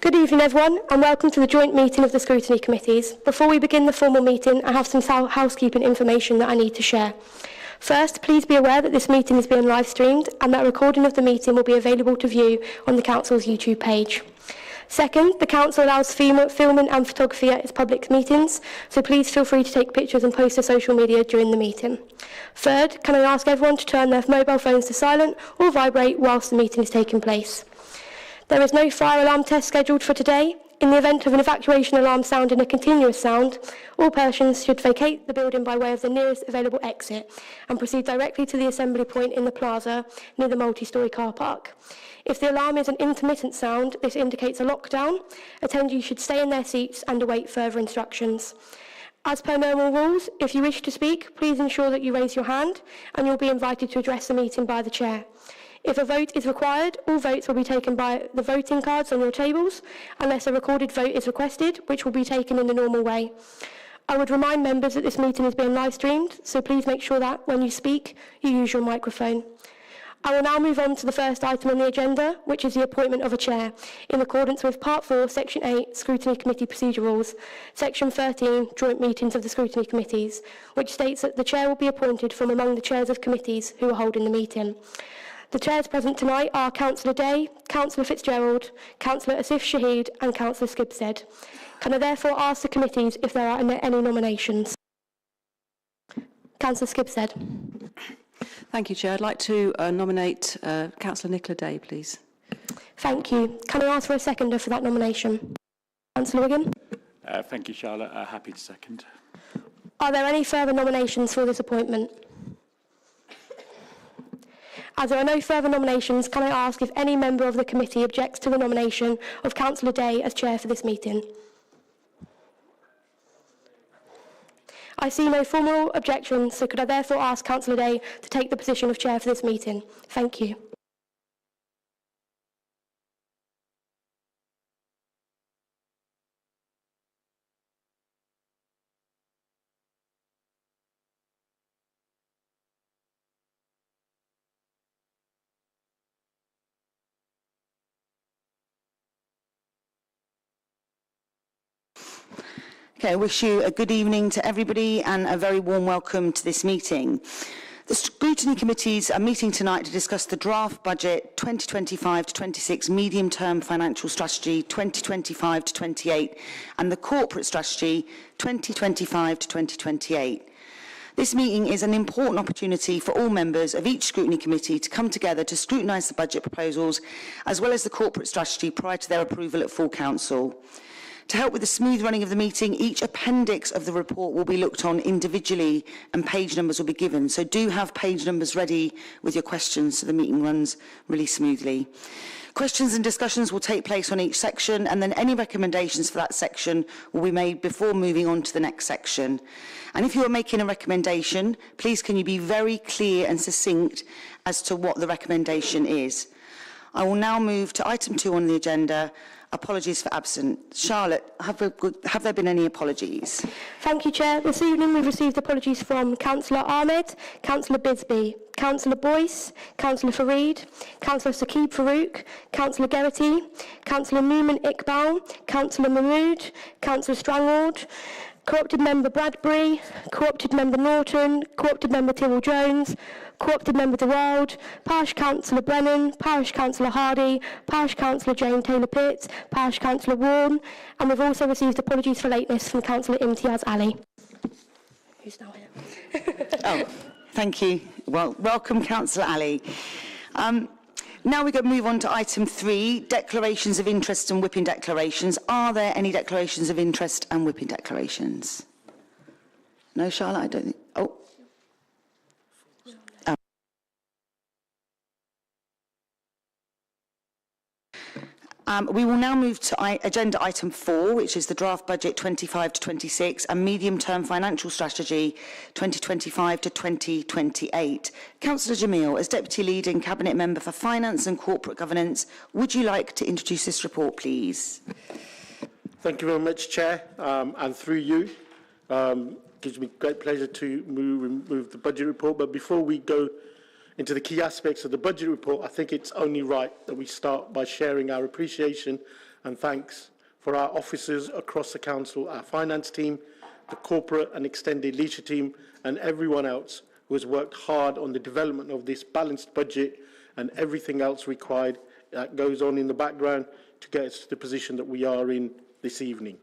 Good evening, everyone, and welcome to the joint meeting of the Scrutiny Committees. Before we begin the formal meeting, I have some housekeeping information that I need to share. First, please be aware that this meeting is being live streamed and that a recording of the meeting will be available to view on the Council's YouTube page. Second, the Council allows filming and photography at its public meetings, so please feel free to take pictures and post to social media during the meeting. Third, can I ask everyone to turn their mobile phones to silent or vibrate whilst the meeting is taking place. There is no fire alarm test scheduled for today. In the event of an evacuation alarm sounding a continuous sound, all persons should vacate the building by way of the nearest available exit and proceed directly to the assembly point in the plaza near the multi-storey car park. If the alarm is an intermittent sound, this indicates a lockdown. Attendees should stay in their seats and await further instructions. As per normal rules, if you wish to speak, please ensure that you raise your hand and you'll be invited to address the meeting by the chair. If a vote is required, all votes will be taken by the voting cards on your tables, unless a recorded vote is requested, which will be taken in the normal way. I would remind members that this meeting is being live streamed, so please make sure that when you speak, you use your microphone. I will now move on to the first item on the agenda, which is the appointment of a chair, in accordance with Part 4, Section 8, Scrutiny Committee Procedure Rules, Section 13, Joint Meetings of the Scrutiny Committees, which states that the chair will be appointed from among the chairs of committees who are holding the meeting. The chairs present tonight are Councillor Day, Councillor Fitzgerald, Councillor Asif Shahid and Councillor Skibstead. Can I therefore ask the committees if there are any nominations? Councillor Skibstead. Thank you, Chair. I'd like to nominate Councillor Nicola Day, please. Thank you. Can I ask for a seconder for that nomination? Councillor Wigan. Thank you, Charlotte. Happy to second. Are there any further nominations for this appointment? As there are no further nominations, can I ask if any member of the committee objects to the nomination of Councillor Day as chair for this meeting? I see no formal objections, so could I therefore ask Councillor Day to take the position of chair for this meeting? Thank you. Okay, I wish you a good evening to everybody and a very warm welcome to this meeting. The Scrutiny Committees are meeting tonight to discuss the draft budget 2025-26 medium-term financial strategy 2025-28 and the corporate strategy 2025-2028. This meeting is an important opportunity for all members of each Scrutiny Committee to come together to scrutinise the budget proposals as well as the corporate strategy prior to their approval at full council. To help with the smooth running of the meeting, each appendix of the report will be looked on individually and page numbers will be given. So do have page numbers ready with your questions so the meeting runs really smoothly. Questions and discussions will take place on each section and then any recommendations for that section will be made before moving on to the next section. And if you are making a recommendation, please can you be very clear and succinct as to what the recommendation is. I will now move to item 2 on the agenda. Apologies for absent. Charlotte, have there been any apologies? Thank you, Chair. This evening we've received apologies from Councillor Ahmed, Councillor Bisbee, Councillor Boyce, Councillor Fareed, Councillor Saqib Farouk, Councillor Geraghty, Councillor Newman Iqbal, Councillor Mahmood, Councillor Strangwald, Co-opted Member Bradbury, Co-opted Member Norton, Co-opted Member Tyrrell Jones, Co-opted Member DeWild, Parish Councillor Brennan, Parish Councillor Hardy, Parish Councillor Jane Taylor-Pitt, Parish Councillor Warren, and we've also received apologies for lateness from Councillor Imtiaz Ali. Who's now here? Oh, thank you. Well, welcome, Councillor Ali. Now we're going to move on to item 3, declarations of interest and whipping declarations. Are there any declarations of interest and whipping declarations? No, Charlotte, I don't think. Oh. We will now move to agenda item 4, which is the draft budget 25-26 and medium-term financial strategy 2025-2028. Councillor Jamil, as Deputy Leading Cabinet Member for Finance and Corporate Governance, would you like to introduce this report, please? Thank you very much, Chair, and through you. Gives me great pleasure to move the budget report, but before we go into the key aspects of the budget report, I think it's only right that we start by sharing our appreciation and thanks for our officers across the council, our finance team, the corporate and extended leadership team, and everyone else who has worked hard on the development of this balanced budget and everything else required that goes on in the background to get us to the position that we are in this evening.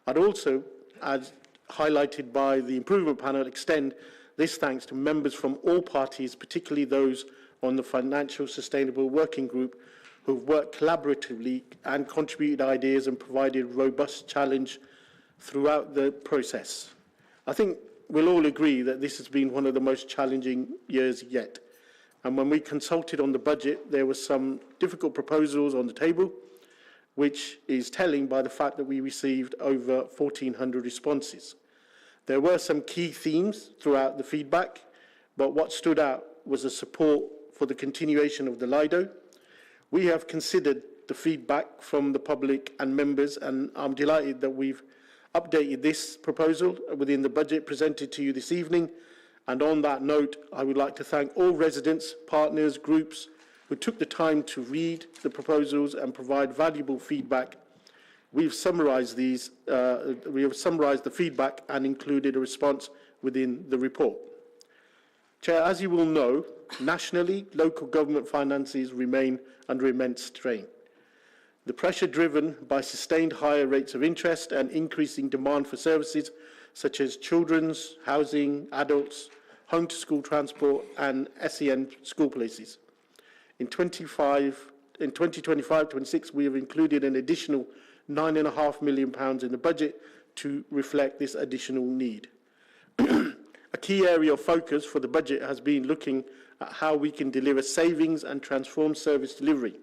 I'd also, as highlighted by the improvement panel, extend this thanks to members from all parties, particularly those on the Financial Sustainable Working Group, who've worked collaboratively and contributed ideas and provided robust challenge throughout the process. I think we'll all agree that this has been one of the most challenging years yet. And when we consulted on the budget, there were some difficult proposals on the table, which is telling by the fact that we received over 1,400 responses. There were some key themes throughout the feedback, but what stood out was the support for the continuation of the Lido. We have considered the feedback from the public and members, and I'm delighted that we've updated this proposal within the budget presented to you this evening. And on that note, I would like to thank all residents, partners, groups who took the time to read the proposals and provide valuable feedback. We've summarised the feedback and included a response within the report. Chair, as you will know, nationally, local government finances remain under immense strain. The pressure driven by sustained higher rates of interest and increasing demand for services such as children's, housing, adults, home-to-school transport and SEN school places. In 2025-26, we have included an additional £9.5 million in the budget to reflect this additional need. A key area of focus for the budget has been looking at how we can deliver savings and transform service delivery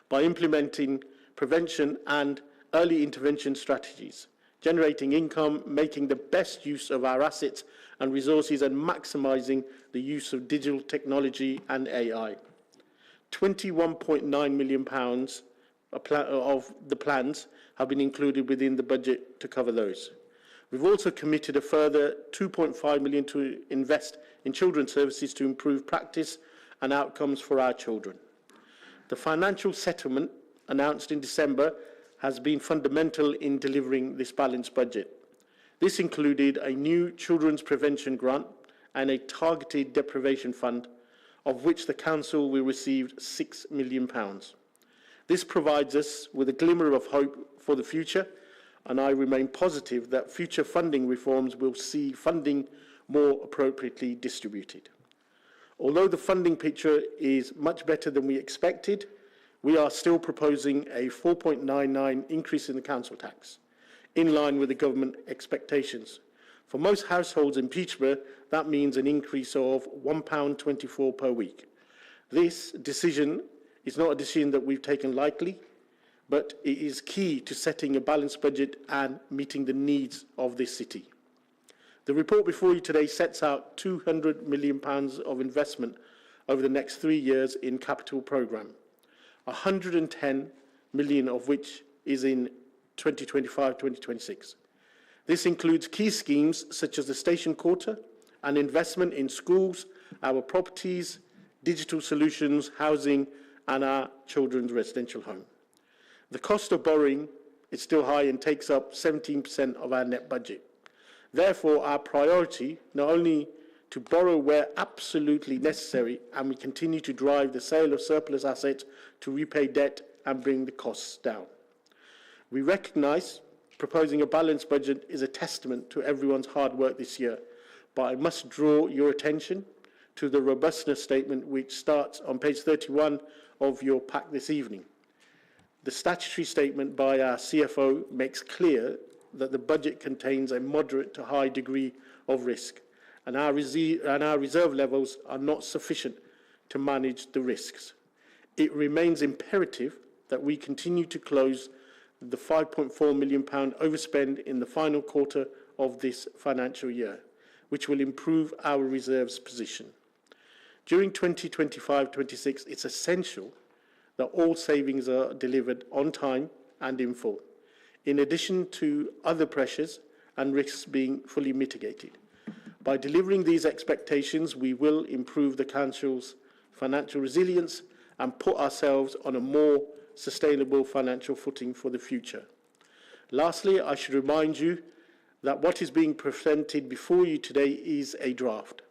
by implementing prevention and early intervention strategies, generating income, making the best use of our assets and resources, and maximising the use of digital technology and AI. £21.9 million of the plans have been included within the budget to cover those. We've also committed a further £2.5 million to invest in children's services to improve practice and outcomes for our children. The financial settlement announced in December has been fundamental in delivering this balanced budget. This included a new children's prevention grant and a targeted deprivation fund, of which the Council will receive £6 million. This provides us with a glimmer of hope for the future, and I remain positive that future funding reforms will see funding more appropriately distributed. Although the funding picture is much better than we expected, we are still proposing a 4.99% increase in the council tax, in line with the government expectations. For most households in Peterborough, that means an increase of £1.24 per week. This decision is not a decision that we've taken lightly, but it is key to setting a balanced budget and meeting the needs of this city. The report before you today sets out £200 million of investment over the next 3 years in capital programme, 110 million of which is in 2025-2026. This includes key schemes such as the Station Quarter and investment in schools, our properties, digital solutions, housing and our children's residential home. The cost of borrowing is still high and takes up 17% of our net budget. Therefore, our priority, not only to borrow where absolutely necessary, and we continue to drive the sale of surplus assets to repay debt and bring the costs down. We recognise proposing a balanced budget is a testament to everyone's hard work this year, but I must draw your attention to the robustness statement which starts on page 31 of your pack this evening. The statutory statement by our CFO makes clear that the budget contains a moderate to high degree of risk, and our reserve levels are not sufficient to manage the risks. It remains imperative that we continue to close the £5.4 million overspend in the final quarter of this financial year, which will improve our reserves position. During 2025-26, it's essential that all savings are delivered on time and in full, in addition to other pressures and risks being fully mitigated. By delivering these expectations, we will improve the Council's financial resilience and put ourselves on a more sustainable financial footing for the future. Lastly, I should remind you that what is being presented before you today is a draft.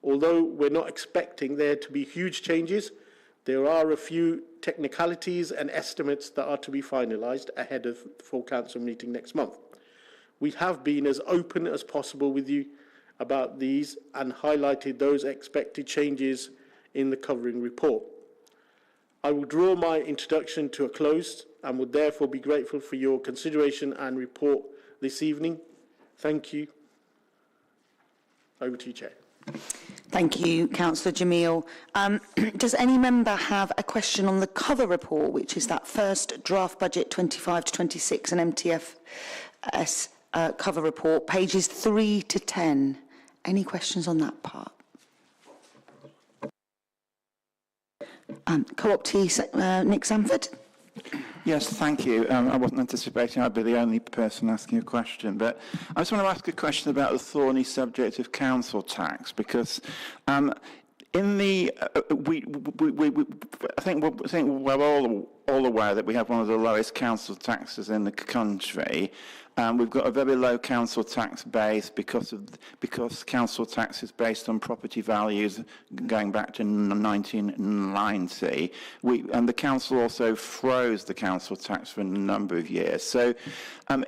Although we're not expecting there to be huge changes, there are a few technicalities and estimates that are to be finalised ahead of the full council meeting next month. We have been as open as possible with you about these and highlighted those expected changes in the covering report. I will draw my introduction to a close and would therefore be grateful for your consideration and report this evening. Thank you. Over to you, Chair. Thank you, Councillor Jamil. Does any member have a question on the cover report, which is that first draft budget 25 to 26 and MTFS cover report, pages 3 to 10? Any questions on that part? Co-optee Nick Sanford. Yes, thank you. I wasn't anticipating I'd be the only person asking a question, but I just want to ask a question about the thorny subject of council tax, because in the I think we're all aware that we have one of the lowest council taxes in the country. We've got a very low council tax base because council tax is based on property values going back to 1990. And the council also froze the council tax for a number of years. So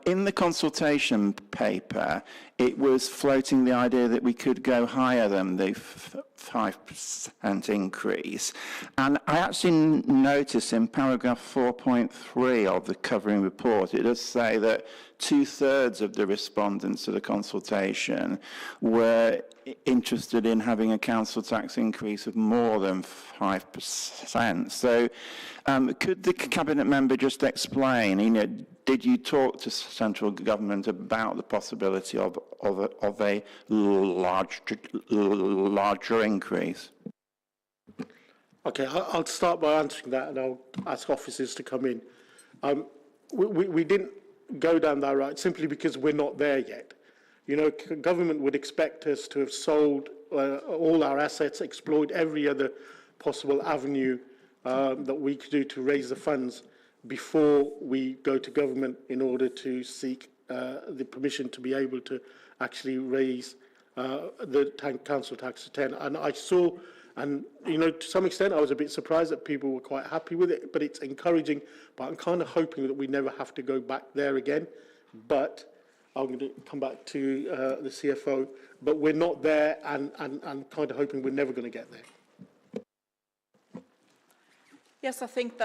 in the consultation paper, it was floating the idea that we could go higher than the 5% increase. And I actually notice in paragraph 4.3 of the covering report, it does say that 2/3 of the respondents to the consultation were interested in having a council tax increase of more than 5%. So could the cabinet member just explain, did you talk to central government about the possibility of a larger increase? Okay, I'll start by answering that and I'll ask officers to come in. We didn't go down that route simply because we're not there yet. Government would expect us to have sold all our assets, explored every other possible avenue that we could do to raise the funds before we go to government in order to seek the permission to be able to actually raise the council tax to 10. And I saw, and to some extent I was a bit surprised that people were quite happy with it, but it's encouraging. But I'm kind of hoping that we never have to go back there again. But I'm going to come back to the CFO, but we're not there, and kind of hoping we're never going to get there. Yes, I think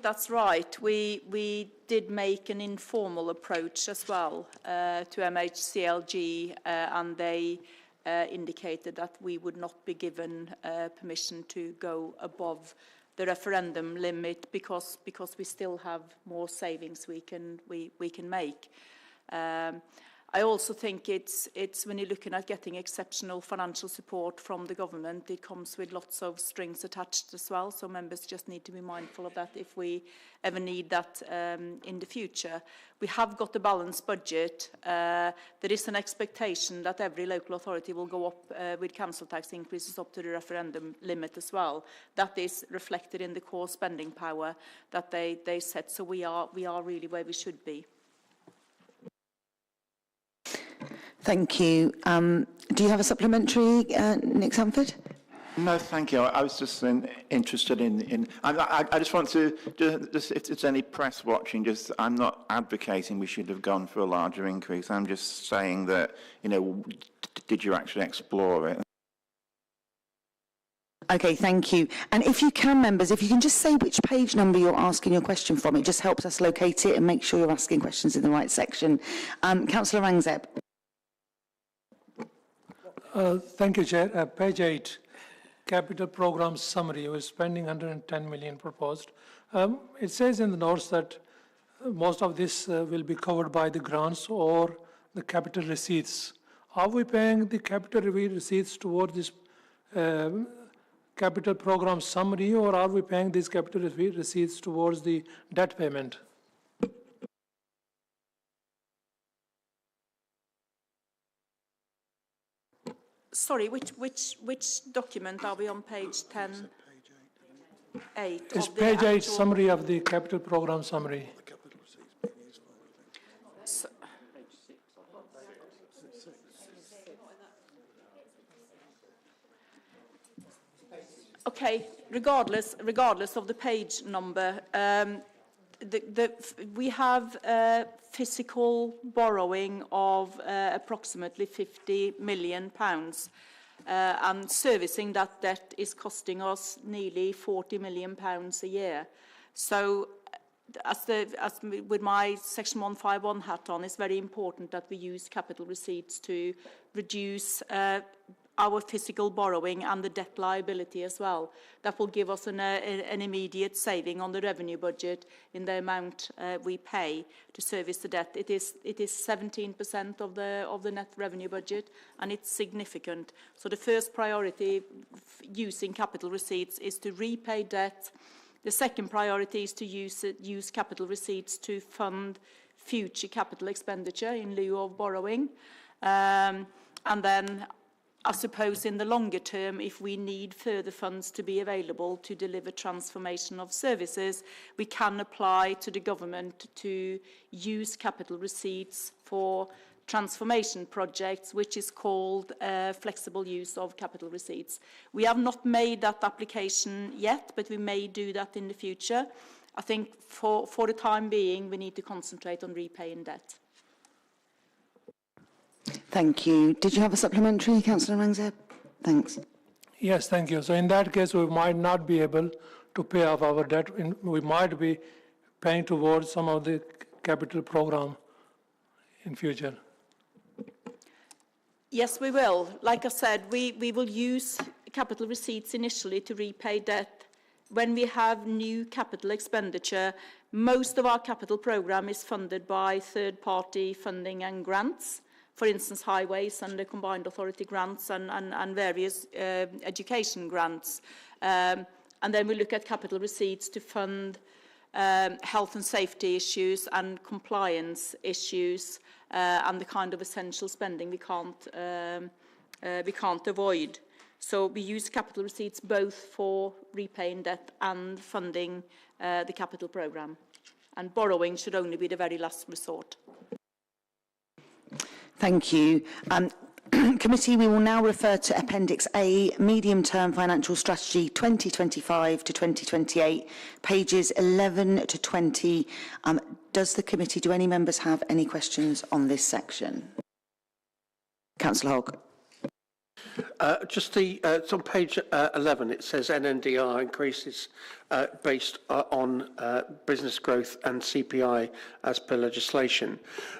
that's right. We did make an informal approach as well to MHCLG, and they indicated that we would not be given permission to go above the referendum limit because we still have more savings we can make. I also think it's when you're looking at getting exceptional financial support from the government, it comes with lots of strings attached as well. So members just need to be mindful of that if we ever need that in the future. We have got a balanced budget. There is an expectation that every local authority will go up with council tax increases up to the referendum limit as well. That is reflected in the core spending power that they set. So we are really where we should be. Thank you. Do you have a supplementary, Nick Sanford? No, thank you. I was just interested in I just want to, just if there's any press watching, I'm not advocating we should have gone for a larger increase. I'm just saying that, did you actually explore it? Okay, thank you. And if you can, members, if you can just say which page number you're asking your question from, it just helps us locate it and make sure you're asking questions in the right section. Councillor Rangzeb. Thank you, Chair. Page 8, capital program summary. We're spending 110 million proposed. It says in the notes that most of this will be covered by the grants or the capital receipts. Are we paying the capital receipts towards this capital program summary, or are we paying these capital receipts towards the debt payment? Sorry, which document are we on? Page 10? 8. It's of the page 8, actual- summary of the capital program summary. Okay, regardless of the page number, we have physical borrowing of approximately £50 million, and servicing that debt is costing us nearly £40 million a year. So, with my Section 151 hat on, it's very important that we use capital receipts to reduce our physical borrowing and the debt liability as well. That will give us an immediate saving on the revenue budget in the amount we pay to service the debt. It is 17% of the net revenue budget, and it's significant. So the first priority using capital receipts is to repay debt. The second priority is to use capital receipts to fund future capital expenditure in lieu of borrowing. And then, I suppose in the longer term, if we need further funds to be available to deliver transformation of services, we can apply to the government to use capital receipts for transformation projects, which is called flexible use of capital receipts. We have not made that application yet, but we may do that in the future. I think for the time being, we need to concentrate on repaying debt. Thank you. Did you have a supplementary, Councillor Rangzeb? Thanks. Yes, thank you. So in that case, we might not be able to pay off our debt. We might be paying towards some of the capital program in future. Yes, we will. Like I said, we will use capital receipts initially to repay debt. When we have new capital expenditure, most of our capital program is funded by third-party funding and grants. For instance, highways and the combined authority grants and various education grants. And then we look at capital receipts to fund health and safety issues and compliance issues and the kind of essential spending we can't avoid. So we use capital receipts both for repaying debt and funding the capital program. And borrowing should only be the very last resort. Thank you. Committee, we will now refer to Appendix A, Medium-Term Financial Strategy 2025 to 2028, pages 11 to 20. Do any members have any questions on this section? Councillor Hogg. It's on page 11. It says NNDR increases based on business growth and CPI as per legislation.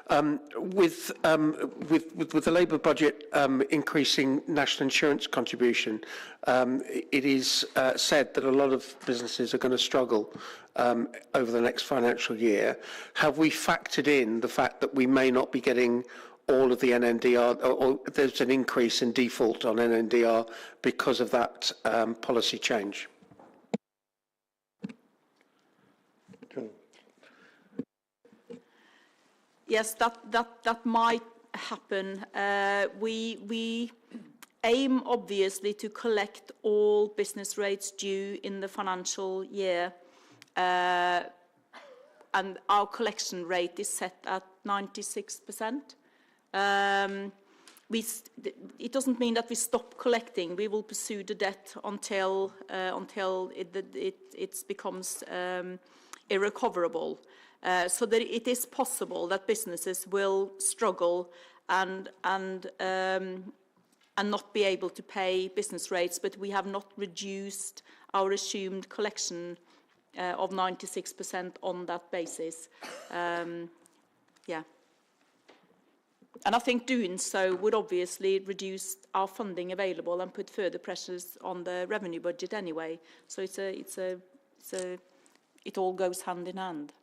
With the Labour budget increasing national insurance contribution, it is said that a lot of businesses are going to struggle over the next financial year. Have we factored in the fact that we may not be getting all of the NNDR, or there's an increase in default on NNDR because of that policy change? Yes, that might happen. We aim, obviously, to collect all business rates due in the financial year, and our collection rate is set at 96%. It doesn't mean that we stop collecting. We will pursue the debt until it becomes irrecoverable. So that it is possible that businesses will struggle and not be able to pay business rates, but we have not reduced our assumed collection of 96% on that basis. Yeah. And I think doing so would obviously reduce our funding available and put further pressures on the revenue budget anyway. So it all goes hand in hand.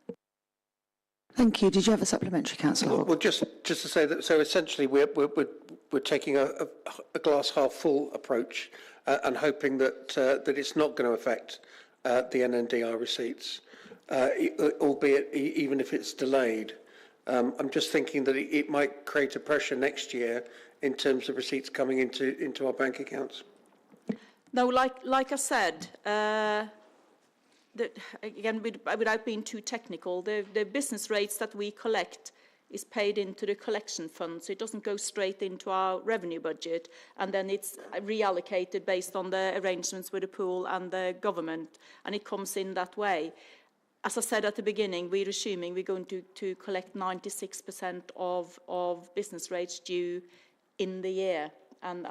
Thank you. Did you have a supplementary, Councillor? Well, just to say that, so essentially we're taking a glass half full approach and hoping that it's not going to affect the NNDR receipts, albeit even if it's delayed. I'm just thinking that it might create a pressure next year in terms of receipts coming into our bank accounts. No, like I said, again, without being too technical, the business rates that we collect is paid into the collection fund, so it doesn't go straight into our revenue budget, and then it's reallocated based on the arrangements with the pool and the government, and it comes in that way. As I said at the beginning, we're assuming we're going to collect 96% of business rates due in the year, and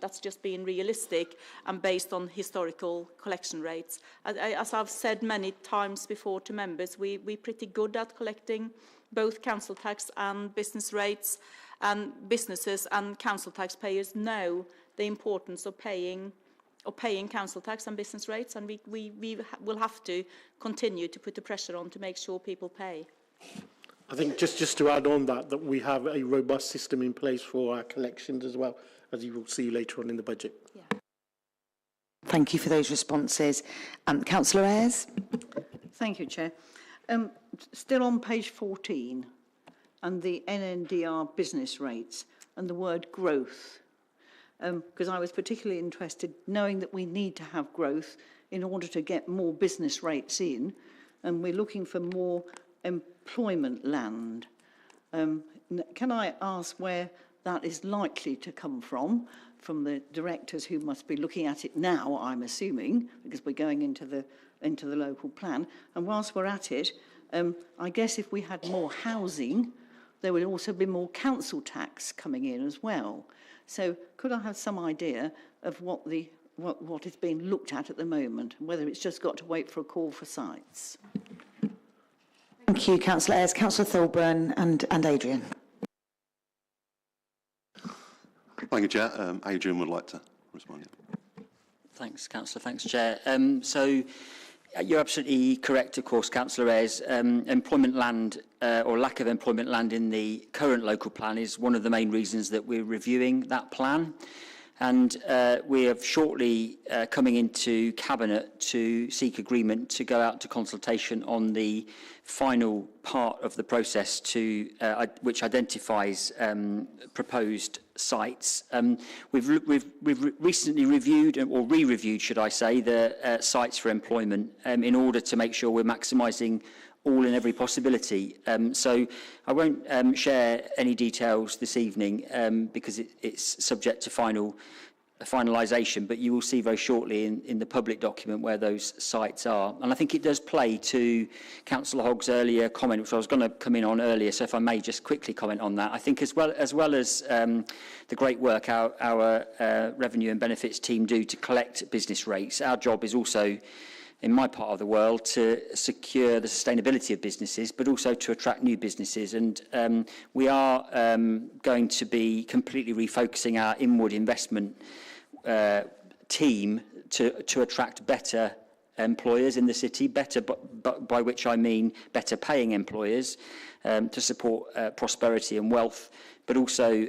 that's just being realistic and based on historical collection rates. As I've said many times before to members, we're pretty good at collecting both council tax and business rates, and businesses and council taxpayers know the importance of paying council tax and business rates, and we will have to continue to put the pressure on to make sure people pay. I think just to add on that we have a robust system in place for our collections as well, as you will see later on in the budget. Yeah. Thank you for those responses. Councillor Ayres? Thank you, Chair. Still on page 14, and the NNDR business rates, and the word growth, because I was particularly interested, knowing that we need to have growth in order to get more business rates in, and we're looking for more employment land. Can I ask where that is likely to come from the directors who must be looking at it now, I'm assuming, because we're going into the local plan? And whilst we're at it, I guess if we had more housing, there would also be more council tax coming in as well. So could I have some idea of what is being looked at the moment, whether it's just got to wait for a call for sites? Thank you, Councillor Ayres. Councillor Thorburn and Adrian. Thank you, Chair. Adrian would like to respond. Thanks, Councillor. Thanks, Chair. So you're absolutely correct, of course, Councillor Ayres. Employment land or lack of employment land in the current local plan is one of the main reasons that we're reviewing that plan. And we are shortly coming into Cabinet to seek agreement to go out to consultation on the final part of the process to which identifies proposed sites. We've recently reviewed, or re-reviewed, should I say, the sites for employment in order to make sure we're maximising all and every possibility. So I won't share any details this evening because it's subject to finalisation, but you will see very shortly in the public document where those sites are. And I think it does play to Councillor Hogg's earlier comment, which I was going to come in on earlier, so if I may just quickly comment on that. I think as well as the great work our revenue and benefits team do to collect business rates, our job is also, in my part of the world, to secure the sustainability of businesses, but also to attract new businesses. And we are going to be completely refocusing our inward investment team to attract better employers in the city, better, by which I mean better paying employers, to support prosperity and wealth, but also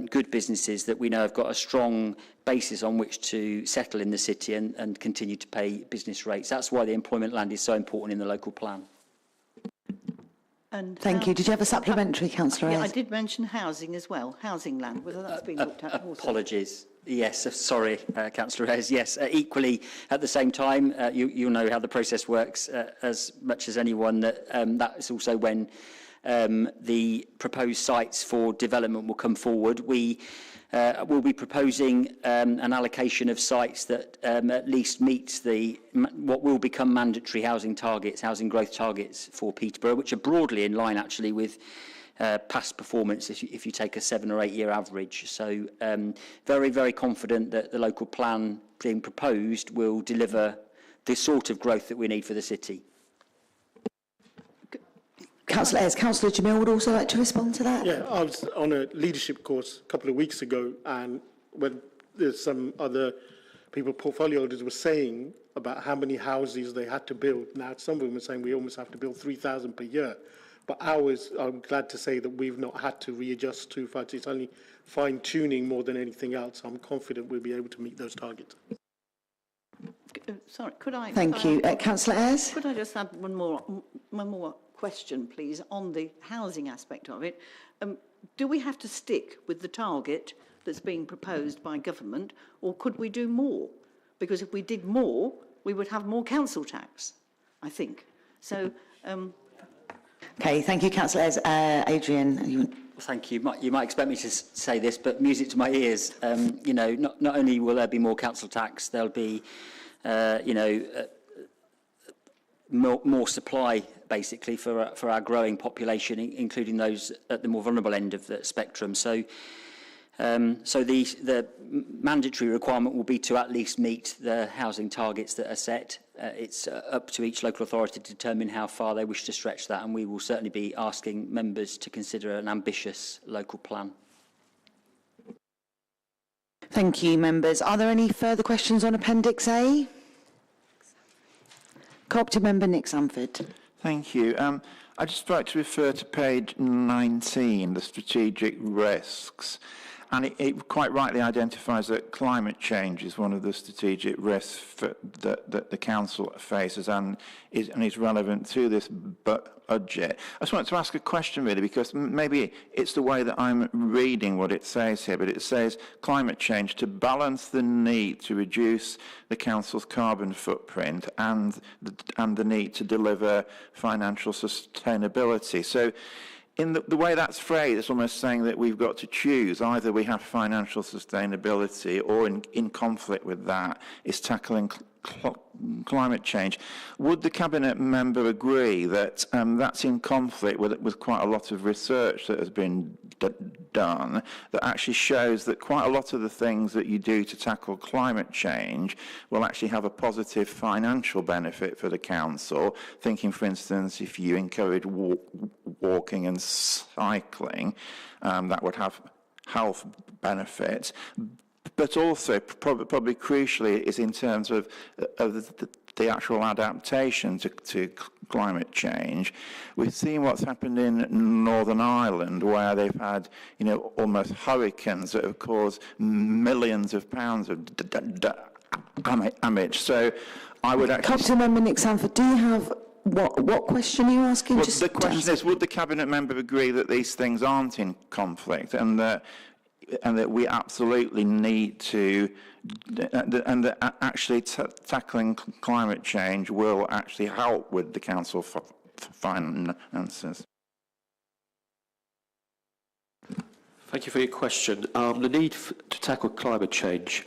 good businesses that we know have got a strong basis on which to settle in the city and continue to pay business rates. That's why the employment land is so important in the local plan. And thank you. Did you have a supplementary, Councillor Ayres? Yeah, I did mention housing as well, housing land, whether that's been looked at also. Apologies. Yes, sorry, Councillor Ayres. Yes, equally, at the same time, you'll know how the process works as much as anyone, that is also when the proposed sites for development will come forward. We will be proposing an allocation of sites that at least meets what will become mandatory housing growth targets for Peterborough, which are broadly in line actually with past performance if you take a 7 or 8 year average. So very, very confident that the local plan being proposed will deliver the sort of growth that we need for the city. Councillor Ayres. Councillor Jamil would also like to respond to that. Yeah, I was on a leadership course a couple of weeks ago, and when there's some other people, portfolio holders, were saying about how many houses they had to build. Now, some of them are saying we almost have to build 3,000 per year. But ours, I'm glad to say that we've not had to readjust too far. It's only fine-tuning more than anything else. I'm confident we'll be able to meet those targets. Sorry, could I... Thank you. Councillor Ayres? Could I just add one more question, please, on the housing aspect of it? Do we have to stick with the target that's being proposed by government, or could we do more? Because if we did more, we would have more council tax. I think. So, Okay, thank you, Councillor Ez. Adrian, Thank you. You might expect me to say this, but music to my ears. You know, not only will there be more council tax, there'll be, more supply, basically, for our growing population, including those at the more vulnerable end of the spectrum. So, the mandatory requirement will be to at least meet the housing targets that are set. It's up to each local authority to determine how far they wish to stretch that, and we will certainly be asking members to consider an ambitious local plan. thank you, members. Are there any further questions on Appendix A? Co-operative member Nick Sanford. Thank you. I'd just like to refer to page 19, the strategic risks. And it quite rightly identifies that climate change is one of the strategic risks that the council faces and is relevant to this budget. I just wanted to ask a question, really, because maybe it's the way that I'm reading what it says here, but it says climate change to balance the need to reduce the council's carbon footprint and the need to deliver financial sustainability. So, in the way that's phrased, it's almost saying that we've got to choose. Either we have financial sustainability or in conflict with that is tackling climate change. Would the Cabinet member agree that that's in conflict with quite a lot of research that has been done that actually shows that quite a lot of the things that you do to tackle climate change will actually have a positive financial benefit for the council? Thinking, for instance, if you encourage walking and cycling, that would have health benefits. But also, probably crucially, is in terms of the actual adaptation to climate change. We've seen what's happened in Northern Ireland, where they've had, almost hurricanes that have caused millions of pounds of damage. So, I would actually. Co-operative member Nick Sanford, do you have what question are you asking? Well, the question is, would the Cabinet member agree that these things aren't in conflict and that we absolutely need to, and that actually tackling climate change will actually help with the council finances? Thank you for your question. The need to tackle climate change,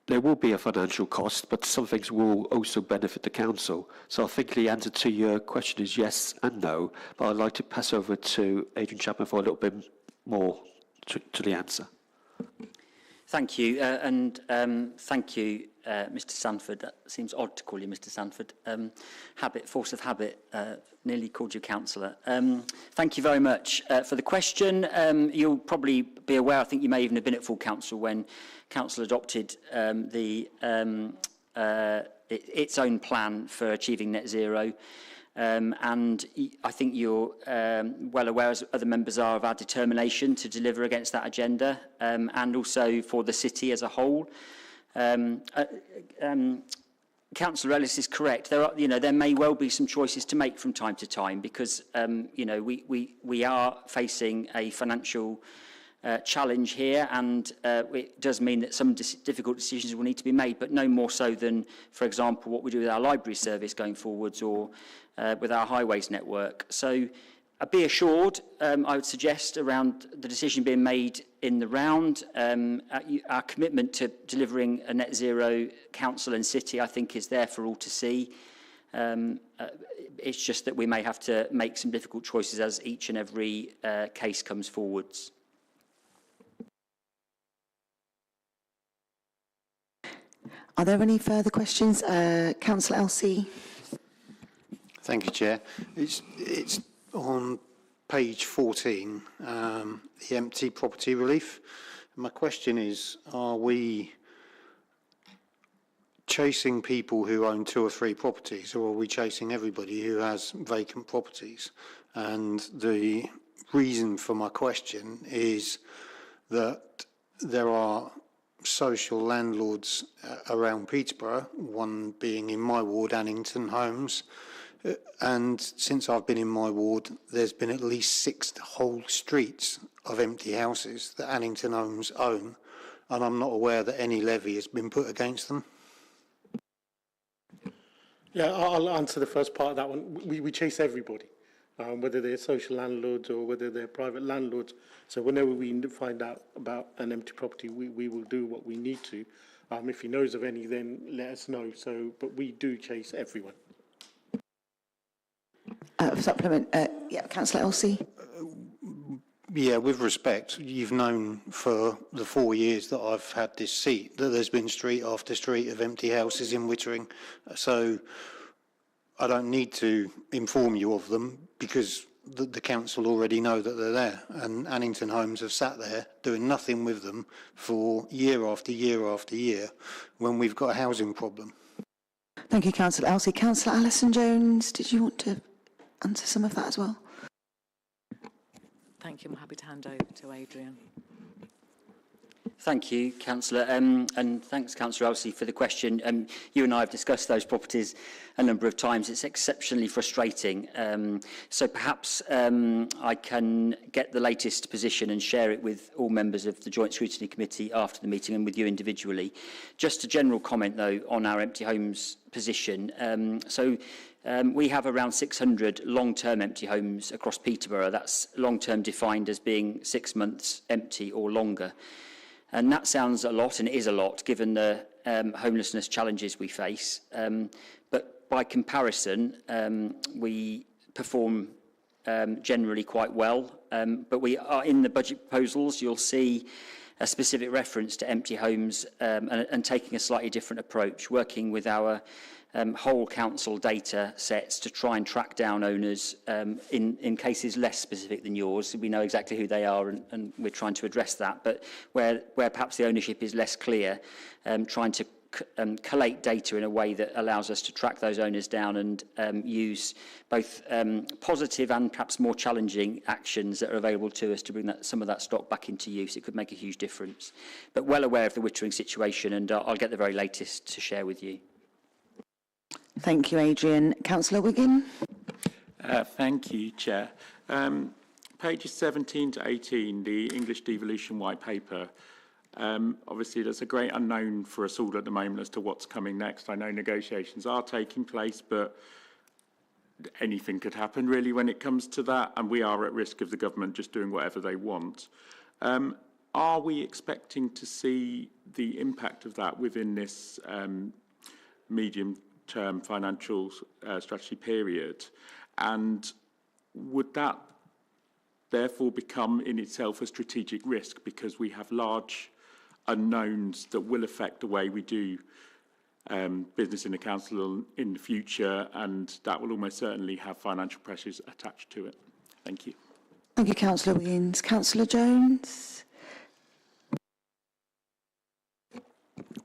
there will be a financial cost, but some things will also benefit the council. So I think the answer to your question is yes and no, but I'd like to pass over to Adrian Chapman for a little bit more to the answer. Thank you, and thank you, Mr. Sanford. That seems odd to call you Mr. Sanford. Force of habit, nearly called you councillor. Thank you very much for the question. You'll probably be aware, I think you may even have been at full council when council adopted its own plan for achieving net zero. And I think you're well aware, as other members are, of our determination to deliver against that agenda, and also for the city as a whole. Councillor Ellis is correct. There may well be some choices to make from time to time because we are facing a financial challenge here, and it does mean that some difficult decisions will need to be made, but no more so than, for example, what we do with our library service going forwards or with our highways network. So be assured, I would suggest, around the decision being made in the round, our commitment to delivering a net zero council and city, I think, is there for all to see. It's just that we may have to make some difficult choices as each and every case comes forwards. Are there any further questions? Councillor Elsey. Thank you, Chair. It's on page 14, the empty property relief. My question is, are we chasing people who own 2 or 3 properties, or are we chasing everybody who has vacant properties? And the reason for my question is that there are social landlords around Peterborough, one being in my ward, Annington Homes, and since I've been in my ward, there's been at least 6 whole streets of empty houses that Annington Homes own, and I'm not aware that any levy has been put against them. Yeah, I'll answer the first part of that one. We chase everybody, whether they're social landlords or whether they're private landlords. So whenever we find out about an empty property, we will do what we need to. If he knows of any, then let us know. So, but we do chase everyone. Supplement, yeah, Councillor Elsey. Yeah, with respect, you've known for the 4 years that I've had this seat that there's been street after street of empty houses in Wittering. So I don't need to inform you of them because the council already know that they're there. And Annington Homes have sat there doing nothing with them for year after year after year when we've got a housing problem. Thank you, Councillor Elsey. Councillor Alison Jones, did you want to answer some of that as well? Thank you. I'm happy to hand over to Adrian. Thank you, Councillor, and thanks, Councillor Elsey, for the question. You and I have discussed those properties a number of times. It's exceptionally frustrating. So perhaps I can get the latest position and share it with all members of the Joint Scrutiny Committee after the meeting and with you individually. Just a general comment, though, on our empty homes position. We have around 600 long-term empty homes across Peterborough. That's long-term defined as being 6 months empty or longer. And that sounds a lot, and it is a lot, given the homelessness challenges we face. But by comparison, we perform generally quite well. But we are in the budget proposals, you'll see a specific reference to empty homes and taking a slightly different approach, working with our whole council data sets to try and track down owners in cases less specific than yours. We know exactly who they are and we're trying to address that, but where perhaps the ownership is less clear, trying to collate data in a way that allows us to track those owners down and use both positive and perhaps more challenging actions that are available to us to bring some of that stock back into use. It could make a huge difference. But well aware of the Wittering situation, and I'll get the very latest to share with you. Thank you, Adrian. Councillor Wiggin. Thank you, Chair. Pages 17 to 18, the English Devolution White Paper. Obviously, there's a great unknown for us all at the moment as to what's coming next. I know negotiations are taking place, but anything could happen really when it comes to that, and we are at risk of the government just doing whatever they want. Are we expecting to see the impact of that within this medium-term financial strategy period? And would that therefore become in itself a strategic risk because we have large unknowns that will affect the way we do business in the council in the future, and that will almost certainly have financial pressures attached to it? Thank you. Thank you, Councillor Wiggins. Councillor Jones.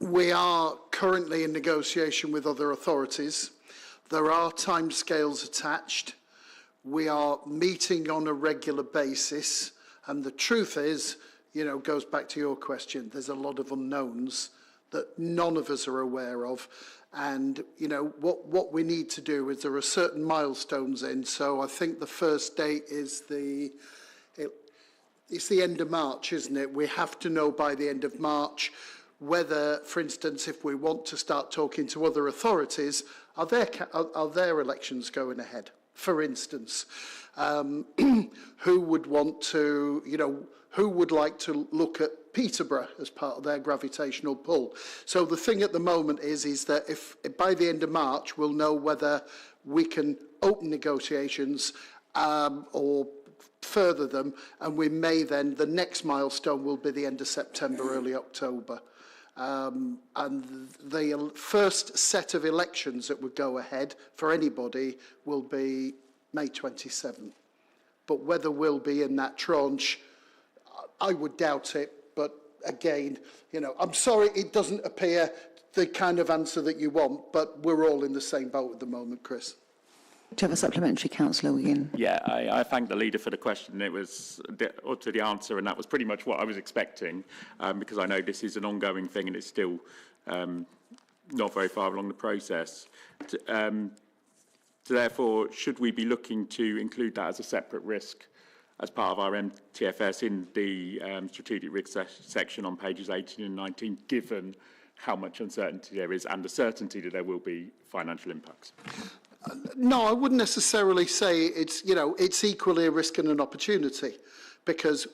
We are currently in negotiation with other authorities. There are timescales attached. We are meeting on a regular basis, and the truth is, goes back to your question, there's a lot of unknowns that none of us are aware of. And, what we need to do is there are certain milestones in. So I think the first date is it's the end of March, isn't it? We have to know by the end of March whether, for instance, if we want to start talking to other authorities, are their elections going ahead? For instance, who would want to, who would like to look at Peterborough as part of their gravitational pull? So the thing at the moment is that if by the end of March we'll know whether we can open negotiations or further them, and we may then, the next milestone will be the end of September, early October. And the first set of elections that would go ahead for anybody will be May 27th. But whether we'll be in that tranche, I would doubt it. But again, I'm sorry it doesn't appear the kind of answer that you want, but we're all in the same boat at the moment, Chris. Do you have a supplementary, Councillor Wiggin? Yeah, I thank the leader for the question. It was to the answer, and that was pretty much what I was expecting, because I know this is an ongoing thing and it's still not very far along the process. Therefore, should we be looking to include that as a separate risk as part of our MTFS in the strategic risk section on pages 18 and 19, given how much uncertainty there is and the certainty that there will be financial impacts? No, I wouldn't necessarily say it's equally a risk and an opportunity, because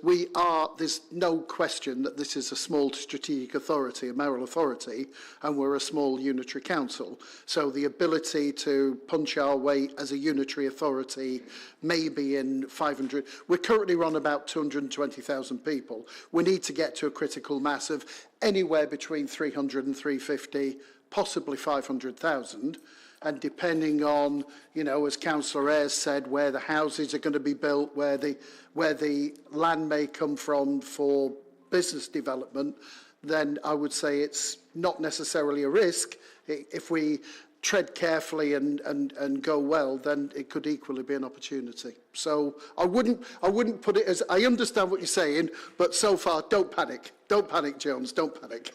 there's no question that this is a small strategic authority, a mayoral authority, and we're a small unitary council. So the ability to punch our weight as a unitary authority, maybe in 500, we're currently on about 220,000 people. We need to get to a critical mass of anywhere between 300 and 350, possibly 500,000. And depending on, as Councillor Ayres said, where the houses are going to be built, where the land may come from for business development, then I would say it's not necessarily a risk. If we tread carefully and go well, then it could equally be an opportunity. So I wouldn't put it as, I understand what you're saying, but so far, don't panic. Don't panic, Jones, don't panic.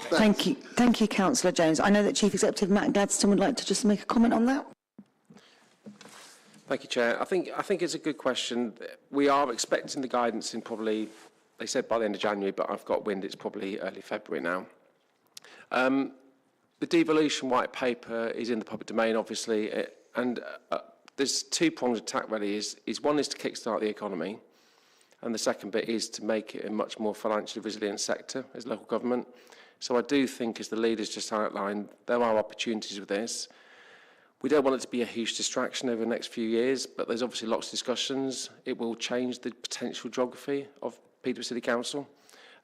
Thank you, Councillor Jones. I know that Chief Executive Matt Gladstone would like to just make a comment on that. Thank you, Chair. I think it's a good question. We are expecting the guidance in probably, they said by the end of January, but I've got wind it's probably early February now. The devolution white paper is in the public domain, obviously, and there's two-pronged attack really. One is to kickstart the economy, and the second bit is to make it a much more financially resilient sector as local government. So I do think, as the leaders just outlined, there are opportunities with this. We don't want it to be a huge distraction over the next few years, but there's obviously lots of discussions. It will change the potential geography of Peterborough City Council.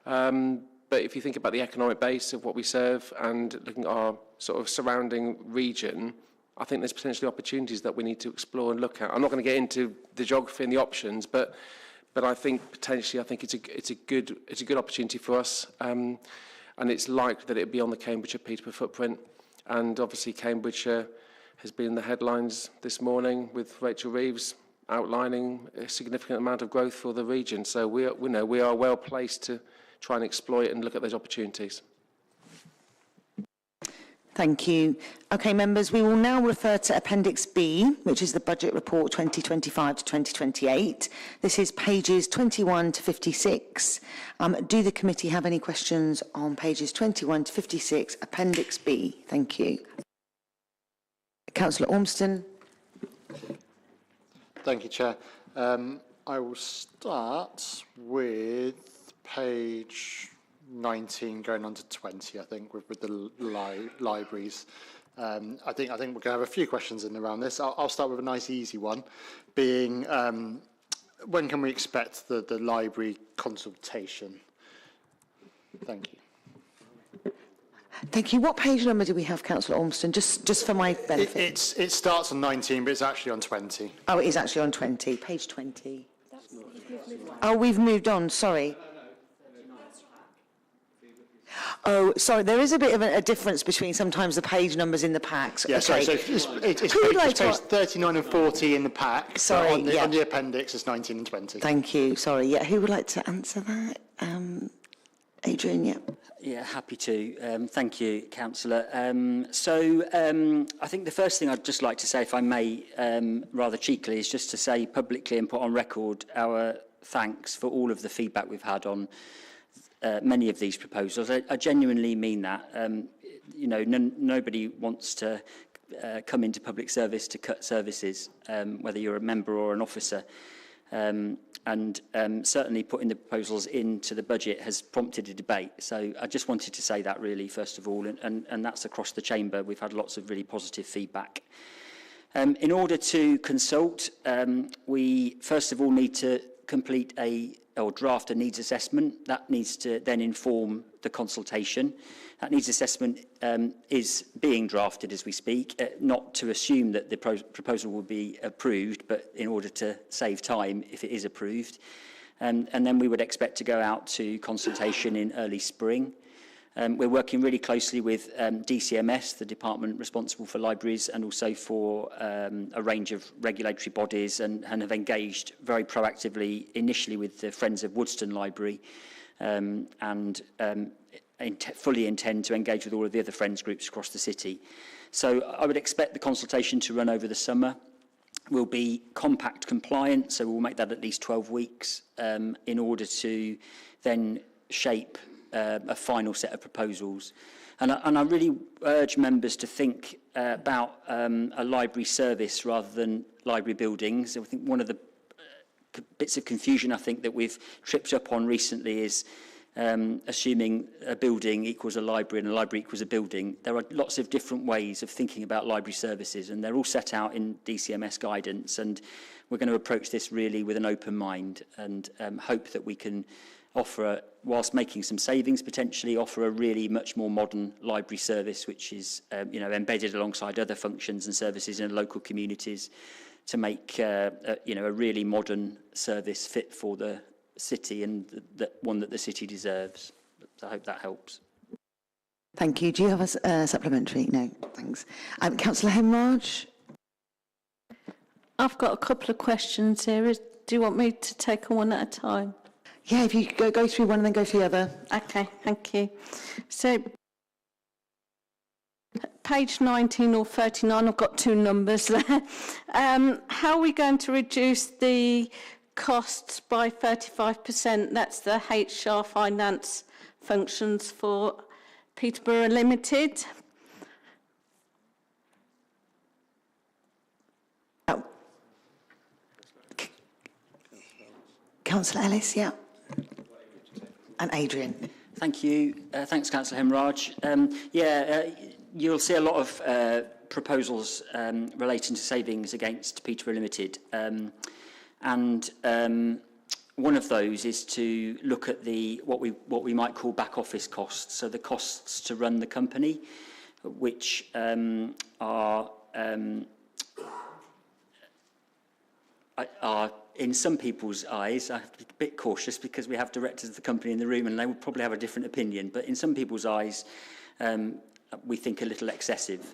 But if you think about the economic base of what we serve and looking at our sort of surrounding region, I think there's potentially opportunities that we need to explore and look at. I'm not going to get into the geography and the options, but I think potentially it's a good opportunity for us. And it's likely that it'll be on the Cambridgeshire-Peterborough footprint. And obviously Cambridgeshire has been in the headlines this morning with Rachel Reeves outlining a significant amount of growth for the region. So we are well placed to try and exploit and look at those opportunities. Thank you. Okay, members, we will now refer to Appendix B, which is the Budget Report 2025 to 2028. This is pages 21 to 56. Do the committee have any questions on pages 21 to 56, Appendix B? Thank you. Councillor Ormston. Thank you, Chair. I will start with page 19 going on to 20, I think, with the libraries. I think we're going to have a few questions in around this. I'll start with a nice easy one, being when can we expect the library consultation? Thank you. Thank you. What page number do we have, Councillor Ormston, just for my benefit? It starts on 19, but it's actually on 20. Oh, it is actually on 20, page 20. Oh, we've moved on, sorry. Oh, sorry, there is a bit of a difference between sometimes the page numbers in the packs. Yeah, okay. sorry, so it's page 39 and 40 in the pack. Sorry, on the appendix, it's 19 and 20. Thank you, sorry. Yeah, who would like to answer that? Adrian, yeah. Yeah, happy to. Thank you, Councillor. I think the first thing I'd just like to say, if I may, rather cheekily, is just to say publicly and put on record our thanks for all of the feedback we've had on many of these proposals. I genuinely mean that. Nobody wants to come into public service to cut services, whether you're a member or an officer. Certainly putting the proposals into the budget has prompted a debate. So I just wanted to say that really, first of all, and that's across the chamber. We've had lots of really positive feedback. In order to consult, we first of all need to complete or draft a needs assessment. That needs to then inform the consultation. That needs assessment is being drafted as we speak, not to assume that the proposal will be approved, but in order to save time if it is approved. And then we would expect to go out to consultation in early spring. We're working really closely with DCMS, the department responsible for libraries, and also for a range of regulatory bodies, and have engaged very proactively initially with the Friends of Woodston Library, fully intend to engage with all of the other Friends groups across the city. So I would expect the consultation to run over the summer. We'll be compact compliant, so we'll make that at least 12 weeks in order to then shape a final set of proposals. And I really urge members to think about a library service rather than library buildings. I think one of the bits of confusion I think that we've tripped up on recently is assuming a building equals a library and a library equals a building. There are lots of different ways of thinking about library services, and they're all set out in DCMS guidance, and we're going to approach this really with an open mind and hope that we can offer, whilst making some savings, potentially offer a really much more modern library service, which is embedded alongside other functions and services in local communities to make a really modern service fit for the city and one that the city deserves. So I hope that helps. Thank you. Do you have a supplementary? No, thanks. Councillor Hemraj? I've got a couple of questions here. Do you want me to take them one at a time? Yeah, if you go through one and then go through the other. Okay, thank you. So, page 19 or 39, I've got two numbers there. How are we going to reduce the costs by 35%? That's the HR finance functions for Peterborough Limited. Councillor Ellis, yeah. And Adrian. Thank you. Thanks, Councillor Hemraj. You'll see a lot of proposals relating to savings against Peterborough Limited. One of those is to look at what we might call back office costs, so the costs to run the company, which are in some people's eyes, I have to be a bit cautious because we have directors of the company in the room and they would probably have a different opinion, but in some people's eyes, we think a little excessive.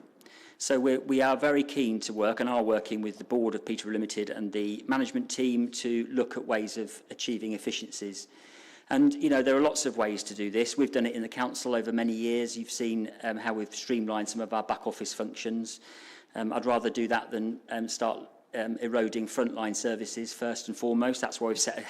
So we are very keen to work and are working with the board of Peterborough Limited and the management team to look at ways of achieving efficiencies. And, there are lots of ways to do this. We've done it in the council over many years. You've seen how we've streamlined some of our back office functions. I'd rather do that than start eroding frontline services first and foremost. That's why we've set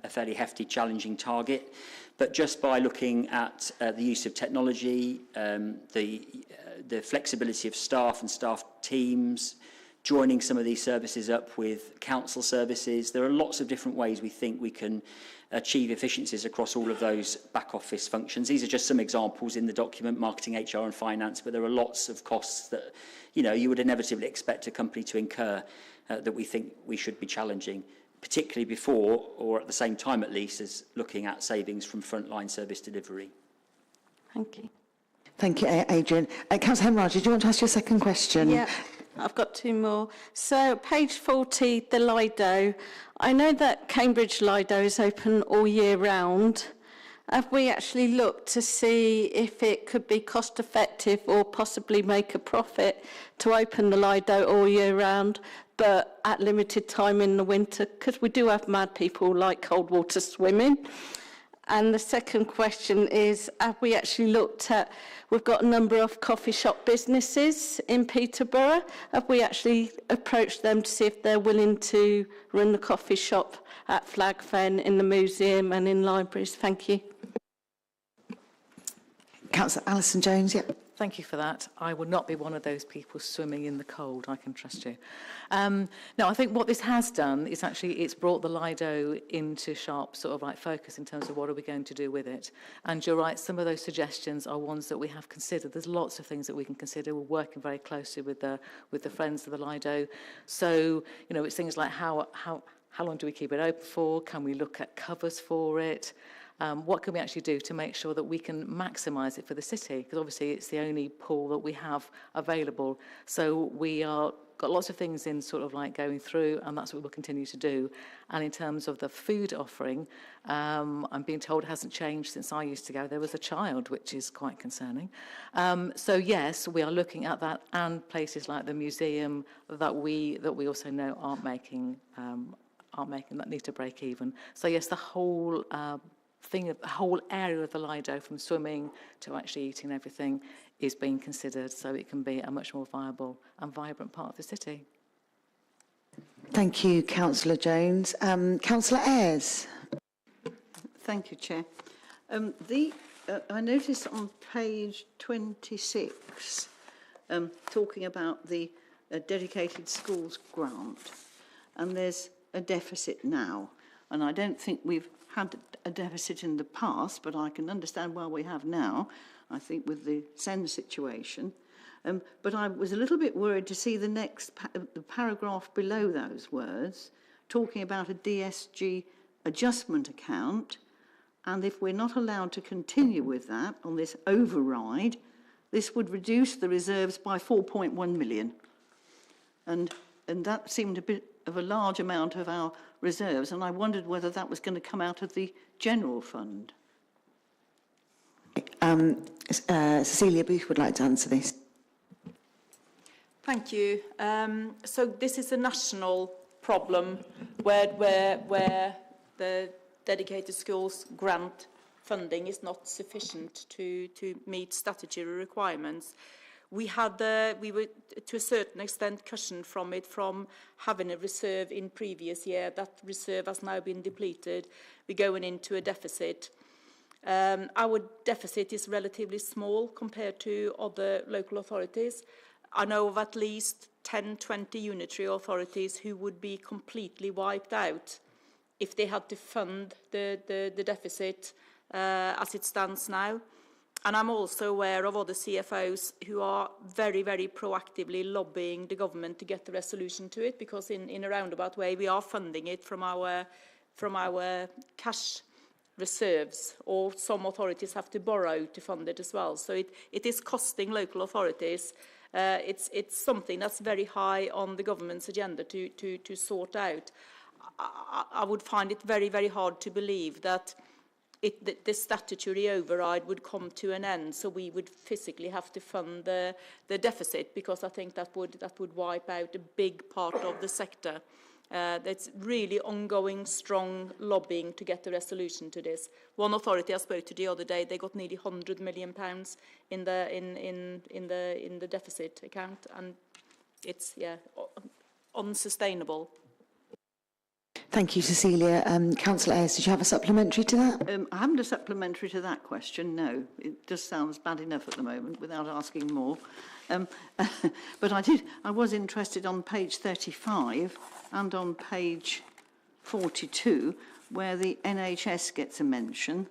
a fairly hefty, challenging target. But just by looking at the use of technology, the flexibility of staff and staff teams, joining some of these services up with council services, there are lots of different ways we think we can achieve efficiencies across all of those back office functions. These are just some examples in the document, marketing, HR and finance, but there are lots of costs that you would inevitably expect a company to incur that we think we should be challenging, particularly before, or at the same time at least, as looking at savings from frontline service delivery. Thank you. Thank you, Adrian. Councillor Hemraj, did you want to ask your second question? Yeah, I've got two more. So, page 40, the Lido. I know that Cambridge Lido is open all year round. Have we actually looked to see if it could be cost effective or possibly make a profit to open the Lido all year round, but at limited time in the winter? Because we do have mad people like cold water swimming. And the second question is, have we actually looked at, we've got a number of coffee shop businesses in Peterborough. Have we actually approached them to see if they're willing to run the coffee shop at Flag Fen, in the museum and in libraries? Thank you. Councillor Alison Jones, yeah. Thank you for that. I will not be one of those people swimming in the cold, I can trust you. No, I think what this has done is actually it's brought the Lido into sharp sort of like focus in terms of what are we going to do with it. And you're right, some of those suggestions are ones that we have considered. There's lots of things that we can consider. We're working very closely with the friends of the Lido. So, it's things like how long do we keep it open for? Can we look at covers for it? What can we actually do to make sure that we can maximise it for the city? Because obviously it's the only pool that we have available. So we got lots of things in sort of like going through, and that's what we'll continue to do. And in terms of the food offering, I'm being told it hasn't changed since I used to go. There was a child, which is quite concerning. So yes, we are looking at that, and places like the museum that we also know aren't making that need to break even. So yes, the whole the whole area of the Lido, from swimming to actually eating everything, is being considered so it can be a much more viable and vibrant part of the city. Thank you, Councillor Jones. Councillor Ayres. Thank you, Chair. The I noticed on page 26, talking about the dedicated schools grant, and there's a deficit now. And I don't think we've had a deficit in the past, but I can understand why we have now, I think, with the SEND situation. But I was a little bit worried to see the next the paragraph below those words, talking about a DSG adjustment account, and if we're not allowed to continue with that on this override, this would reduce the reserves by 4.1 million. And that seemed a bit of a large amount of our reserves, and I wondered whether that was going to come out of the general fund. Cecilia Booth would like to answer this. Thank you. So this is a national problem where the dedicated schools grant funding is not sufficient to meet statutory requirements. We were to a certain extent cushioned from it from having a reserve in previous year. That reserve has now been depleted. We're going into a deficit. Our deficit is relatively small compared to other local authorities. I know of at least 10, 20 unitary authorities who would be completely wiped out if they had to fund the deficit as it stands now. And I'm also aware of other CFOs who are very, very proactively lobbying the government to get the resolution to it, because in a roundabout way we are funding it from our cash reserves, or some authorities have to borrow to fund it as well. So it is costing local authorities. It's something that's very high on the government's agenda to sort out. I would find it very, very hard to believe that the statutory override would come to an end, so we would physically have to fund the deficit, because I think that would wipe out a big part of the sector. That's really ongoing, strong lobbying to get a resolution to this. One authority I spoke to the other day, they got nearly £100 million in the deficit account, and it's unsustainable. Thank you, Cecilia. Councillor Ayres, did you have a supplementary to that? I haven't a supplementary to that question, no. It just sounds bad enough at the moment without asking more. But I was interested on page 35 and on page 42, where the NHS gets a mention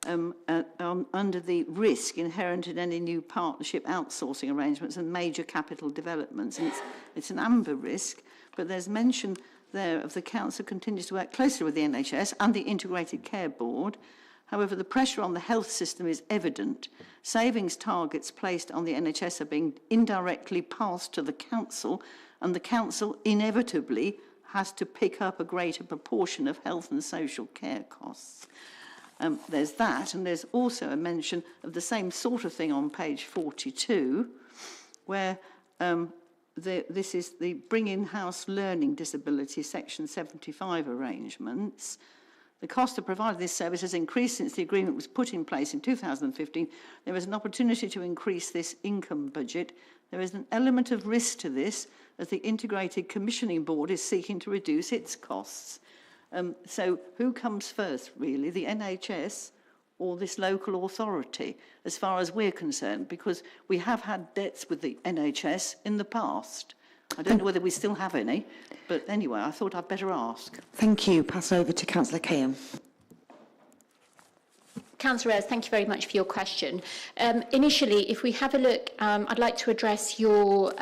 under the risk inherent in any new partnership outsourcing arrangements and major capital developments. And it's an amber risk, but there's mention there of the council continues to work closely with the NHS and the Integrated Care Board. However, the pressure on the health system is evident. Savings targets placed on the NHS are being indirectly passed to the council, and the council inevitably has to pick up a greater proportion of health and social care costs. There's that, and there's also a mention of the same sort of thing on page 42, where this is the Bring In-House Learning Disability Section 75 arrangements. The cost to provide this service has increased since the agreement was put in place in 2015. There is an opportunity to increase this income budget. There is an element of risk to this, as the Integrated Commissioning Board is seeking to reduce its costs. So who comes first, really, the NHS or this local authority, as far as we're concerned? Because we have had debts with the NHS in the past. I don't know whether we still have any, but anyway, I thought I'd better ask. Thank you. Pass over to Councillor Cahan. Councillor Ayres, thank you very much for your question. Initially, if we have a look, I'd like to address your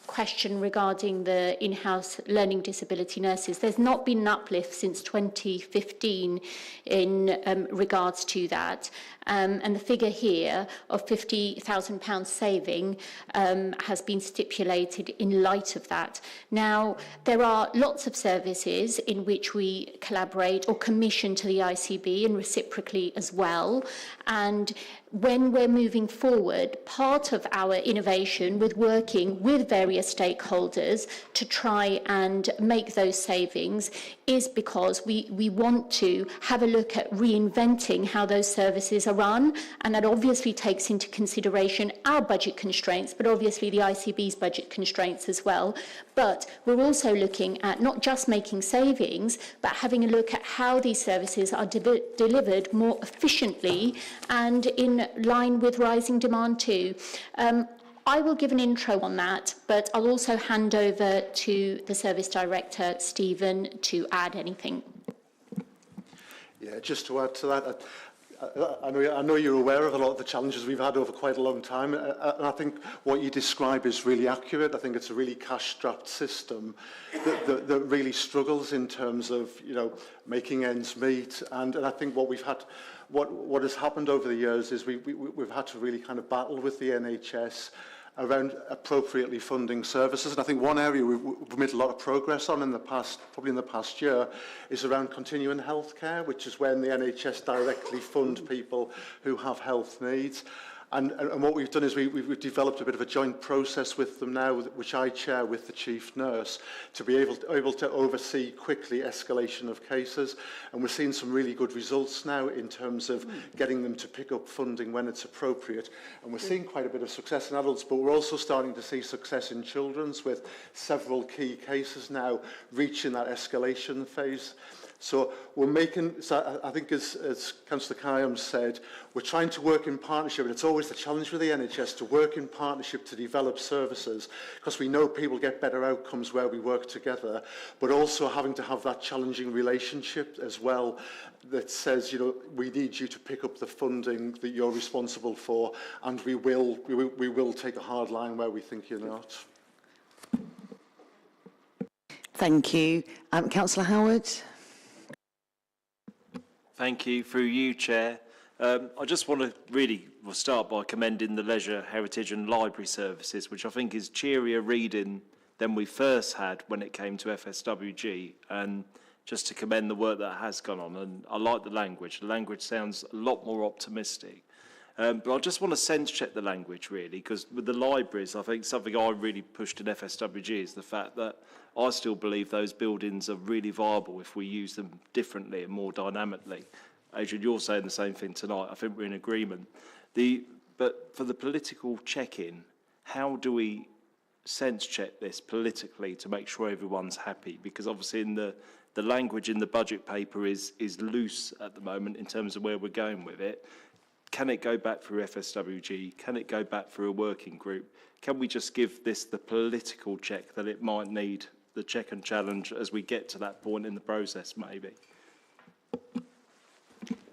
question regarding the in-house learning disability nurses. There's not been an uplift since 2015 in regards to that. And the figure here of £50,000 saving has been stipulated in light of that. Now, there are lots of services in which we collaborate or commission to the ICB and reciprocally as well. And when we're moving forward, part of our innovation with working with various various stakeholders to try and make those savings is because we want to have a look at reinventing how those services are run, and that obviously takes into consideration our budget constraints, but obviously the ICB's budget constraints as well. But we're also looking at not just making savings, but having a look at how these services are delivered more efficiently and in line with rising demand too. I will give an intro on that, but I'll also hand over to the Service Director, Stephen, to add anything. Yeah, just to add to that, I know you're aware of a lot of the challenges we've had over quite a long time, and I think what you describe is really accurate. I think it's a really cash-strapped system that really struggles in terms of, you know, making ends meet. And I think what we've had, what has happened over the years is we've had to really kind of battle with the NHS around appropriately funding services. And I think one area we've made a lot of progress on in the past, probably in the past year, is around continuing healthcare, which is when the NHS directly fund people who have health needs. And what we've done is we've developed a bit of a joint process with them now, which I chair with the chief nurse, to be able to oversee quickly escalation of cases. And we're seeing some really good results now in terms of getting them to pick up funding when it's appropriate. And we're seeing quite a bit of success in adults, but we're also starting to see success in children's, with several key cases now reaching that escalation phase. So we're making, so I think as Councillor Kayam said, we're trying to work in partnership, and it's always the challenge with the NHS to work in partnership to develop services, because we know people get better outcomes where we work together, but also having to have that challenging relationship as well that says, you know, we need you to pick up the funding that you're responsible for, and we will take a hard line where we think you're not. Thank you. Councillor Howard. Thank you. Through you, Chair. I just want to really start by commending the leisure, heritage and library services, which I think is cheerier reading than we first had when it came to FSWG, and just to commend the work that has gone on. And I like the language. The language sounds a lot more optimistic. But I just want to sense check the language, really, because with the libraries, I think something I really pushed in FSWG is the fact that I still believe those buildings are really viable if we use them differently and more dynamically. Adrian, you're saying the same thing tonight. I think we're in agreement. But for the political check-in, how do we sense check this politically to make sure everyone's happy? Because obviously in the language in the budget paper is loose at the moment in terms of where we're going with it. Can it go back through FSWG? Can it go back through a working group? Can we just give this the political check that it might need, the check and challenge as we get to that point in the process, maybe?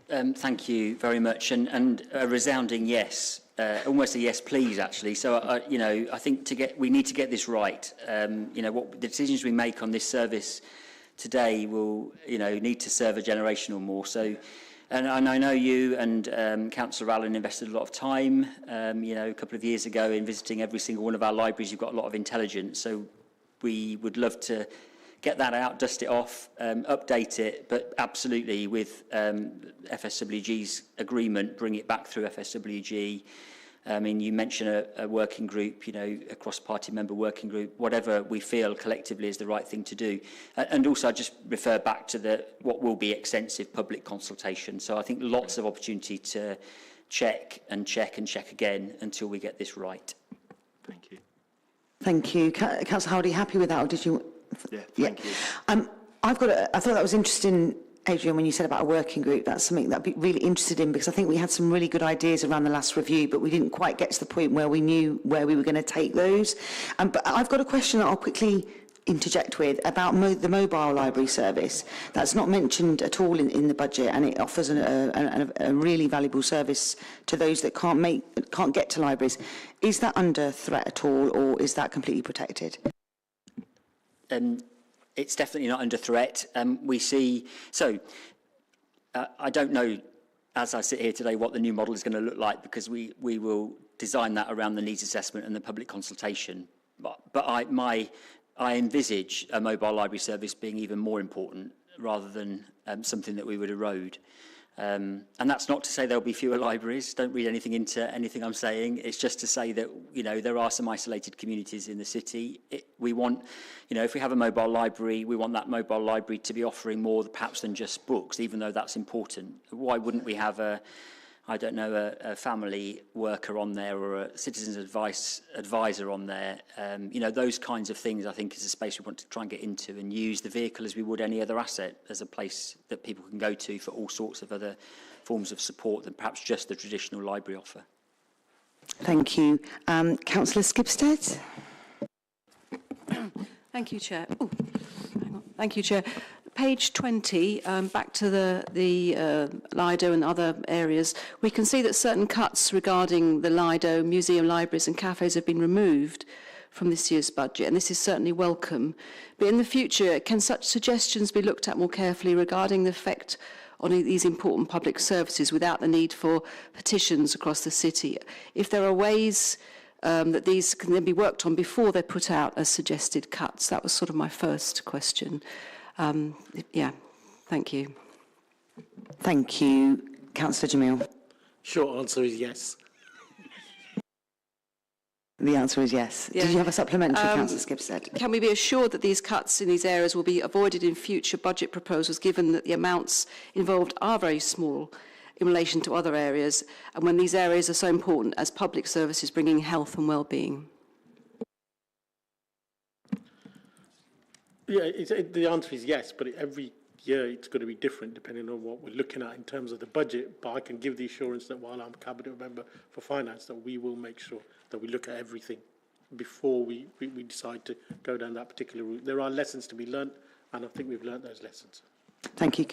Thank you very much, and a resounding yes, almost a yes, please. Actually, so you know, I think we need to get this right. You know, what the decisions we make on this service today will, you know, need to serve a generation or more. So. And I know you and Councillor Allen invested a lot of time, you know, a couple of years ago in visiting every single one of our libraries. You've got a lot of intelligence, so we would love to get that out, dust it off, update it, but absolutely with FSWG's agreement, bring it back through FSWG. I mean, you mentioned a working group, you know, a cross-party member working group, whatever we feel collectively is the right thing to do. And also, I just refer back to what will be extensive public consultation. So I think lots of opportunity to check and check and check again until we get this right. Thank you. Thank you. Councillor Howard, are you happy with that, or did you? Yeah, thank you. I thought that was interesting, Adrian, when you said about a working group. That's something that I'd be really interested in, because I think we had some really good ideas around the last review, but we didn't quite get to the point where we knew where we were going to take those. But I've got a question that I'll quickly interject with about the mobile library service. That's not mentioned at all in the budget, and it offers a really valuable service to those that can't get to libraries. Is that under threat at all, or is that completely protected? It's definitely not under threat. We see, so I don't know, as I sit here today, what the new model is going to look like, because we will design that around the needs assessment and the public consultation. But I envisage a mobile library service being even more important rather than something that we would erode. And that's not to say there'll be fewer libraries. Don't read anything into anything I'm saying. It's just to say that, you know, there are some isolated communities in the city. We want, you know, if we have a mobile library, we want that mobile library to be offering more perhaps than just books, even though that's important. Why wouldn't we have a family worker on there or a citizens advisor on there? You know, those kinds of things, I think, is a space we want to try and get into and use the vehicle as we would any other asset as a place that people can go to for all sorts of other forms of support than perhaps just the traditional library offer. Thank you. Councillor Skipstead. Thank you, Chair. Ooh, hang on. Thank you, Chair. Page 20, back to the Lido and other areas, we can see that certain cuts regarding the Lido, museum, libraries and cafes have been removed from this year's budget, and this is certainly welcome. But in the future, can such suggestions be looked at more carefully regarding the effect on these important public services without the need for petitions across the city? If there are ways that these can then be worked on before they're put out as suggested cuts, that was sort of my first question. Yeah, thank you. Thank you. Councillor Jamil. Short answer is yes. The answer is yes. Yeah. Did you have a supplementary, Councillor Skipstead? Can we be assured that these cuts in these areas will be avoided in future budget proposals, given that the amounts involved are very small in relation to other areas, and when these areas are so important as public services bringing health and well-being? Yeah, the answer is yes, but every year it's going to be different depending on what we're looking at in terms of the budget. But I can give the assurance that while I'm Cabinet Member for Finance, that we will make sure that we look at everything before we decide to go down that particular route. There are lessons to be learnt, and I think we've learnt those lessons. Thank you,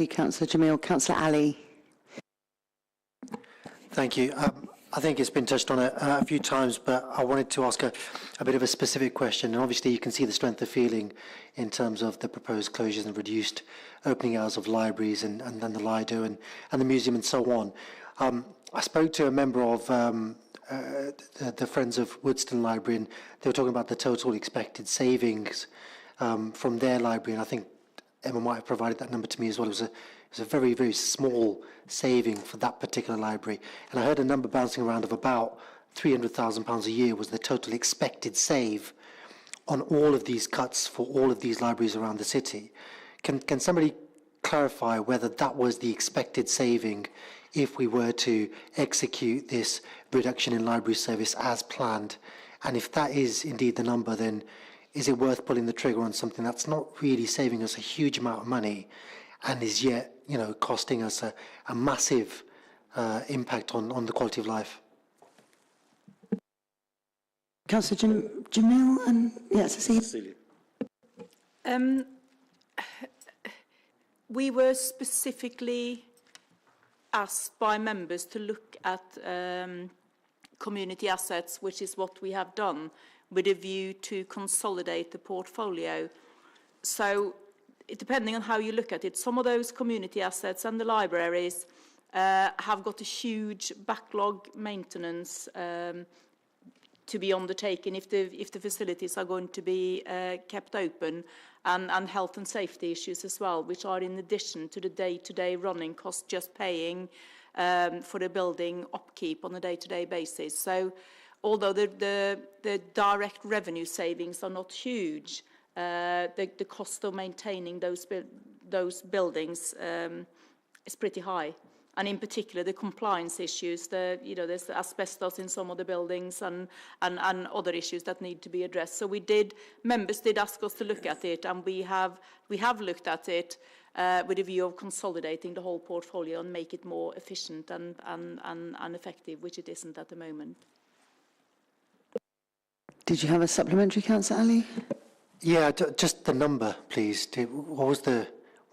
Councillor Jamil. Councillor Ali. Thank you. I think it's been touched on a few times, but I wanted to ask a bit of a specific question. And obviously, you can see the strength of feeling in terms of the proposed closures and reduced opening hours of libraries and the Lido and the museum and so on. I spoke to a member of the Friends of Woodston Library, and they were talking about the total expected savings from their library. And I think Emma might have provided that number to me as well. It was a very, very small saving for that particular library. And I heard a number bouncing around of about £300,000 a year was the total expected save on all of these cuts for all of these libraries around the city. Can somebody clarify whether that was the expected saving if we were to execute this reduction in library service as planned? And if that is indeed the number, then is it worth pulling the trigger on something that's not really saving us a huge amount of money and is yet, you know, costing us a massive impact on the quality of life? Councillor Jamil and Cecilia. We were specifically asked by members to look at community assets, which is what we have done, with a view to consolidate the portfolio. So, depending on how you look at it, some of those community assets and the libraries have got a huge backlog maintenance to be undertaken if the facilities are going to be kept open, and health and safety issues as well, which are in addition to the day-to-day running costs, just paying for the building upkeep on a day-to-day basis. So, although the direct revenue savings are not huge, the cost of maintaining those buildings is pretty high, and in particular the compliance issues. There's asbestos in some of the buildings and other issues that need to be addressed. So members did ask us to look at it, and we have looked at it with a view of consolidating the whole portfolio and make it more efficient and effective, which it isn't at the moment. Did you have a supplementary, Councillor Ali? Yeah, just the number, please. What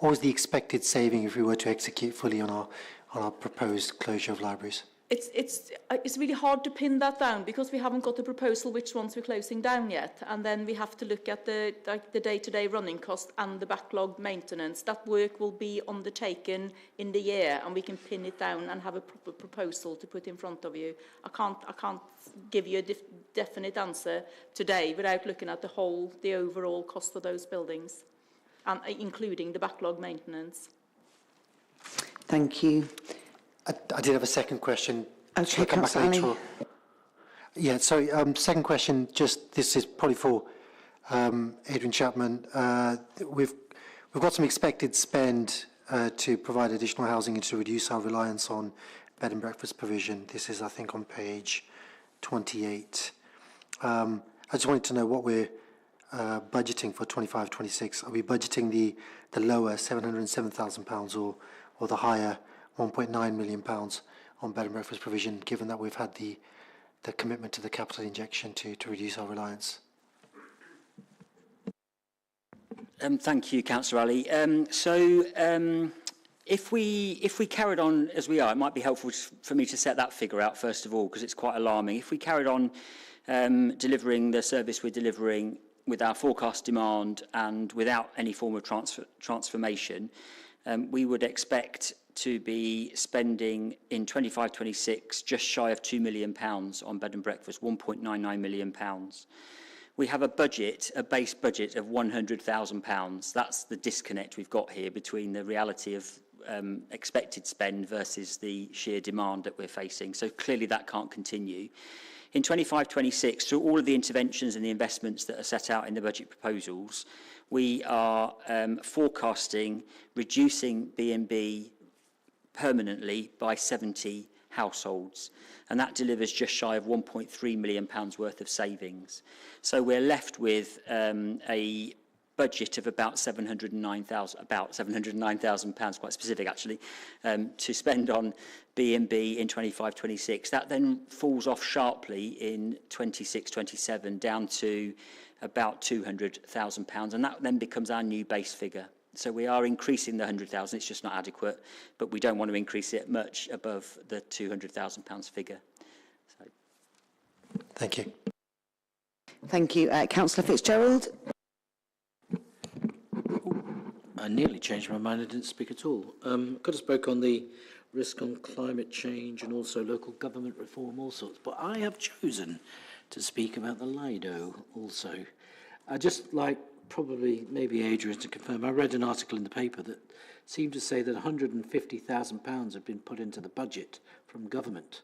was the expected saving if we were to execute fully on our proposed closure of libraries? It's really hard to pin that down because we haven't got a proposal which ones we're closing down yet, and then we have to look at the day-to-day running cost and the backlog maintenance. That work will be undertaken in the year, and we can pin it down and have a proper proposal to put in front of you. I can't give you a definite answer today without looking at the overall cost of those buildings, and including the backlog maintenance. Thank you. I did have a second question. Okay, Councillor Ali. Yeah, sorry. Second question. This is probably for Adrian Chapman. We've got some expected spend to provide additional housing and to reduce our reliance on bed and breakfast provision. This is, I think, on page 28. I just wanted to know what we're budgeting for 25-26. Are we budgeting the lower £707,000 or the higher £1.9 million on bed and breakfast provision, given that we've had the commitment to the capital injection to reduce our reliance? Thank you, Councillor Ali. If we carried on as we are, it might be helpful for me to set that figure out first of all, because it's quite alarming. If we carried on delivering the service we're delivering with our forecast demand and without any form of transformation, we would expect to be spending in 25-26 just shy of £2 million on bed and breakfast, £1.99 million. We have a budget, a base budget of £100,000. That's the disconnect we've got here between the reality of expected spend versus the sheer demand that we're facing. So clearly that can't continue. In 25-26, through all of the interventions and the investments that are set out in the budget proposals, we are forecasting reducing B&B permanently by 70 households, and that delivers just shy of £1.3 million worth of savings. So we're left with a budget of about £709,000, quite specific actually, to spend on B&B in 25-26. That then falls off sharply in 26-27 down to about £200,000, and that then becomes our new base figure. So we are increasing the 100,000, it's just not adequate, but we don't want to increase it much above the £200,000 figure. So. Thank you. Thank you. Councillor Fitzgerald. I nearly changed my mind, I didn't speak at all. Could have spoke on the risk on climate change and also local government reform, all sorts, but I have chosen to speak about the Lido also. I just like probably maybe Adrian to confirm. I read an article in the paper that seemed to say that £150,000 have been put into the budget from government,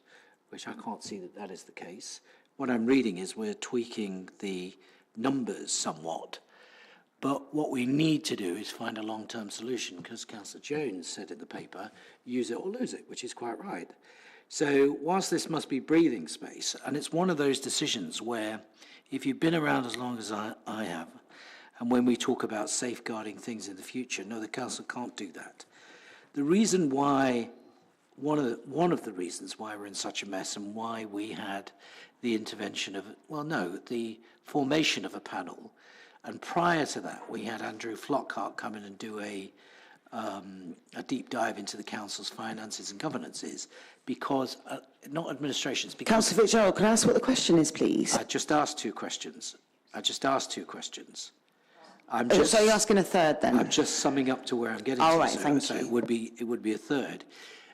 which I can't see that that is the case. What I'm reading is we're tweaking the numbers somewhat, but what we need to do is find a long-term solution, because Councillor Jones said in the paper, use it or lose it, which is quite right. So whilst this must be breathing space, and it's one of those decisions where if you've been around as long as I have, and when we talk about safeguarding things in the future, no, the council can't do that. The reason why, one of the reasons why we're in such a mess and why we had the intervention of, well, no, the formation of a panel, and prior to that, we had Andrew Flockhart come in and do a deep dive into the council's finances and governances, because, not administrations. Councillor Fitzgerald, can I ask what the question is, please? I just asked two questions. So you're asking a third then? I'm just summing up to where I'm getting All to. right, so, thank so you. It would be a third.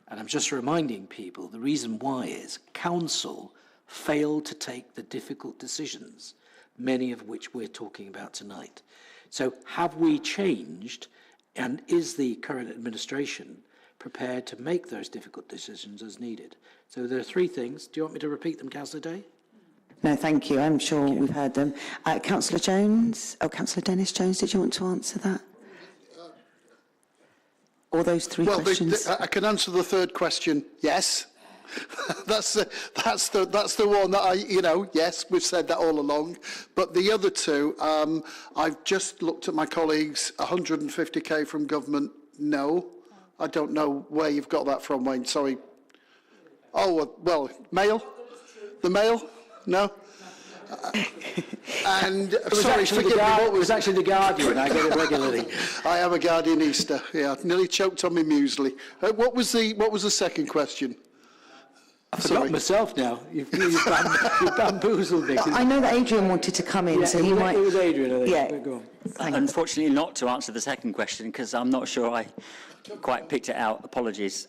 And I'm just reminding people the reason why is council failed to take the difficult decisions, many of which we're talking about tonight. So have we changed, and is the current administration prepared to make those difficult decisions as needed? So there are three things. Do you want me to repeat them, Councillor Day? No, thank you. I'm sure we've heard them. Councillor Jones, Councillor Dennis Jones, did you want to answer that? All those three questions? I can answer the third question, yes. that's the one that yes, we've said that all along. But the other two, I've just looked at my colleagues, 150k from government, no. I don't know where you've got that from, Wayne, sorry. Oh, well, Mail? The Mail? No? And sorry, forgive me. What was actually the Guardian? I get it regularly. I am a Guardianista. Yeah, nearly choked on my muesli. What was the second question? I forgot myself now. You've bamboozled me. I know that Adrian wanted to come in, so he might. It was Adrian, I think. Yeah. Go on. Unfortunately, not to answer the second question, because I'm not sure I quite picked it out. Apologies.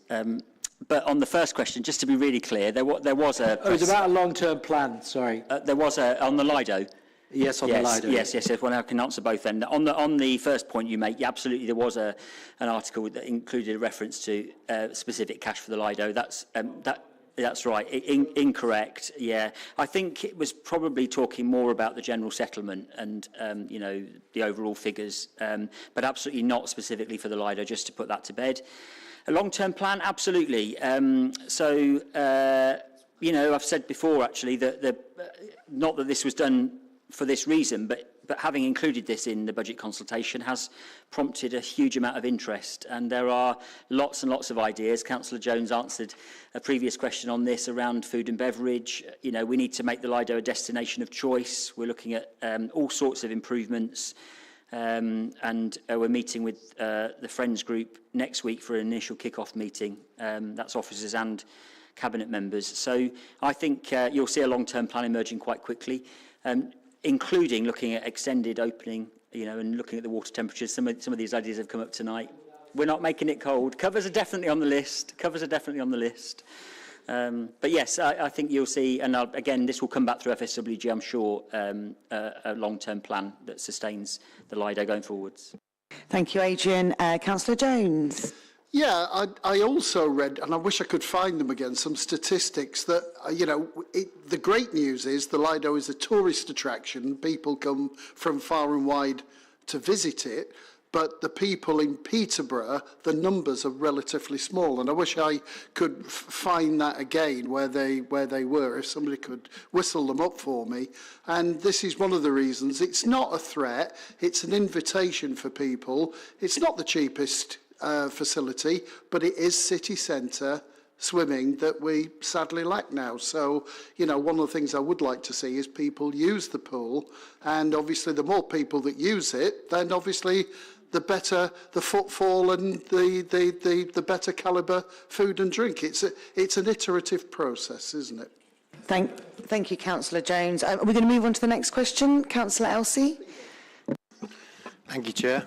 But on the first question, just to be really clear, there was a... Oh, it was about a long-term plan, sorry. There was a, on the Lido, Yes, on the Lido. Yes. Well, I can answer both then. On the first point you make, yeah, absolutely, there was an article that included a reference to specific cash for the Lido. That's right. Incorrect. Yeah, I think it was probably talking more about the general settlement and the overall figures, but absolutely not specifically for the Lido. Just to put that to bed. A long-term plan, absolutely. I've said before actually that not that this was done for this reason, but having included this in the budget consultation has prompted a huge amount of interest, and there are lots and lots of ideas. Councillor Jones answered a previous question on this around food and beverage. We need to make the Lido a destination of choice. We're looking at all sorts of improvements, and we're meeting with the Friends group next week for an initial kick-off meeting. That's officers and cabinet members. So I think you'll see a long-term plan emerging quite quickly. Including looking at extended opening, and looking at the water temperatures. Some of these ideas have come up tonight. We're not making it cold. Covers are definitely on the list. But yes, I think you'll see, and again, this will come back through FSWG, I'm sure, a long-term plan that sustains the Lido going forwards. Thank you, Adrian. Councillor Jones. Yeah, I also read, and I wish I could find them again, some statistics that, the great news is the Lido is a tourist attraction. People come from far and wide to visit it, but the people in Peterborough, the numbers are relatively small. And I wish I could find that again where they were, if somebody could whistle them up for me. And this is one of the reasons. It's not a threat, it's an invitation for people. It's not the cheapest facility, but it is city centre swimming that we sadly lack now. So, one of the things I would like to see is people use the pool, and obviously the more people that use it, then obviously the better the footfall and the better calibre food and drink. It's an iterative process, isn't it? Thank you, Councillor Jones. We're going to move on to the next question. Councillor Elsey. Thank you, Chair.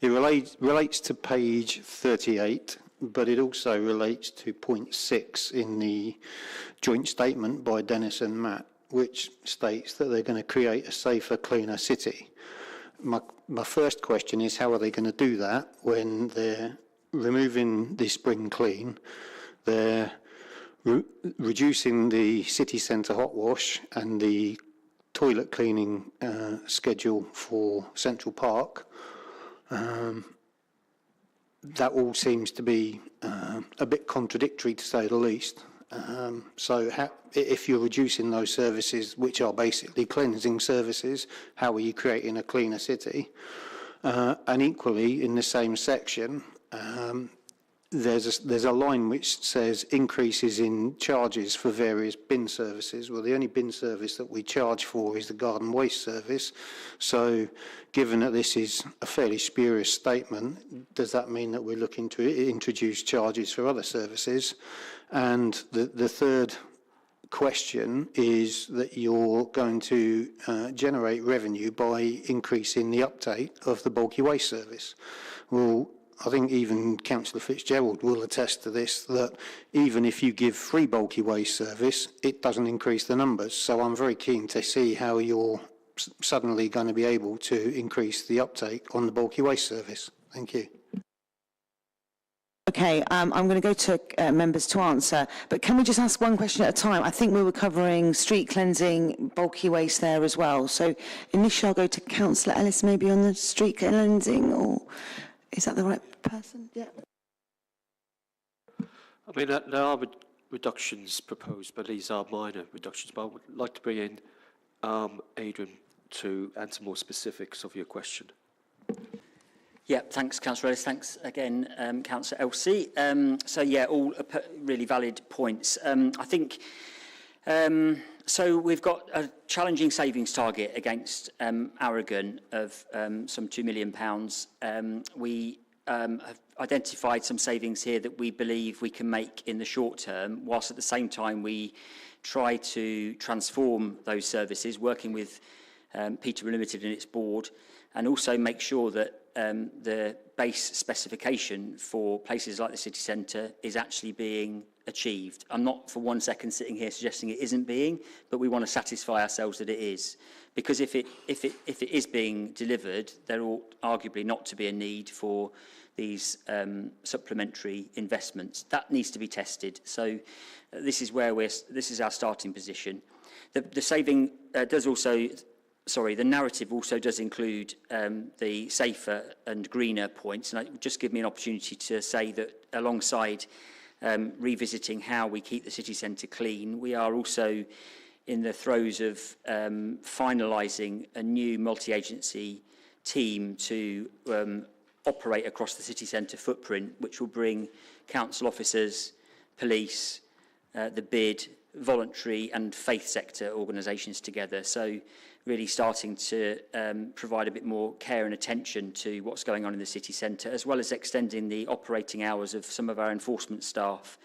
It relates to page 38, but it also relates to point 6 in the joint statement by Dennis and Matt, which states that they're going to create a safer, cleaner city. My first question is, how are they going to do that when they're removing the spring clean, they're reducing the city centre hot wash and the toilet cleaning schedule for Central Park? That all seems to be a bit contradictory, to say the least. So if you're reducing those services, which are basically cleansing services, how are you creating a cleaner city? And equally, in the same section, there's a line which says increases in charges for various bin services. Well, the only bin service that we charge for is the garden waste service. So given that this is a fairly spurious statement, does that mean that we're looking to introduce charges for other services? And the third question is that you're going to generate revenue by increasing the uptake of the bulky waste service. Well, I think even Councillor Fitzgerald will attest to this, that even if you give free bulky waste service, it doesn't increase the numbers. So I'm very keen to see how you're suddenly going to be able to increase the uptake on the bulky waste service. Thank you. Okay, I'm going to go to members to answer, but can we just ask one question at a time? I think we were covering street cleansing, bulky waste there as well. So initially I'll go to Councillor Ellis, maybe on the street cleansing, or is that the right person? Yeah. I mean, there are reductions proposed, but these are minor reductions. But I would like to bring in Adrian to answer more specifics of your question. Yeah, thanks, Councillor Ellis. Thanks again, Councillor Elsey. So yeah, all really valid points. I think, so we've got a challenging savings target against Aragon of some £2 million. We have identified some savings here that we believe we can make in the short term, whilst at the same time we try to transform those services, working with Peterborough Limited and its board, and also make sure that the base specification for places like the city centre is actually being achieved. I'm not for 1 second sitting here suggesting it isn't being, but we want to satisfy ourselves that it is. Because if it is being delivered, there ought arguably not to be a need for these supplementary investments. That needs to be tested. So this is where this is our starting position. The saving does also, sorry, the narrative also does include the safer and greener points, and it just give me an opportunity to say that alongside revisiting how we keep the city centre clean, we are also in the throes of finalising a new multi-agency team to operate across the city centre footprint, which will bring council officers, police, the bid, voluntary and faith sector organisations together. So really starting to provide a bit more care and attention to what's going on in the city centre, as well as extending the operating hours of some of our enforcement staff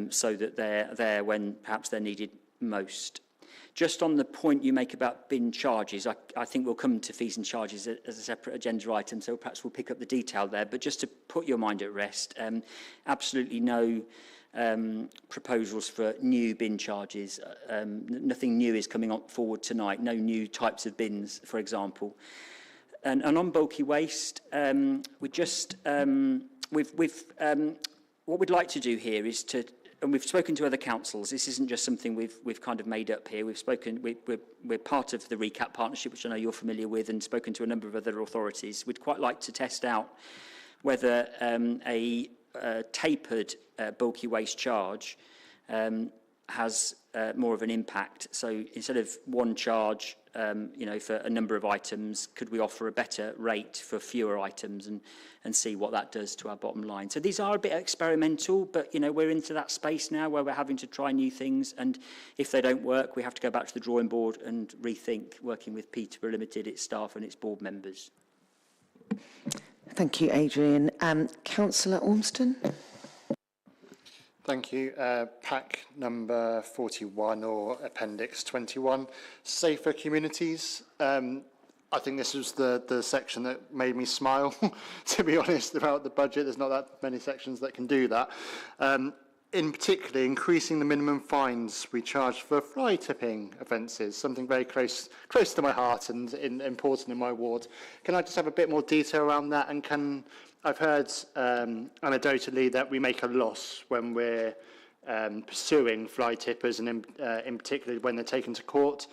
so that they're there when perhaps they're needed most. Just on the point you make about bin charges, I think we'll come to fees and charges as a separate agenda item, so perhaps we'll pick up the detail there. But just to put your mind at rest, absolutely no proposals for new bin charges. Nothing new is coming forward tonight. No new types of bins, for example. And on bulky waste, what we'd like to do here is to, and we've spoken to other councils. This isn't just something we've kind of made up here. We're part of the RECAP partnership, which I know you're familiar with, and spoken to a number of other authorities. We'd quite like to test out whether a tapered bulky waste charge has more of an impact. So instead of one charge, for a number of items, could we offer a better rate for fewer items and see what that does to our bottom line? So these are a bit experimental, but we're into that space now where we're having to try new things, and if they don't work, we have to go back to the drawing board and rethink working with Peterborough Limited, its staff and its board members. Thank you, Adrian. Councillor Ormston. Thank you. Pack number 41 or Appendix 21, Safer Communities. I think this was the section that made me smile, to be honest, about the budget. There's not that many sections that can do that. In particular, increasing the minimum fines we charge for fly tipping offences, something very close to my heart and important in my ward. Can I just have a bit more detail around that? And I've heard anecdotally that we make a loss when we're pursuing fly tippers, and in particular when they're taken to court.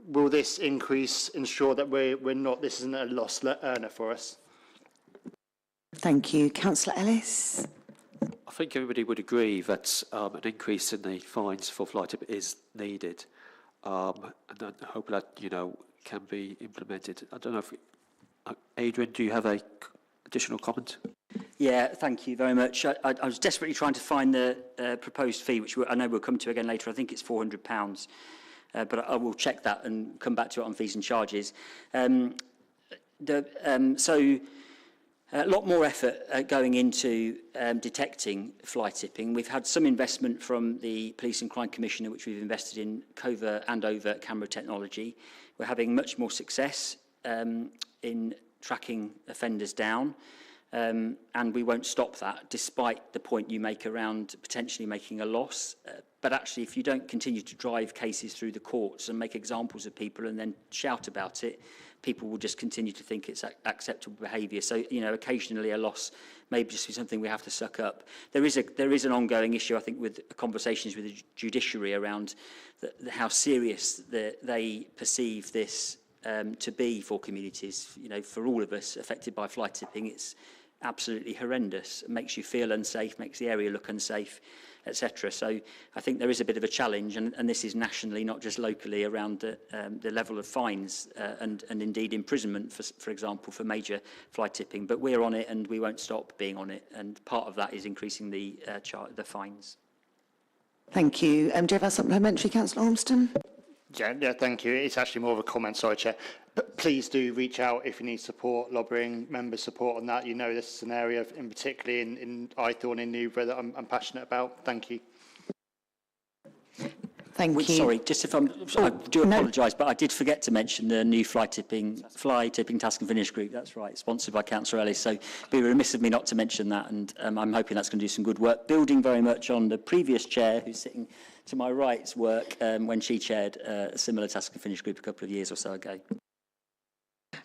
Will this increase ensure that this isn't a loss earner for us? Thank you. Councillor Ellis. I think everybody would agree that an increase in the fines for fly tip is needed, and I hope that can be implemented. I don't know if Adrian, do you have a additional comment? Yeah, thank you very much. I was desperately trying to find the proposed fee, which I know we'll come to again later. I think it's £400, but I will check that and come back to it on fees and charges. A lot more effort going into detecting fly tipping. We've had some investment from the Police and Crime Commissioner, which we've invested in covert and overt camera technology. We're having much more success in tracking offenders down, and we won't stop that, despite the point you make around potentially making a loss. But actually, if you don't continue to drive cases through the courts and make examples of people and then shout about it, people will just continue to think it's acceptable behaviour. So, occasionally a loss may just be something we have to suck up. There is an ongoing issue, I think, with conversations with the judiciary around how serious they perceive this to be for communities. For all of us affected by fly tipping, it's absolutely horrendous. It makes you feel unsafe, makes the area look unsafe, etc. So I think there is a bit of a challenge, and this is nationally, not just locally, around the level of fines and indeed imprisonment, for example, for major fly tipping. But we're on it, and we won't stop being on it. And part of that is increasing the fines. Thank you. Do you have a supplementary, Councillor Ormston? Yeah, thank you. It's actually more of a comment, sorry, Chair. But please do reach out if you need support, lobbying, member support on that. This is an area, in particularly in Eyethorne in Newbury, that I'm passionate about. Thank you. Thank you. Sorry, just if I do apologise, but I did forget to mention the new fly tipping task and finish group. That's right, sponsored by Councillor Ellis. So it'd be remiss of me not to mention that, and I'm hoping that's going to do some good work, building very much on the previous chair, who's sitting to my right's work when she chaired a similar task and finish group a couple of years or so ago.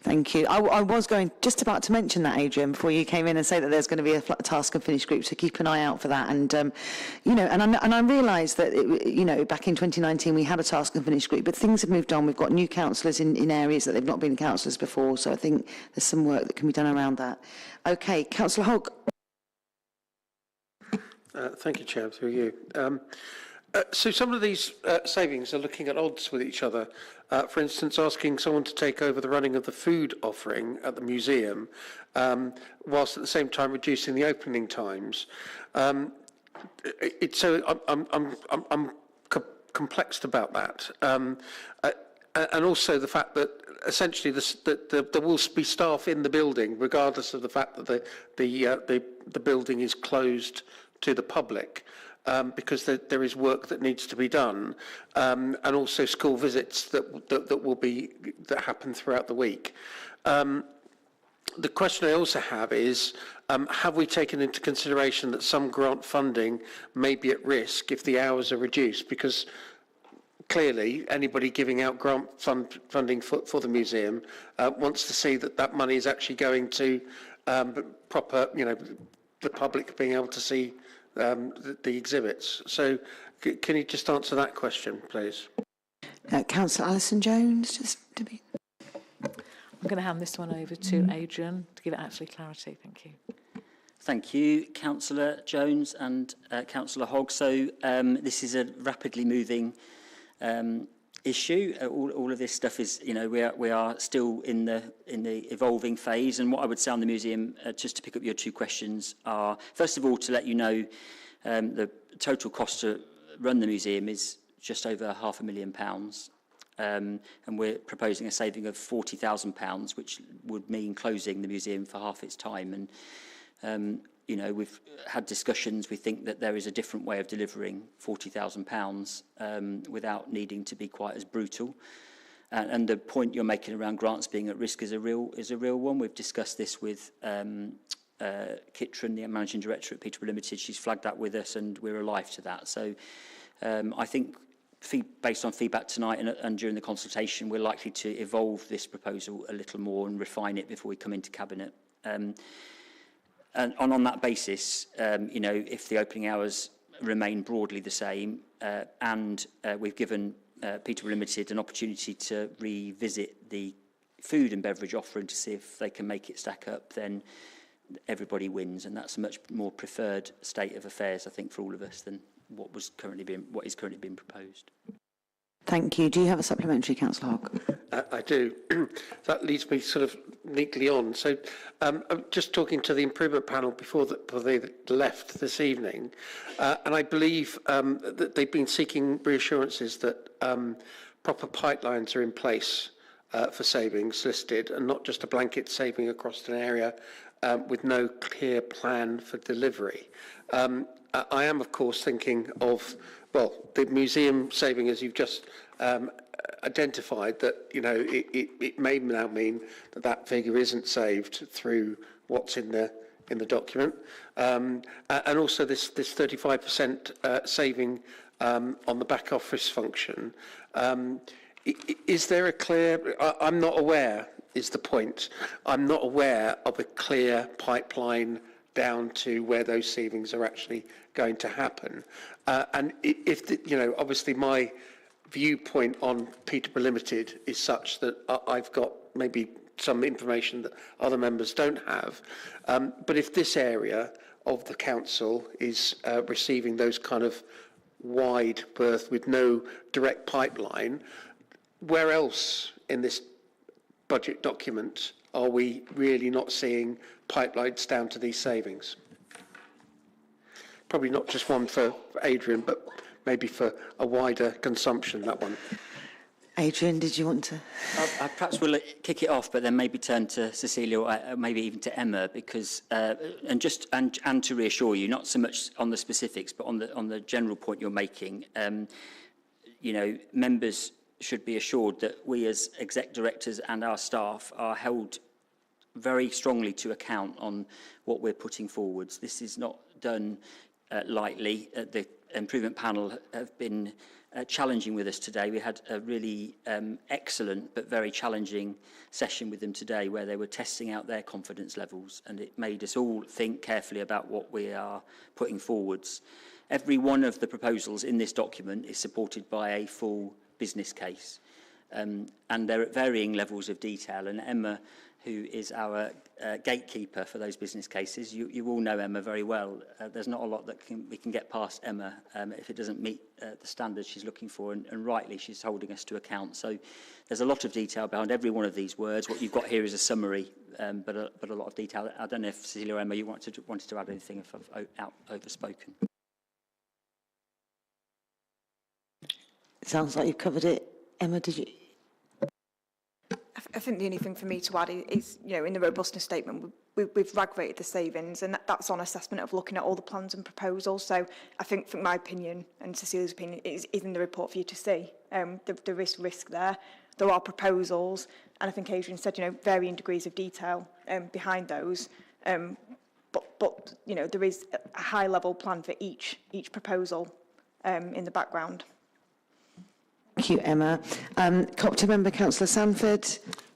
Thank you. I was just about to mention that, Adrian, before you came in, and say that there's going to be a task and finish group, so keep an eye out for that. And I realise that back in 2019 we had a task and finish group, but things have moved on. We've got new councillors in areas that they've not been councillors before, so I think there's some work that can be done around that. Okay, Councillor Hogg. Thank you, Chair. Through you. So some of these savings are looking at odds with each other. For instance, asking someone to take over the running of the food offering at the museum, whilst at the same time reducing the opening times. I'm complexed about that, and also the fact that essentially there will be staff in the building, regardless of the fact that the building is closed to the public. Because there is work that needs to be done, and also school visits that happen throughout the week. The question I also have is, have we taken into consideration that some grant funding may be at risk if the hours are reduced? Because clearly anybody giving out grant funding for the museum wants to see that money is actually going to proper, the public being able to see the exhibits. So can you just answer that question, please? Councillor Alison Jones, just to be... I'm going to hand this one over to Adrian to give it actually clarity. Thank you. Thank you, Councillor Jones and Councillor Hogg. So this is a rapidly moving issue. All of this stuff is, we are still in the evolving phase. And what I would say on the museum, just to pick up your two questions, are first of all to let you know the total cost to run the museum is just over £500,000, and we're proposing a saving of £40,000, which would mean closing the museum for half its time. And we've had discussions. We think that there is a different way of delivering £40,000 without needing to be quite as brutal. And the point you're making around grants being at risk is a real one. We've discussed this with Kitron, the managing director at Peterborough Limited. She's flagged that with us, and we're alive to that. So I think, based on feedback tonight and during the consultation, we're likely to evolve this proposal a little more and refine it before we come into Cabinet. And on that basis, if the opening hours remain broadly the same, and we've given Peterborough Limited an opportunity to revisit the food and beverage offering to see if they can make it stack up, then everybody wins, and that's a much more preferred state of affairs, I think, for all of us than what is currently being proposed. Thank you. Do you have a supplementary, Councillor Hogg? I do. That leads me sort of neatly on. So I'm just talking to the improvement panel before they left this evening, and I believe that they've been seeking reassurances that proper pipelines are in place for savings listed, and not just a blanket saving across an area with no clear plan for delivery. I am, of course, thinking of, well, the museum saving, as you've just identified, that it may now mean that figure isn't saved through what's in the document, and also this 35% saving on the back office function. Is there a clear? I'm not aware. Is the point? I'm not aware of a clear pipeline down to where those savings are actually going to happen. And if obviously my viewpoint on Peterborough Limited is such that I've got maybe some information that other members don't have. But if this area of the council is receiving those kind of wide berth with no direct pipeline, where else in this budget document are we really not seeing pipelines down to these savings? Probably not just one for Adrian, but maybe for a wider consumption, that one. Adrian, did you want to? Perhaps we'll kick it off, but then maybe turn to Cecilia, or maybe even to Emma, because and to reassure you, not so much on the specifics, but on the general point you're making. you know, members should be assured that we as exec directors and our staff are held very strongly to account on what we're putting forwards. This is not done lightly. The improvement panel have been challenging with us today. We had a really excellent but very challenging session with them today where they were testing out their confidence levels, and it made us all think carefully about what we are putting forwards. Every one of the proposals in this document is supported by a full business case, and they're at varying levels of detail. And Emma, who is our gatekeeper for those business cases, you all know Emma very well. There's not a lot that we can get past Emma if it doesn't meet the standards she's looking for, and rightly she's holding us to account. So there's a lot of detail behind every one of these words. What you've got here is a summary, but a lot of detail. I don't know if Cecilia or Emma, you wanted to add anything if I've overspoken. It sounds like you've covered it. Emma, did you? I think the only thing for me to add is, you know, in the robustness statement, we've RAG-rated the savings, and that's on assessment of looking at all the plans and proposals. So I think my opinion and Cecilia's opinion is in the report for you to see. There is risk there. There are proposals, and I think Adrian said, you know, varying degrees of detail behind those. But you know, there is a high-level plan for each proposal in the background. Thank you, Emma. Cooperative member, Councillor Sanford.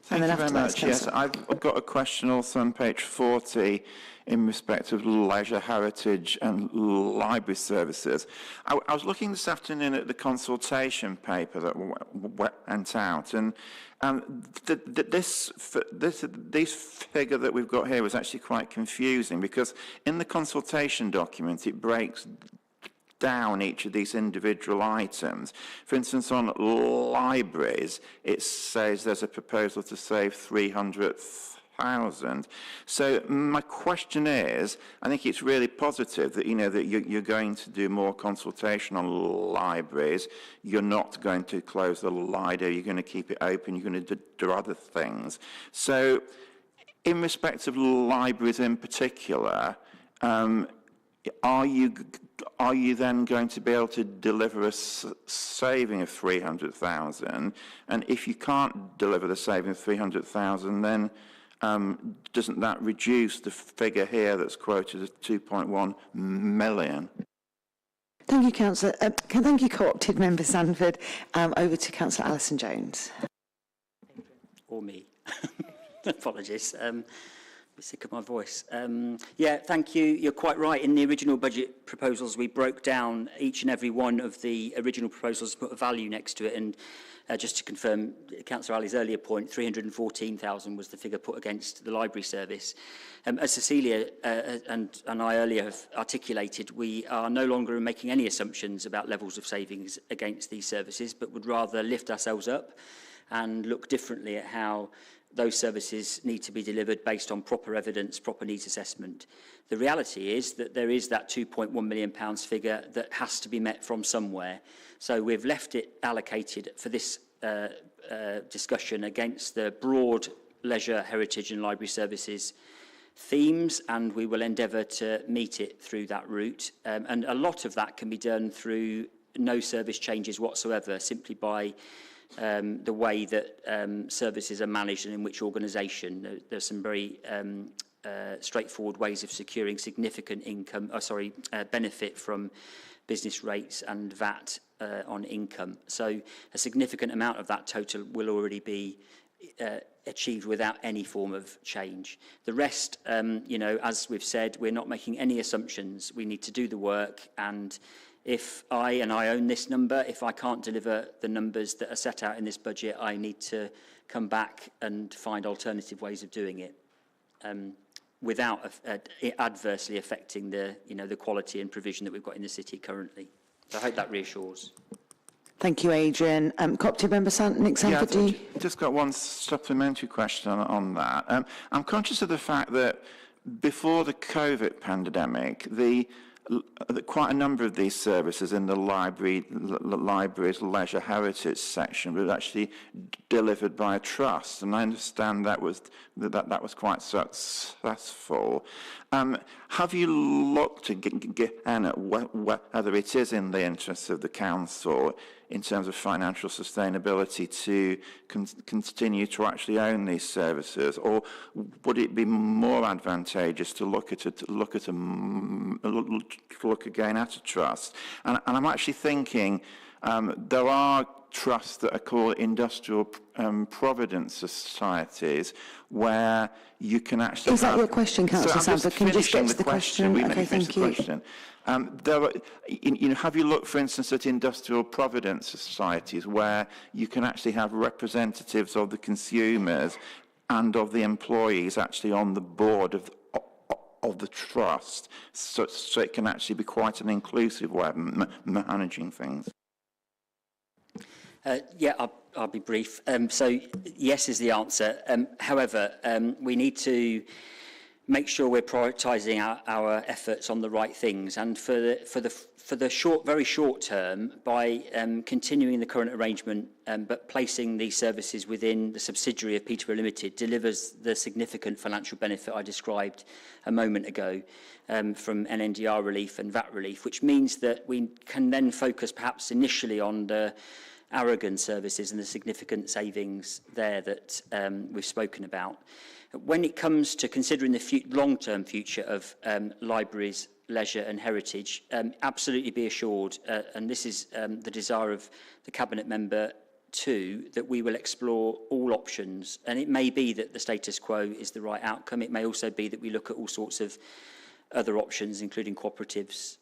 Thank you very much. Yes, I've got a question also on page 40 in respect of leisure, heritage and library services. I was looking this afternoon at the consultation paper that went out, and this figure that we've got here was actually quite confusing, because in the consultation document it breaks down each of these individual items. For instance, on libraries, it says there's a proposal to save 300,000. So my question is, I think it's really positive that, you know, that you're going to do more consultation on libraries. You're not going to close the Lido. You're going to keep it open. You're going to do other things. So in respect of libraries in particular, are you then going to be able to deliver a saving of 300,000? And if you can't deliver the saving of 300,000, then doesn't that reduce the figure here that's quoted as 2.1 million? Thank you, Councillor. Thank you, Co-opted Member Sanford. Over to Councillor Alison Jones. Or me. Apologies. Sick of my voice. Yeah, thank you. You're quite right. In the original budget proposals, we broke down each and every one of the original proposals, put a value next to it. And just to confirm Councillor Ali's earlier point, 314,000 was the figure put against the library service. As Cecilia and I earlier have articulated, we are no longer making any assumptions about levels of savings against these services, but would rather lift ourselves up and look differently at how those services need to be delivered based on proper evidence, proper needs assessment. The reality is that there is that £2.1 million figure that has to be met from somewhere. So we've left it allocated for this discussion against the broad leisure, heritage and library services themes, and we will endeavour to meet it through that route. And a lot of that can be done through no service changes whatsoever, simply by the way that services are managed and in which organisation. There's some very straightforward ways of securing significant benefit from business rates and VAT on income. So a significant amount of that total will already be achieved without any form of change. The rest, you know, as we've said, we're not making any assumptions. We need to do the work, and if I own this number, if I can't deliver the numbers that are set out in this budget, I need to come back and find alternative ways of doing it without adversely affecting the quality and provision that we've got in the city currently. So I hope that reassures. Thank you, Adrian. Co-opted member Nick Sanford. Yeah, I've just got one supplementary question on that. I'm conscious of the fact that before the COVID pandemic, quite a number of these services in the libraries, leisure, heritage section were actually delivered by a trust, and I understand that was quite successful. Have you looked again at whether it is in the interests of the council in terms of financial sustainability to continue to actually own these services, or would it be more advantageous to look again at a trust? And I'm actually thinking there are trusts that are called industrial providence societies, where you can actually. Is that your question, Councillor Sanford? Can you just get to the question? Okay, thank you. Have you looked, for instance, at industrial providence societies where you can actually have representatives of the consumers and of the employees actually on the board of the trust, so it can actually be quite an inclusive way of managing things? Yeah, I'll be brief. So yes is the answer. However, we need to make sure we're prioritising our efforts on the right things, and for the very short term, by continuing the current arrangement, but placing these services within the subsidiary of Peterborough Limited delivers the significant financial benefit I described a moment ago, from NNDR relief and VAT relief, which means that we can then focus perhaps initially on the Aragon services and the significant savings there that we've spoken about. When it comes to considering the long-term future of libraries, leisure and heritage, absolutely be assured, and this is the desire of the Cabinet Member too, that we will explore all options. And it may be that the status quo is the right outcome. It may also be that we look at all sorts of other options, including cooperatives,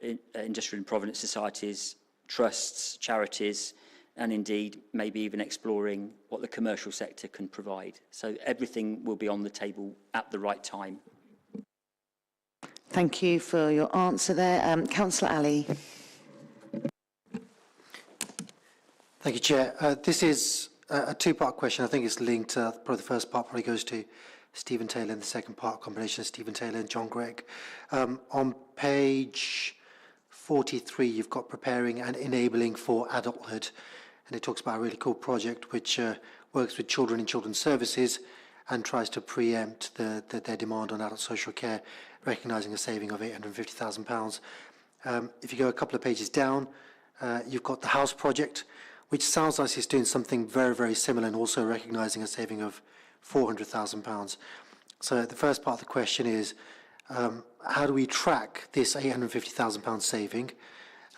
industrial and providence societies, trusts, charities, and indeed maybe even exploring what the commercial sector can provide. So everything will be on the table at the right time. Thank you for your answer there. Councillor Ali. Thank you, Chair. This is a two-part question. I think it's linked. Probably the first part probably goes to Stephen Taylor, and the second part, combination of Stephen Taylor and John Gregg. On page 43, you've got preparing and enabling for adulthood, and it talks about a really cool project which works with children in children's services and tries to preempt their demand on adult social care, recognising a saving of £850,000. If you go a couple of pages down, you've got the house project, which sounds like it's doing something very, very similar and also recognising a saving of £400,000. So the first part of the question is, how do we track this £850,000 saving?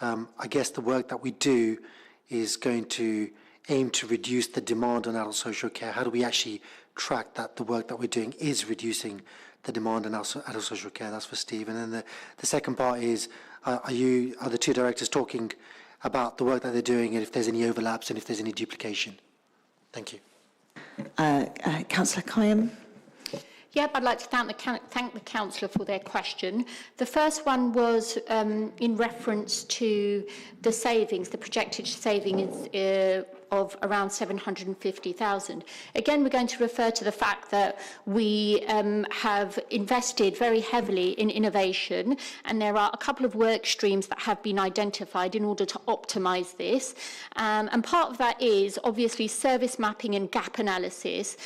I guess the work that we do is going to aim to reduce the demand on adult social care. How do we actually track that the work that we're doing is reducing the demand on adult social care? That's for Steve. And then the second part is, are the two directors talking about the work that they're doing, and if there's any overlaps and if there's any duplication? Thank you. Councillor Kayam. Yep, I'd like to thank the councillor for their question. The first one was in reference to the savings, the projected savings of around 750,000. Again, we're going to refer to the fact that we have invested very heavily in innovation, and there are a couple of work streams that have been identified in order to optimise this. And part of that is obviously service mapping and gap analysis,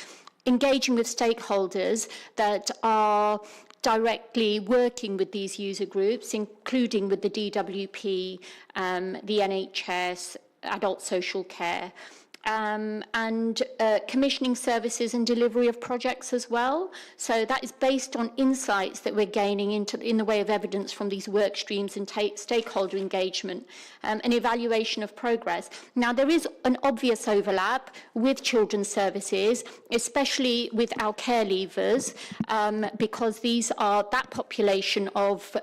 engaging with stakeholders that are directly working with these user groups, including with the DWP, the NHS, adult social care, and commissioning services and delivery of projects as well. So that is based on insights that we're gaining in the way of evidence from these work streams and stakeholder engagement and evaluation of progress. Now, there is an obvious overlap with children's services, especially with our care leavers, because these are that population of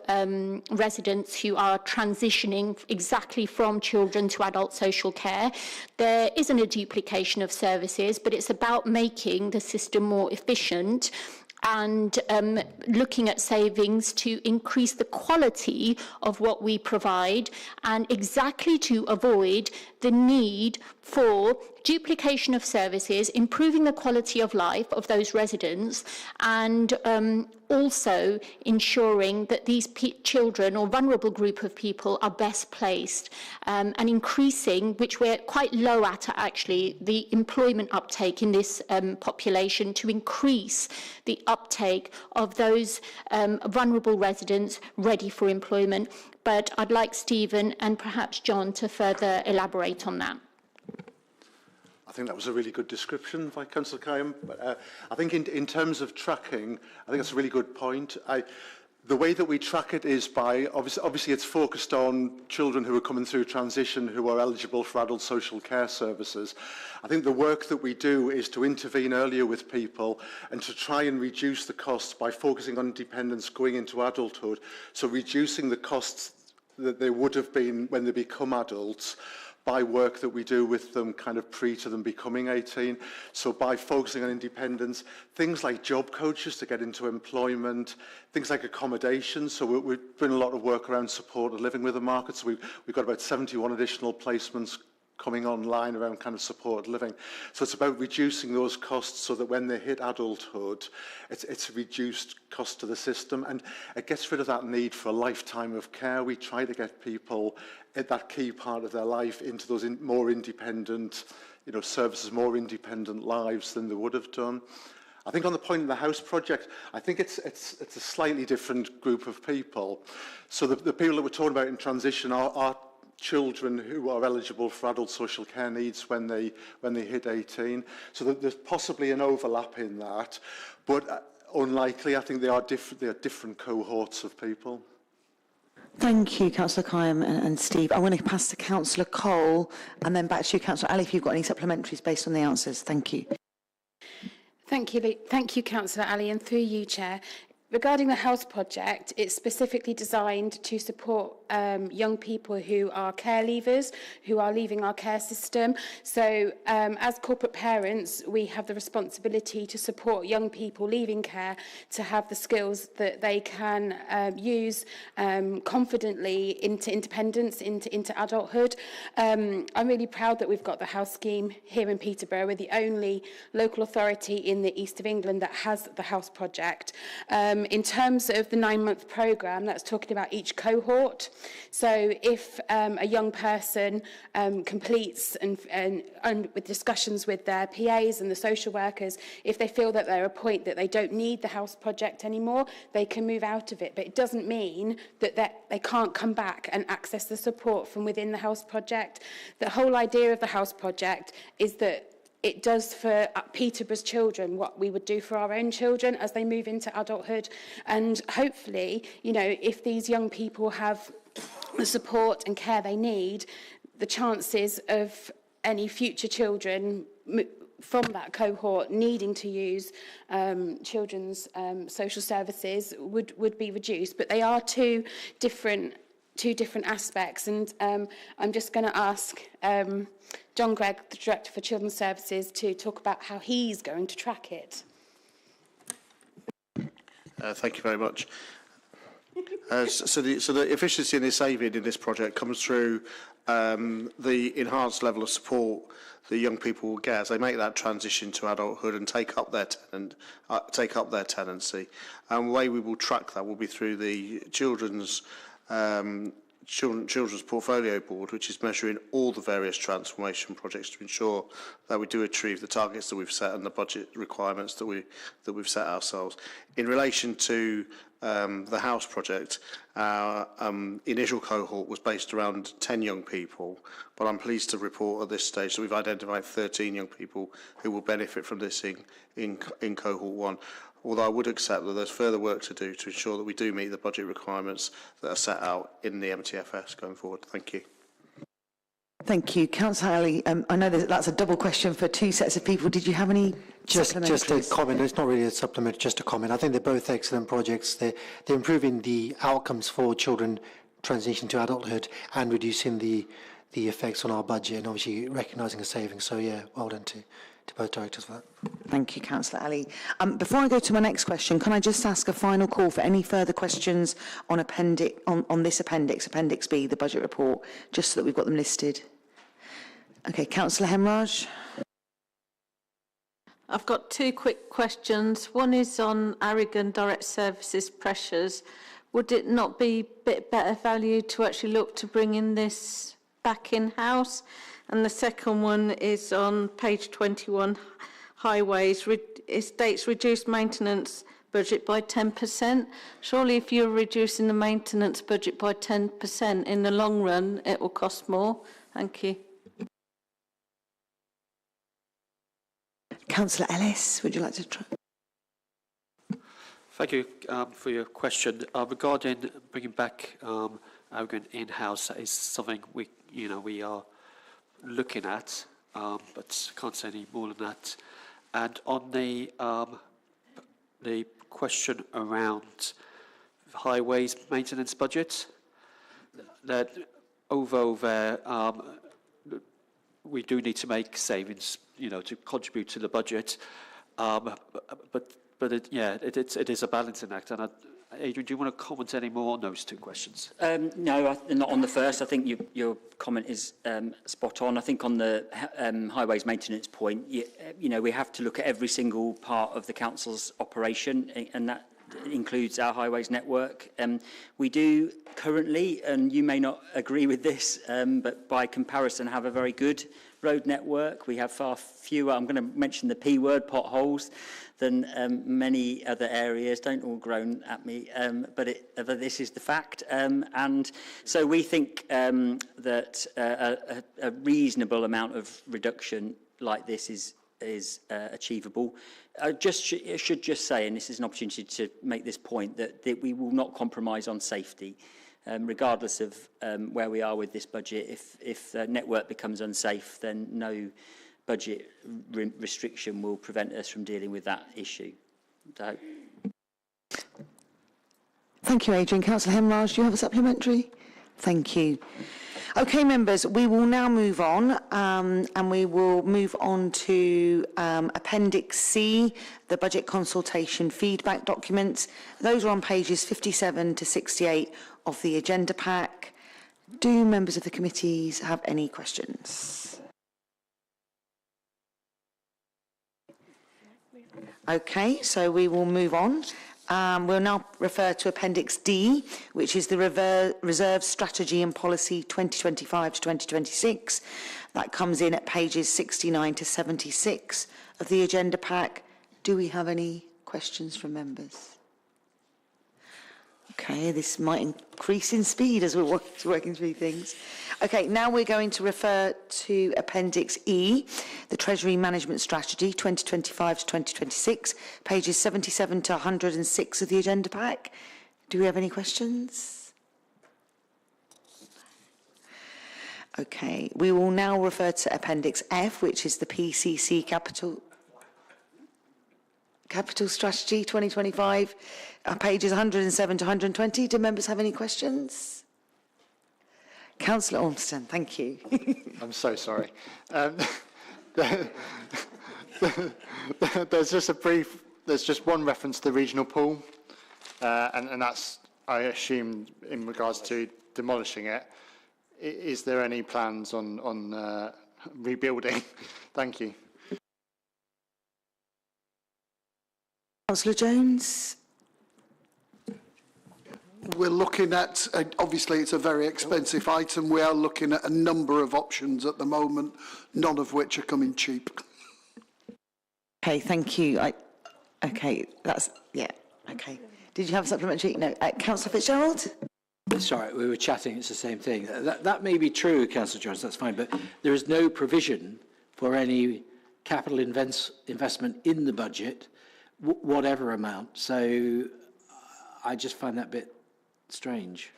residents who are transitioning exactly from children to adult social care. There isn't a duplication of services, but it's about making the system more efficient and looking at savings to increase the quality of what we provide, and exactly to avoid the need for duplication of services, improving the quality of life of those residents, and also ensuring that these children or vulnerable group of people are best placed, and increasing, which we're quite low at actually, the employment uptake in this population, to increase the uptake of those vulnerable residents ready for employment. But I'd like Stephen and perhaps John to further elaborate on that. I think that was a really good description by Councillor Kayam. I think in terms of tracking, I think that's a really good point. The way that we track it is by, obviously it's focused on children who are coming through transition who are eligible for adult social care services. I think the work that we do is to intervene earlier with people and to try and reduce the costs by focusing on dependents going into adulthood, so reducing the costs that they would have been when they become adults, by work that we do with them kind of pre to them becoming 18. So by focusing on independence, things like job coaches to get into employment, things like accommodation. So we're doing a lot of work around supported living with the market. So we've got about 71 additional placements coming online around kind of supported living. So it's about reducing those costs so that when they hit adulthood, it's a reduced cost to the system, and it gets rid of that need for a lifetime of care. We try to get people at that key part of their life into those more independent, services, more independent lives than they would have done. I think on the point of the house project, I think it's a slightly different group of people. So the people that we're talking about in transition are children who are eligible for adult social care needs when they hit 18. So there's possibly an overlap in that, but unlikely. I think they are different cohorts of people. Thank you, Councillor Kayam and Steve. I want to pass to Councillor Cole and then back to you, Councillor Ali, if you've got any supplementaries based on the answers. Thank you. Thank you, Councillor Ali, and through you, Chair. Regarding the house project, it's specifically designed to support young people who are care leavers, who are leaving our care system. So as corporate parents, we have the responsibility to support young people leaving care to have the skills that they can use confidently into independence, into adulthood. I'm really proud that we've got the house scheme here in Peterborough. We're the only local authority in the east of England that has the house project. In terms of the 9-month programme, that's talking about each cohort. So if a young person completes and with discussions with their PAs and the social workers, if they feel that they're at a point that they don't need the house project anymore, they can move out of it. But it doesn't mean that they can't come back and access the support from within the house project. The whole idea of the house project is that it does for Peterborough's children what we would do for our own children as they move into adulthood. And hopefully, if these young people have the support and care they need, the chances of any future children from that cohort needing to use children's social services would be reduced. But they are two different aspects, and I'm just going to ask John Gregg, the Director for Children's Services, to talk about how he's going to track it. Thank you very much. So the efficiency and the saving in this project comes through the enhanced level of support that young people will get as they make that transition to adulthood and take up their tenancy. And the way we will track that will be through the Children's Portfolio Board, which is measuring all the various transformation projects to ensure that we do achieve the targets that we've set and the budget requirements that we've set ourselves. In relation to the house project, our initial cohort was based around 10 young people, but I'm pleased to report at this stage that we've identified 13 young people who will benefit from this in cohort 1. Although I would accept that there's further work to do to ensure that we do meet the budget requirements that are set out in the MTFS going forward. Thank you. Thank you. Councillor Ali, I know that's a double question for two sets of people. Did you have any supplementaries? Just a comment. It's not really a supplement, just a comment. I think they're both excellent projects. They're improving the outcomes for children transitioning to adulthood and reducing the effects on our budget and obviously recognising a saving. So, yeah, well done to both directors for that. Thank you, Councillor Ali. Before I go to my next question, can I just ask a final call for any further questions on this appendix, Appendix B, the budget report, just so that we've got them listed? Okay, Councillor Hemraj. I've got two quick questions. One is on Aragon Direct Services pressures. Would it not be a bit better value to actually look to bringing this back in-house? And the second one is on page 21, highways. It states reduced maintenance budget by 10%. Surely if you're reducing the maintenance budget by 10%, in the long run, it will cost more. Thank you. Councillor Ellis, would you like to try? Thank you for your question. Regarding bringing back Aragon in-house, that is something we are looking at, but can't say any more than that. And on the question around highways maintenance budget, that over there, we do need to make savings, to contribute to the budget, but it is a balancing act. And Adrian, do you want to comment any more on those two questions? No, not on the first. I think your comment is spot on. I think on the highways maintenance point, we have to look at every single part of the council's operation, and that includes our highways network. We do currently, and you may not agree with this, but by comparison have a very good road network. We have far fewer, I'm going to mention the P word, potholes, than many other areas. Don't all groan at me, but this is the fact. And so we think that a reasonable amount of reduction like this is achievable. I should just say, and this is an opportunity to make this point, that we will not compromise on safety. Regardless of where we are with this budget, if the network becomes unsafe, then no budget restriction will prevent us from dealing with that issue. So. Thank you, Adrian. Councillor Hemraj, do you have a supplementary? Thank you. Okay, members, we will now move on, and we will move on to Appendix C, the budget consultation feedback documents. Those are on pages 57 to 68 of the agenda pack. Do members of the committees have any questions? Okay, so we will move on. We'll now refer to Appendix D, which is the Reserve Strategy and Policy 2025 to 2026. That comes in at pages 69 to 76 of the agenda pack. Do we have any questions from members? Okay, this might increase in speed as we're working through things. Okay, now we're going to refer to Appendix E, the Treasury Management Strategy 2025 to 2026, pages 77 to 106 of the agenda pack. Do we have any questions? Okay, we will now refer to Appendix F, which is the PCC Capital Strategy 2025, pages 107 to 120. Do members have any questions? Councillor Ormston, thank you. I'm so sorry. There's just one reference to the regional pool, and that's, I assume, in regards to demolishing it. Is there any plans on rebuilding? Thank you. Councillor Jones. We're looking at, obviously it's a very expensive item. We are looking at a number of options at the moment, none of which are coming cheap. Okay, thank you. Okay, that's, yeah, okay. Did you have a supplementary? No. Councillor Fitzgerald? Sorry, we were chatting, it's the same thing. That may be true, Councillor Jones, that's fine, but there is no provision for any capital investment in the budget, whatever amount. So I just find that bit strange.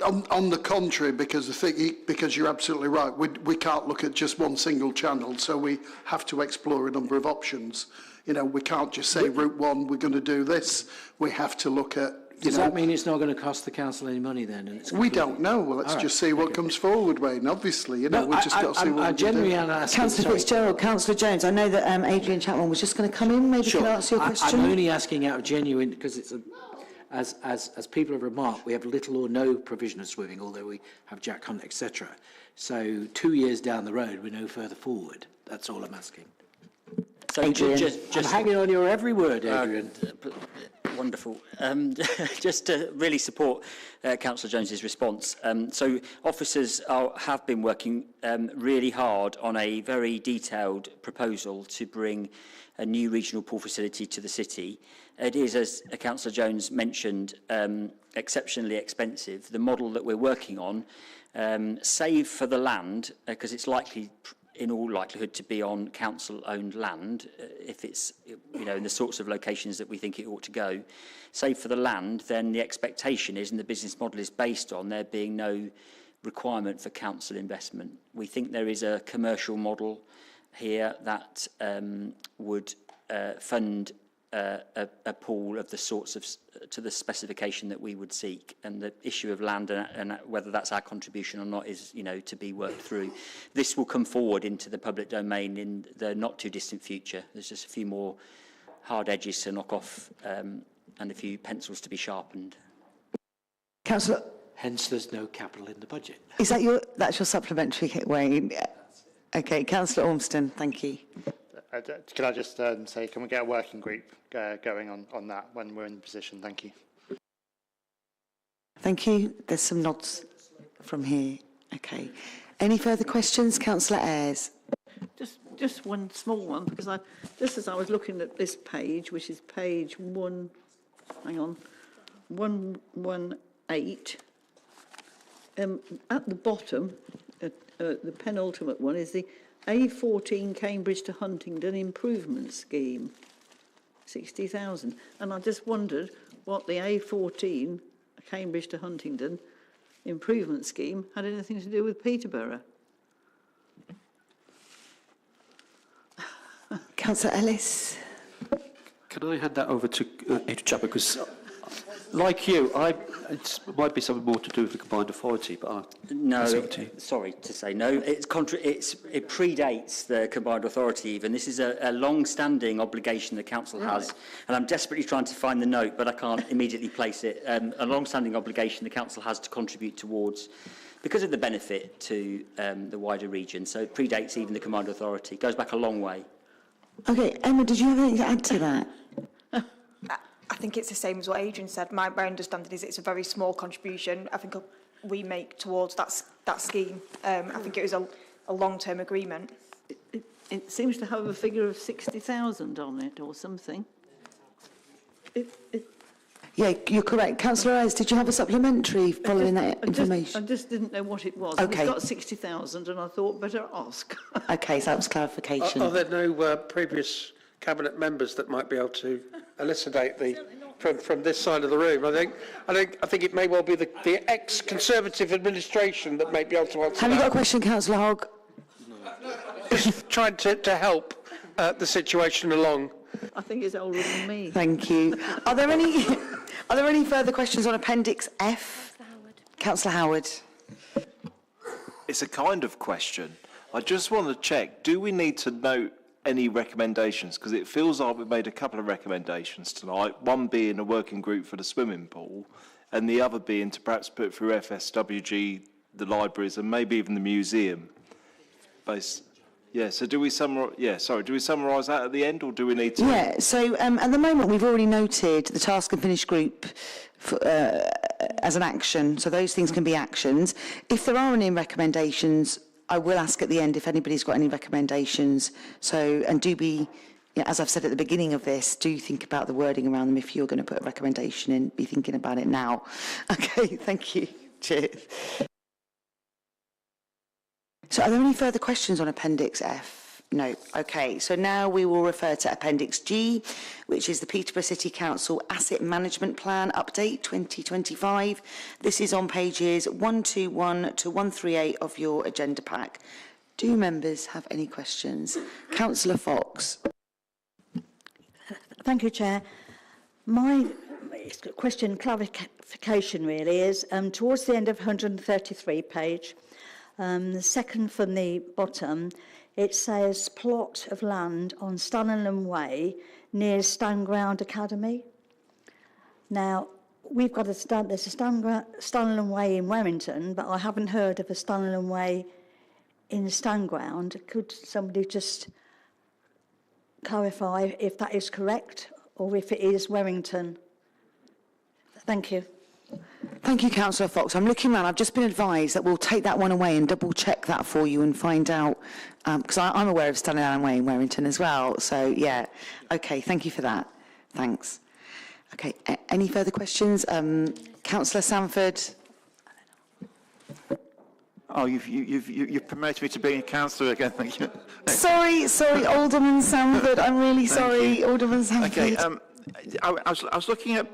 On the contrary, because you're absolutely right, we can't look at just one single channel, so we have to explore a number of options. We can't just say route one, we're going to do this. We have to look at. Does that mean it's not going to cost the council any money then? And we don't know. Well, let's just see what comes forward, Wayne. Obviously, we just got to see what we do. Councillor Fitzgerald, Councillor Jones. I know that Adrian Chapman was just going to come in. Maybe sure. can I answer your question? I'm only asking out of genuine, because it's as people have remarked, we have little or no provision of swimming, although we have Jack Hunt, etc. So 2 years down the road, we're no further forward. That's all I'm asking. So Adrian, just I'm hanging on your every word, Adrian. Wonderful. Just to really support Councillor Jones's response. So officers have been working really hard on a very detailed proposal to bring a new regional pool facility to the city. It is, as Councillor Jones mentioned, exceptionally expensive. The model that we're working on, save for the land, because it's likely, in all likelihood, to be on council-owned land, if it's, you know, in the sorts of locations that we think it ought to go. Save for the land, then the expectation is, and the business model is based on, there being no requirement for council investment. We think there is a commercial model here that would fund a pool of the sorts of to the specification that we would seek, and the issue of land and whether that's our contribution or not is, you know, to be worked through. This will come forward into the public domain in the not too distant future. There's just a few more hard edges to knock off and a few pencils to be sharpened. Councillor, hence there's no capital in the budget. Is that that's your supplementary, Wayne? Okay, Councillor Ormston, thank you. Can I just say, can we get a working group going on that when we're in the position? Thank you. Thank you. There's some nods from here. Okay. Any further questions? Councillor Ayres. Just one small one, because just as I was looking at this page, which is page 118, at the bottom, the penultimate one is the A14 Cambridge to Huntingdon Improvement Scheme, 60,000. And I just wondered what the A14 Cambridge to Huntingdon Improvement Scheme had anything to do with Peterborough. Councillor Ellis. Can I hand that over to Adrian Chapman? Because, like you, it might be something more to do with the combined authority, but no, sorry to say no. It predates the combined authority even. This is a long-standing obligation the council has, and I'm desperately trying to find the note, but I can't immediately place it. A long-standing obligation the council has to contribute towards, because of the benefit to the wider region. So it predates even the combined authority. It goes back a long way. Okay, Emma, did you have anything to add to that? I think it's the same as what Adrian said. My understanding is it's a very small contribution I think we make towards that scheme. I think it was a long-term agreement. It seems to have a figure of 60,000 on it or something. Yeah, you're correct. Councillor Ayres, did you have a supplementary following that information? I just didn't know what it was. Okay. It's got 60,000 and I thought better ask. Okay, so that was clarification. Are there no previous cabinet members that might be able to elucidate from this side of the room? I think it may well be the ex-Conservative administration that may be able to answer Have you got a question, Councillor Hogg? Just trying to help the situation along. I think it's older than me. Thank you. Are there any further questions on Appendix F? Councillor Howard. It's a kind of question. I just want to check, do we need to note any recommendations? Because it feels like we've made a couple of recommendations tonight, one being a working group for the swimming pool, and the other being to perhaps put through FSWG, the libraries, and maybe even the museum. So do we summarise that at the end, or do we need to? Yeah, so at the moment we've already noted the task and finish group as an action, so those things can be actions. If there are any recommendations, I will ask at the end if anybody's got any recommendations. So, and do be, as I've said at the beginning of this, do think about the wording around them. If you're going to put a recommendation in, be thinking about it now. Okay, thank you. Cheers. So are there any further questions on Appendix F? No. Okay, so now we will refer to Appendix G, which is the Peterborough City Council Asset Management Plan Update 2025. This is on pages 121 to 138 of your agenda pack. Do members have any questions? Councillor Fox. Thank you, Chair. My question, clarification really, is towards the end of 133 page, the second from the bottom, it says plot of land on Stanlenham Way near Stanground Academy. Now, we've got there's a Stanley Way in Warrington, but I haven't heard of a Stanley Way in Stanground. Could somebody just clarify if that is correct or if it is Warrington? Thank you. Thank you, Councillor Fox. I'm looking around. I've just been advised that we'll take that one away and double check that for you and find out, because I'm aware of Stanley Allen Way in Warrington as well. So, yeah. Okay, thank you for that. Thanks. Okay, any further questions? Councillor Sanford. Oh, you've promoted me to being a councillor again. Thank you. Sorry, Alderman Sanford. I'm really sorry, Alderman Sanford. Okay, I was looking at.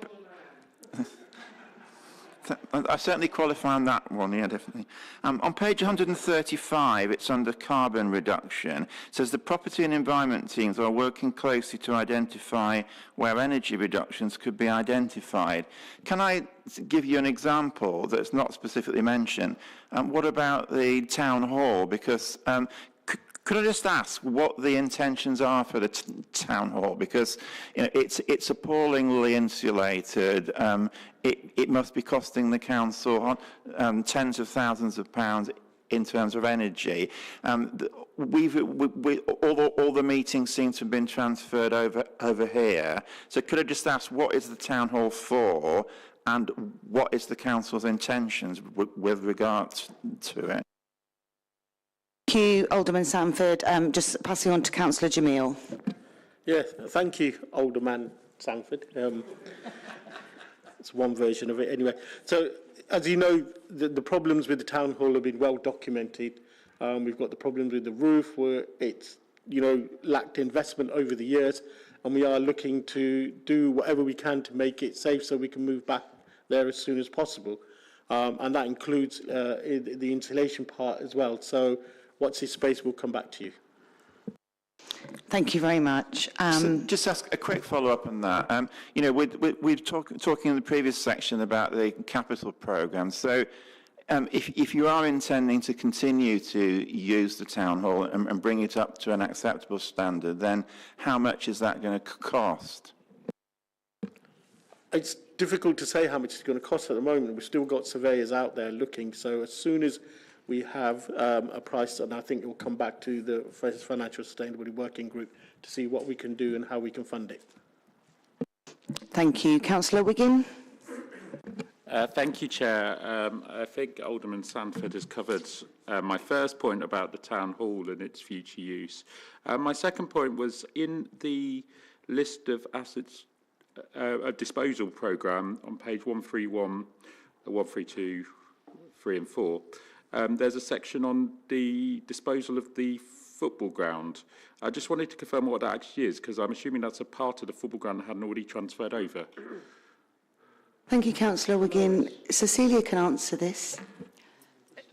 I certainly qualify on that one, yeah, definitely. On page 135, it's under carbon reduction. It says the property and environment teams are working closely to identify where energy reductions could be identified. Can I give you an example that's not specifically mentioned? What about the town hall? Because could I just ask what the intentions are for the town hall? Because it's appallingly insulated. It must be costing the council tens of thousands of pounds in terms of energy. All the meetings seem to have been transferred over here. So could I just ask, what is the town hall for, and what is the council's intentions with regard to it? Thank you, Alderman Sanford. Just passing on to Councillor Jamil. Yeah, thank you, Alderman Sanford. It's one version of it anyway. So, as you know, the problems with the town hall have been well documented. We've got the problems with the roof, where it's, lacked investment over the years, and we are looking to do whatever we can to make it safe so we can move back there as soon as possible. And that includes the insulation part as well. So, what's his space? We'll come back to you. Thank you very much. So just ask a quick follow-up on that. We're talking in the previous section about the capital programme. So if you are intending to continue to use the town hall and bring it up to an acceptable standard, then how much is that going to cost? It's difficult to say how much it's going to cost at the moment. We've still got surveyors out there looking. So as soon as we have a price, and I think it will come back to the Financial Sustainability Working Group to see what we can do and how we can fund it. Thank you. Councillor Wiggin. Thank you, Chair. I think Alderman Sanford has covered my first point about the town hall and its future use. My second point was in the list of assets a disposal programme on page 131, 132, 3 and 4. There's a section on the disposal of the football ground. I just wanted to confirm what that actually is, because I'm assuming that's a part of the football ground that hadn't already transferred over. Thank you, Councillor Wiggin. Cecilia can answer this.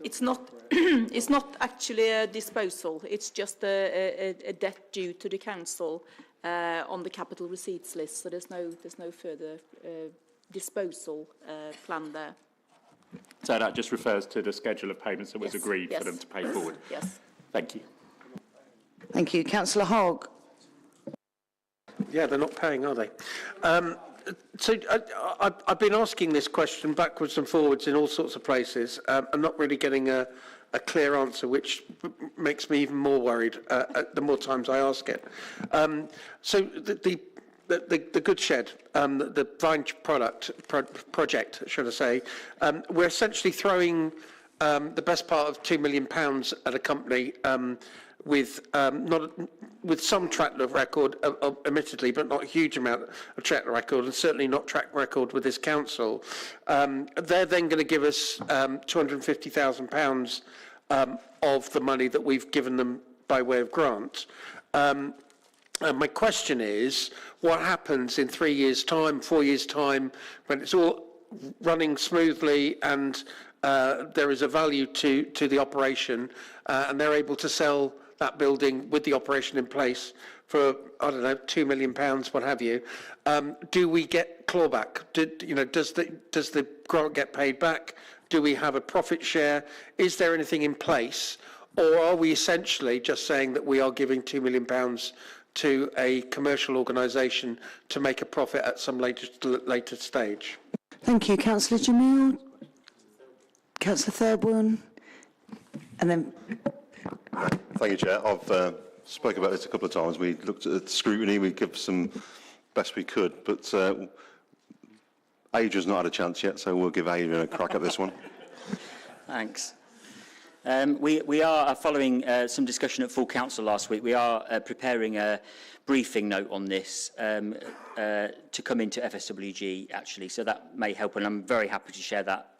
It's not, it's not actually a disposal. It's just a debt due to the council on the capital receipts list. So there's no further disposal plan there. So that just refers to the schedule of payments that was agreed for them to pay forward? Yes. Thank you. Thank you. Councillor Hogg. Yeah, they're not paying, are they? So I've been asking this question backwards and forwards in all sorts of places. I'm not really getting a clear answer, which makes me even more worried the more times I ask it. So the Good Shed, the Vine project, should I say, we're essentially throwing the best part of £2 million at a company with some track record, admittedly, but not a huge amount of track record, and certainly not track record with this council. They're then going to give us £250,000 of the money that we've given them by way of grant. My question is, what happens in 3 years' time, 4 years' time, when it's all running smoothly and there is a value to the operation, and they're able to sell that building with the operation in place for, I don't know, £2 million, what have you? Do we get clawback? Does the grant get paid back? Do we have a profit share? Is there anything in place? Or are we essentially just saying that we are giving £2 million to a commercial organisation to make a profit at some later stage? Thank you. Councillor Jamil. Councillor Thurburn. And then... Thank you, Chair. I've spoken about this a couple of times. We looked at scrutiny. We give some best we could, but Adrian's not had a chance yet, so we'll give Adrian a crack at this one. Thanks. We are following some discussion at full council last week. We are preparing a briefing note on this to come into FSWG, actually, so that may help, and I'm very happy to share that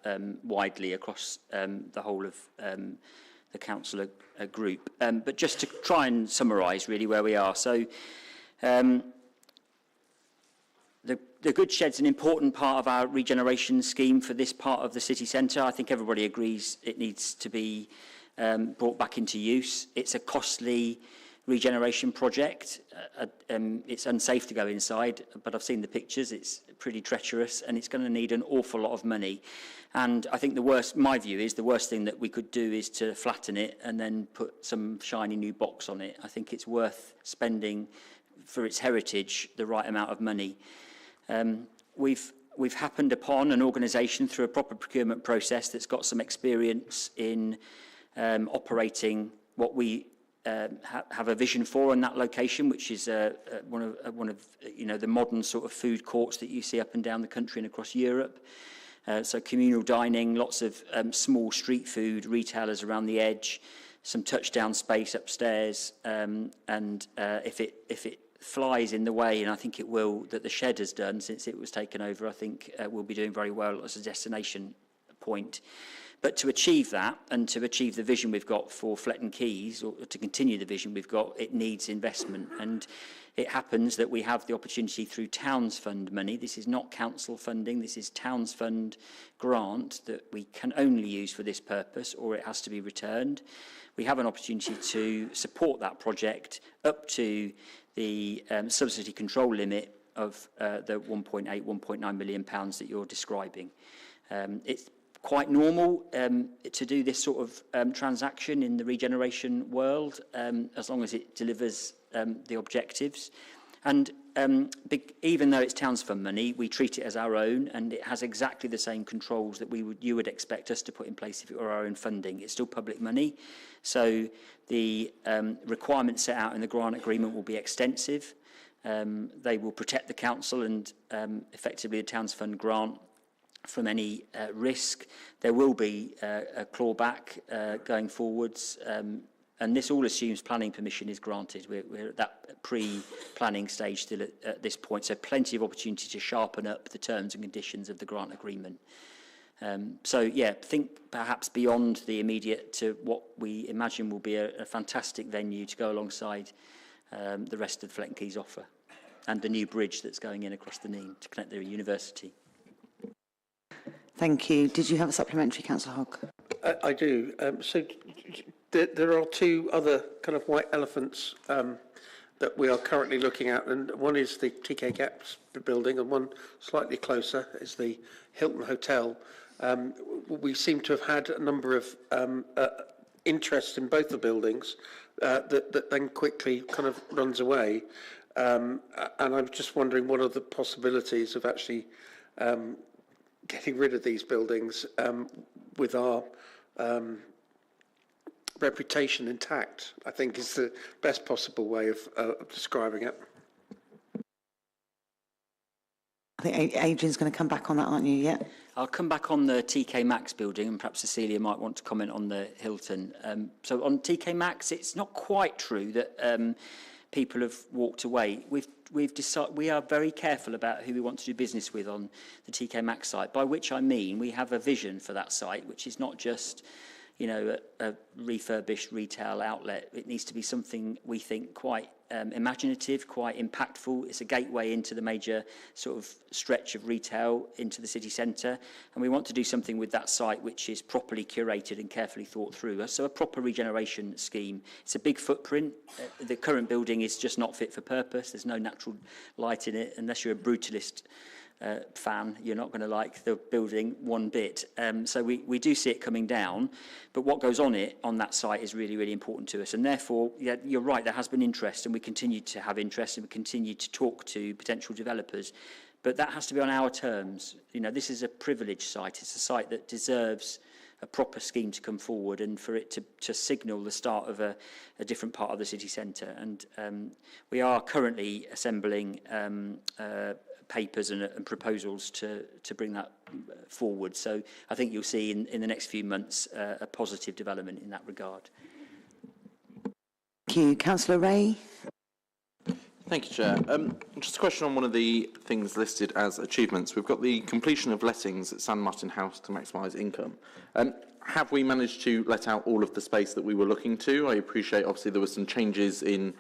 widely across the whole of the council group. But just to try and summarise really where we are. So the goods shed's an important part of our regeneration scheme for this part of the city centre. I think everybody agrees it needs to be brought back into use. It's a costly regeneration project. It's unsafe to go inside, but I've seen the pictures. It's pretty treacherous, and it's going to need an awful lot of money. And I think my view is the worst thing that we could do is to flatten it and then put some shiny new box on it. I think it's worth spending for its heritage the right amount of money. We've happened upon an organisation through a proper procurement process that's got some experience in operating what we have a vision for in that location, which is one of the modern sort of food courts that you see up and down the country and across Europe. So communal dining, lots of small street food retailers around the edge, some touchdown space upstairs, and if it flies in the way, and I think it will, that the shed has done since it was taken over, I think we'll be doing very well as a destination point. But to achieve that, and to achieve the vision we've got for Fletton Quays, or to continue the vision we've got, it needs investment. And it happens that we have the opportunity through Towns Fund money. This is not council funding, this is Towns Fund grant that we can only use for this purpose, or it has to be returned. We have an opportunity to support that project up to the subsidy control limit of the 1.9 million pounds that you're describing. It's quite normal to do this sort of transaction in the regeneration world, as long as it delivers the objectives. And even though it's Towns Fund money, we treat it as our own, and it has exactly the same controls that you would expect us to put in place if it were our own funding. It's still public money, so the requirements set out in the grant agreement will be extensive. They will protect the council and effectively the Towns Fund grant from any risk. There will be a clawback going forwards, and this all assumes planning permission is granted. We're at that pre-planning stage still at this point, so plenty of opportunity to sharpen up the terms and conditions of the grant agreement. So yeah, think perhaps beyond the immediate to what we imagine will be a fantastic venue to go alongside the rest of the Fletton Quays offer, and the new bridge that's going in across the Nene to connect the university. Thank you. Did you have a supplementary, Councillor Hogg? I do. So there are two other kind of white elephants that we are currently looking at, and one is the TK Gaps building, and one slightly closer is the Hilton Hotel. We seem to have had a number of interests in both the buildings that then quickly kind of runs away. And I'm just wondering what are the possibilities of actually getting rid of these buildings with our reputation intact, I think is the best possible way of describing it. I think Adrian's going to come back on that, aren't you? Yeah. I'll come back on the TK Maxx building, and perhaps Cecilia might want to comment on the Hilton. So on TK Maxx, it's not quite true that people have walked away. We've decided we are very careful about who we want to do business with on the TK Maxx site, by which I mean we have a vision for that site, which is not just, you know, a refurbished retail outlet. It needs to be something we think quite imaginative, quite impactful. It's a gateway into the major sort of stretch of retail into the city centre, and we want to do something with that site which is properly curated and carefully thought through. So a proper regeneration scheme. It's a big footprint. The current building is just not fit for purpose. There's no natural light in it. Unless you're a brutalist fan, you're not going to like the building one bit. So we do see it coming down, but what goes on that site is really, really important to us. And therefore, yeah, you're right, there has been interest, and we continue to have interest, and we continue to talk to potential developers. but that has to be on our terms. You know, this is a privileged site. It's a site that deserves a proper scheme to come forward and for it to signal the start of a different part of the city centre. And we are currently assembling papers and proposals to bring that forward. So I think you'll see in the next few months a positive development in that regard. Thank you. Councillor Ray. Thank you, Chair. Just a question on one of the things listed as achievements. We've got the completion of lettings at San Martin House to maximise income. Have we managed to let out all of the space that we were looking to? I appreciate, obviously, there were some changes in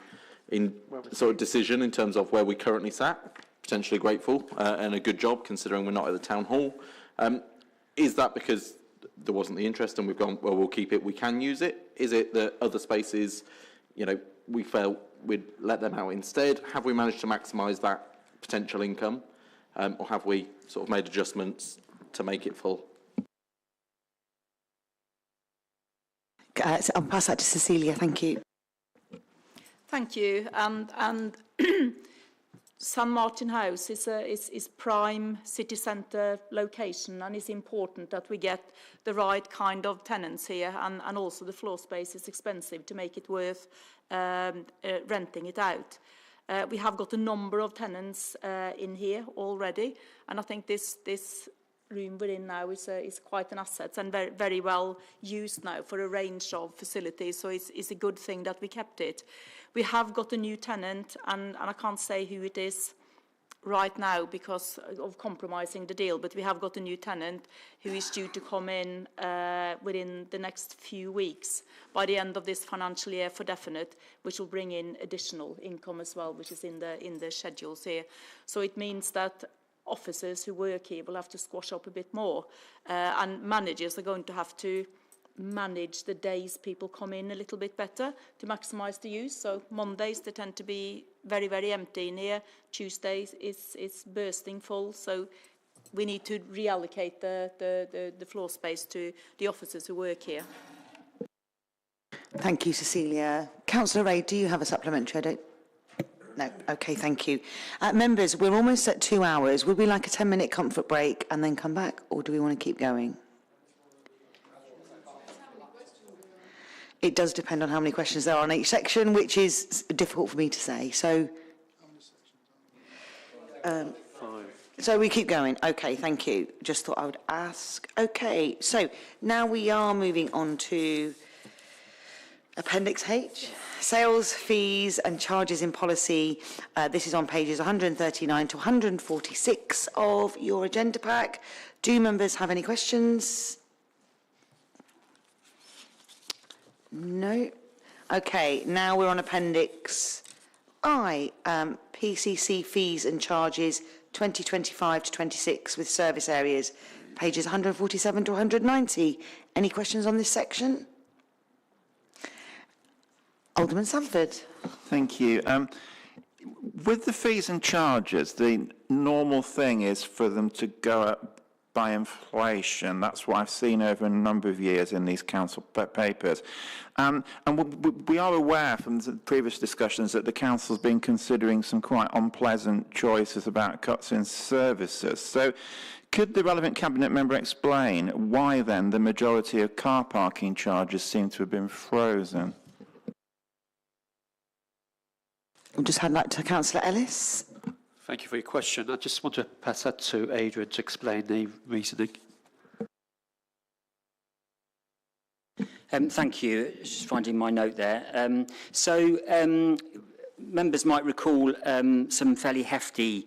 sort of decision in terms of where we currently sat. Potentially grateful and a good job considering we're not at the town hall. Is that because there wasn't the interest and we've gone, well, we'll keep it, we can use it? Is it that other spaces, you know, we felt we'd let them out instead? Have we managed to maximise that potential income? Or have we sort of made adjustments to make it full? So I'll pass that to Cecilia. Thank you. Thank you. And San Martin House is prime city centre location, and it's important that we get the right kind of tenants here, and also the floor space is expensive to make it worth renting it out. We have got a number of tenants in here already, and I think this room we're in now is quite an asset and very, very well used now for a range of facilities, so it's a good thing that we kept it. We have got a new tenant, and I can't say who it is right now because of compromising the deal, but we have got a new tenant who is due to come in within the next few weeks, by the end of this financial year for definite, which will bring in additional income as well, which is in the schedules here. So it means that officers who work here will have to squash up a bit more, and managers are going to have to manage the days people come in a little bit better to maximise the use. So Mondays they tend to be very, very empty in here. Tuesdays it's bursting full. So we need to reallocate the floor space to the officers who work here. Thank you, Cecilia. Councillor Ray, do you have a supplementary? No. Okay, thank you. Members, we're almost at 2 hours. Would we like a 10-minute comfort break and then come back, or do we want to keep going? It does depend on how many questions there are on each section, which is difficult for me to say. So, so we keep going. Okay, thank you. Just thought I would ask. Okay, so now we are moving on to Appendix H, Sales, Fees and Charges in Policy. This is on pages 139 to 146 of your agenda pack. Do members have any questions? No. Okay, now we're on Appendix I, PCC Fees and Charges 2025 to 26 with service areas, pages 147 to 190. Any questions on this section? Alderman Sanford. Thank you. With the fees and charges, the normal thing is for them to go up by inflation. That's what I've seen over a number of years in these council papers. And we are aware from the previous discussions that the council's been considering some quite unpleasant choices about cuts in services. So could the relevant cabinet member explain why then the majority of car parking charges seem to have been frozen? I'll just hand that to Councillor Ellis. Thank you for your question. I just want to pass that to Adrian to explain the reasoning. Thank you. Just finding my note there. Members might recall some fairly hefty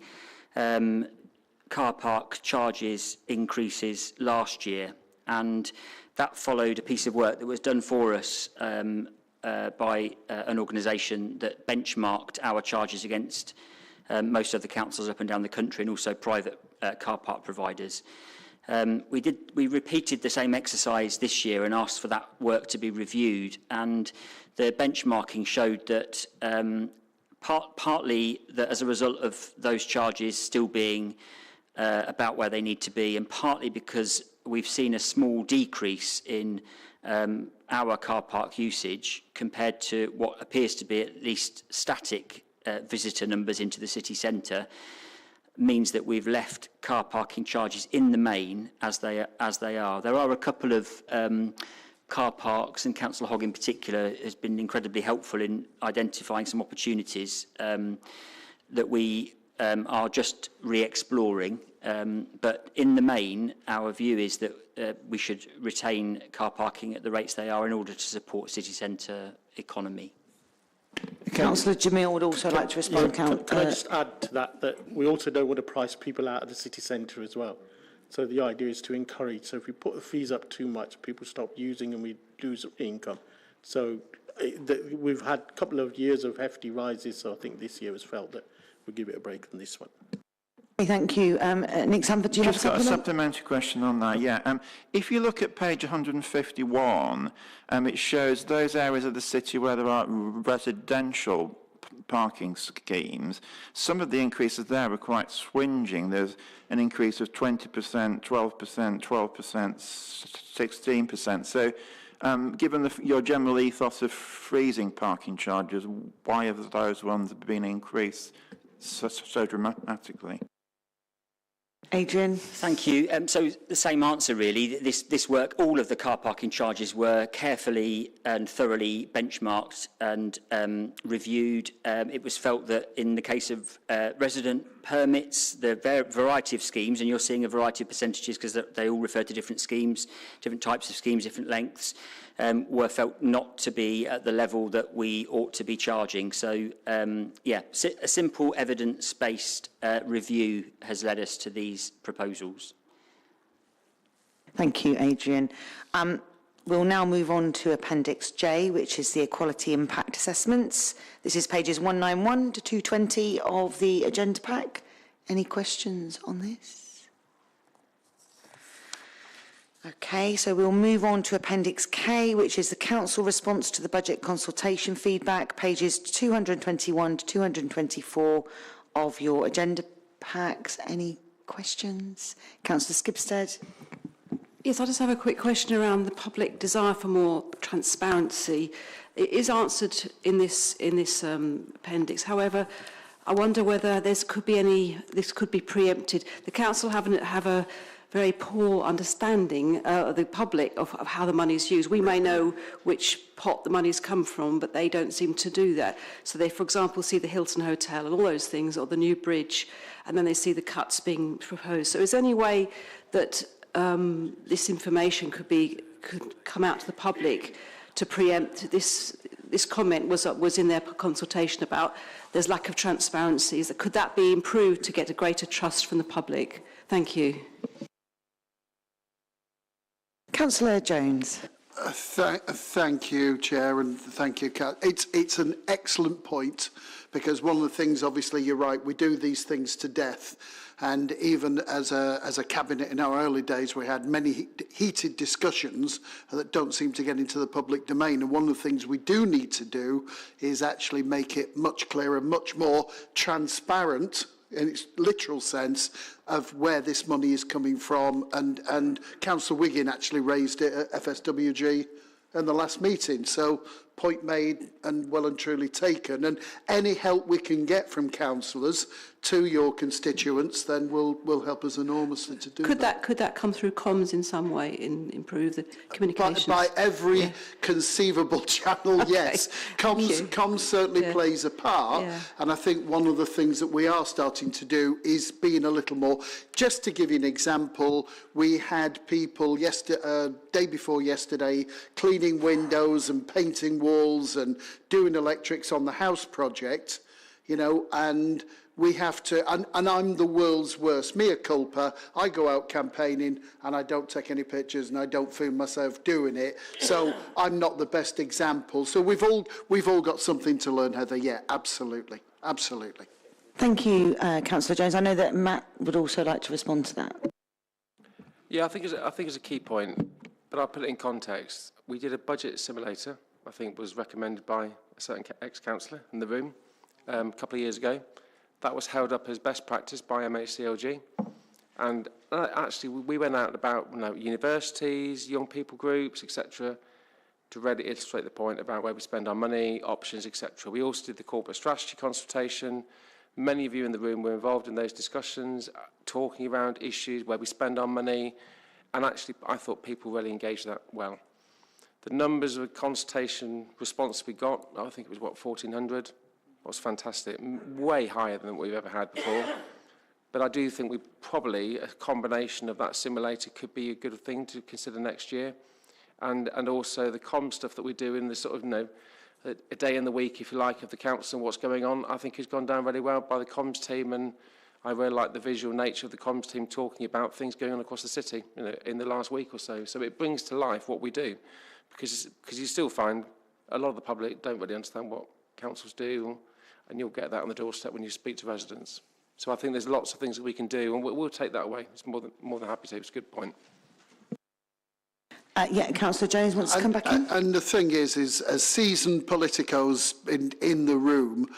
car park charges increases last year, and that followed a piece of work that was done for us by an organisation that benchmarked our charges against most of the councils up and down the country, and also private car park providers. We repeated the same exercise this year and asked for that work to be reviewed, and the benchmarking showed that partly that as a result of those charges still being about where they need to be, and partly because we've seen a small decrease in our car park usage compared to what appears to be at least static visitor numbers into the city centre, means that we've left car parking charges in the main as they are. There are a couple of car parks, and Councillor Hogg in particular has been incredibly helpful in identifying some opportunities that we are just re-exploring. But in the main, our view is that we should retain car parking at the rates they are in order to support city centre economy. Councillor Jamil would also like to respond. Can I just add to that, that we also don't want to price people out of the city centre as well. So the idea is to encourage. So if we put the fees up too much, people stop using and we lose income. So we've had a couple of years of hefty rises, so I think this year was felt that we'll give it a break on this one. Thank you. Nick Sanford, do you have a Just got a supplement? supplementary question on that, yeah. If you look at page 151, it shows those areas of the city where there are residential parking schemes. Some of the increases there are quite swinging. There's an increase of 20%, 12%, 12%, 16%. So given your general ethos of freezing parking charges, why have those ones been increased so dramatically? Adrian. Thank you. So the same answer really. This work, all of the car parking charges were carefully and thoroughly benchmarked and reviewed. It was felt that in the case of resident permits, the variety of schemes, and you're seeing a variety of percentages because they all refer to different schemes, different types of schemes, different lengths, were felt not to be at the level that we ought to be charging. So, yeah, a simple evidence-based review has led us to these proposals. Thank you, Adrian. We'll now move on to Appendix J, which is the Equality Impact Assessments. This is pages 191 to 220 of the agenda pack. Any questions on this? Okay, so we'll move on to Appendix K, which is the Council response to the budget consultation feedback, pages 221 to 224 of your agenda packs. Any questions? Councillor Skipstead. Yes, I just have a quick question around the public desire for more transparency. It is answered in this appendix. However, I wonder whether this could be preempted. The council have a very poor understanding of the public of how the money is used. We may know which pot the money's come from, but they don't seem to do that. So they, for example, see the Hilton Hotel and all those things, or the new bridge, and then they see the cuts being proposed. So is there any way that this information could come out to the public to preempt this? This comment was in their consultation about there's lack of transparency. Could that be improved to get a greater trust from the public? Thank you. Councillor Jones. Thank you, Chair, and thank you, Kat. It's an excellent point, because one of the things, obviously, you're right, we do these things to death. And even as a cabinet in our early days, we had many heated discussions that don't seem to get into the public domain. And one of the things we do need to do is actually make it much clearer, much more transparent in its literal sense of where this money is coming from. And Councillor Wiggin actually raised it at FSWG in the last meeting. So point made and well and truly taken. And any help we can get from councillors to your constituents then will help us enormously to do that. Could that come through comms in some way and improve the communications? By every conceivable channel, okay. Yes. Comms certainly plays a part. Yeah. And I think one of the things that we are starting to do is being a little more, just to give you an example, we had people day before yesterday cleaning windows and painting walls and doing electrics on the house project, you know, and we have to, and I'm the world's worst mea culpa. I go out campaigning and I don't take any pictures and I don't film myself doing it. So I'm not the best example. So we've all got something to learn, Heather. Yeah, absolutely, absolutely. Thank you, Councillor Jones. I know that Matt would also like to respond to that. Yeah, I think it's a key point, but I'll put it in context. We did a budget simulator, I think was recommended by a certain ex-councillor in the room a couple of years ago. That was held up as best practice by MHCLG. And actually, we went out about universities, young people groups, etc., to really illustrate the point about where we spend our money, options, etc. We also did the corporate strategy consultation. Many of you in the room were involved in those discussions, talking around issues where we spend our money, and actually I thought people really engaged that well. The numbers of consultation response we got, I think it was, 1,400, was fantastic, way higher than we've ever had before. But I do think probably a combination of that simulator could be a good thing to consider next year. And also the comm stuff that we do in the sort of, a day in the week, if you like, of the council and what's going on, I think has gone down really well by the comms team. And I really like the visual nature of the comms team talking about things going on across the city, in the last week or so. So it brings to life what we do, because you still find a lot of the public don't really understand what councils do, and you'll get that on the doorstep when you speak to residents. So I think there's lots of things that we can do, and we'll take that away. It's more than happy to. It's a good point. Yeah, Councillor Jones wants to come back in. And the thing is as seasoned politicos in the room,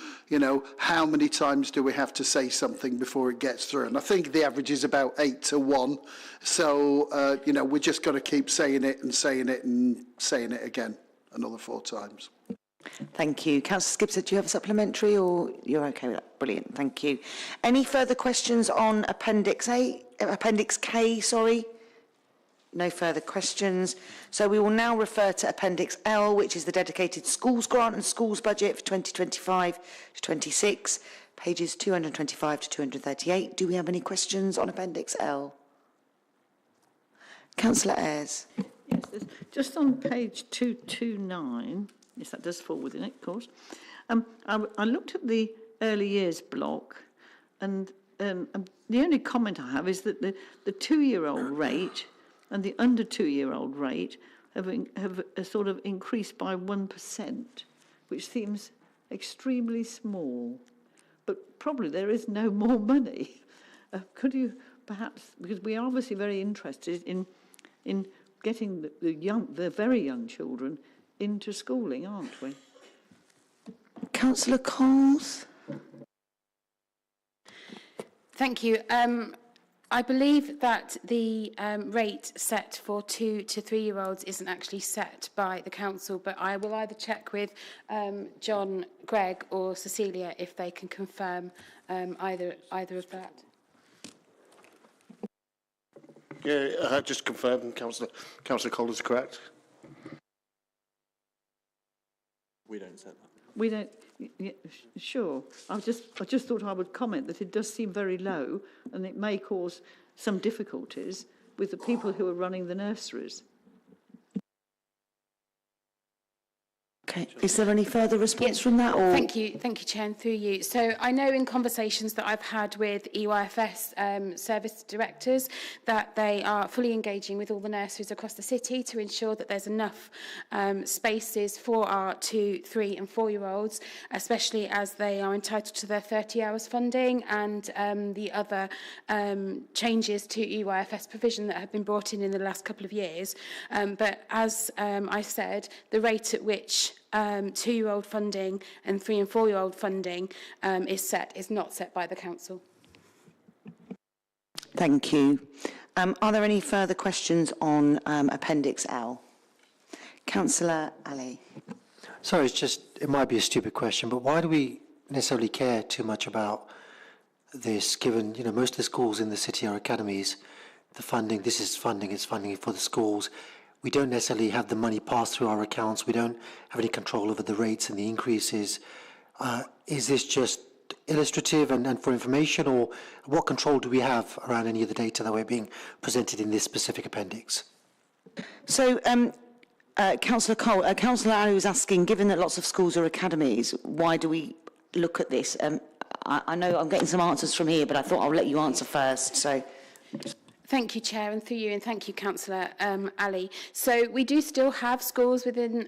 how many times do we have to say something before it gets through? And I think the average is about 8 to 1. So, we're just got to keep saying it and saying it and saying it again another 4 times. Thank you. Councillor Skipser, do you have a supplementary, or you're okay with that? Brilliant, thank you. Any further questions on Appendix K, sorry? No further questions. So we will now refer to Appendix L, which is the dedicated schools grant and schools budget for 2025 to 26, pages 225 to 238. Do we have any questions on Appendix L? Councillor Ayres. Yes, just on page 229, yes, that does fall within it, of course. I looked at the early years block, and the only comment I have is that the 2-year-old rate and the under 2-year-old rate have sort of increased by 1%, which seems extremely small. But probably there is no more money. Could you perhaps, because we are obviously very interested in getting the very young children into schooling, aren't we? Councillor Coles. Thank you. I believe that the rate set for 2 to 3-year-olds isn't actually set by the council, but I will either check with John, Greg or Cecilia if they can confirm either of that. Yeah, just confirm, Councillor Cole is correct. We don't set that. We don't. Yeah, sure. I just thought I would comment that it does seem very low, and it may cause some difficulties with the people who are running the nurseries. Okay. Is there any further response from that? Or? Thank you, Chair, and through you. So I know in conversations that I've had with EYFS service directors that they are fully engaging with all the nurseries across the city to ensure that there's enough spaces for our 2, 3 and 4-year-olds, especially as they are entitled to their 30 hours funding and the other changes to EYFS provision that have been brought in the last couple of years. But as I said, the rate at which 2-year-old funding and 3 and 4-year-old funding is not set by the council. Thank you. Are there any further questions on Appendix L? Councillor Ali. Sorry, it might be a stupid question, but why do we necessarily care too much about this, given, most of the schools in the city are academies? The funding, it's funding for the schools. We don't necessarily have the money passed through our accounts. We don't have any control over the rates and the increases. Is this just illustrative and for information, or what control do we have around any of the data that we're being presented in this specific appendix? So, Councillor Cole, Councillor Ali was asking, given that lots of schools are academies, why do we look at this? I know I'm getting some answers from here, but I thought I'll let you answer first. So. Thank you, Chair, and through you, and thank you, Councillor Ali. So we do still have schools within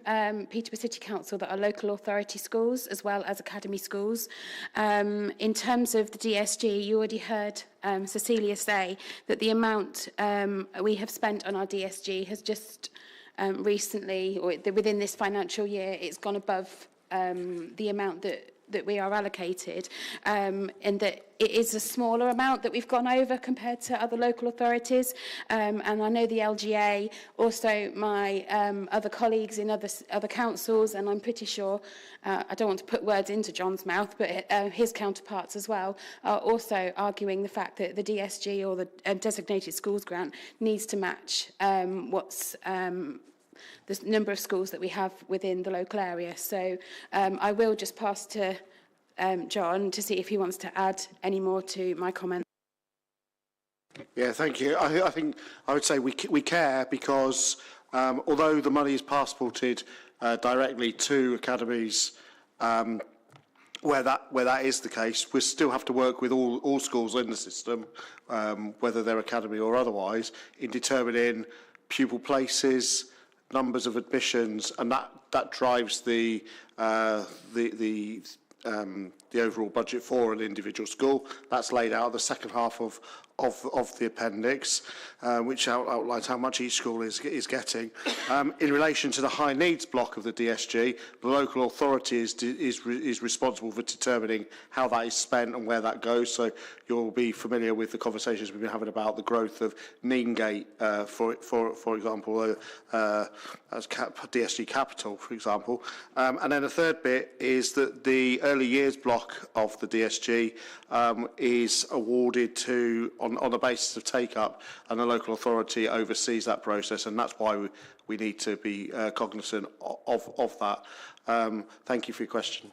Peterborough City Council that are local authority schools, as well as academy schools. In terms of the DSG, you already heard Cecilia say that the amount we have spent on our DSG has just recently, or within this financial year, it's gone above the amount that that we are allocated, and that it is a smaller amount that we've gone over compared to other local authorities. And I know the LGA, also my other colleagues in other councils, and I'm pretty sure, I don't want to put words into John's mouth, but his counterparts as well are also arguing the fact that the DSG, or the Designated Schools Grant, needs to match what's the number of schools that we have within the local area. So I will just pass to John to see if he wants to add any more to my comment. Yeah, thank you. I think I would say we care because although the money is passported directly to academies, where that is the case, we still have to work with all schools in the system, whether they're academy or otherwise, in determining pupil places, numbers of admissions, and that drives the overall budget for an individual school. That's laid out the second half of the appendix, which outlines how much each school is getting. In relation to the high needs block of the DSG, the local authority is responsible for determining how that is spent and where that goes. So you'll be familiar with the conversations we've been having about the growth of Neengate, for example, as DSG Capital, for example. And then the third bit is that the early years block of the DSG is awarded to on the basis of take-up, and the local authority oversees that process, and that's why we need to be cognizant of that. Thank you for your question.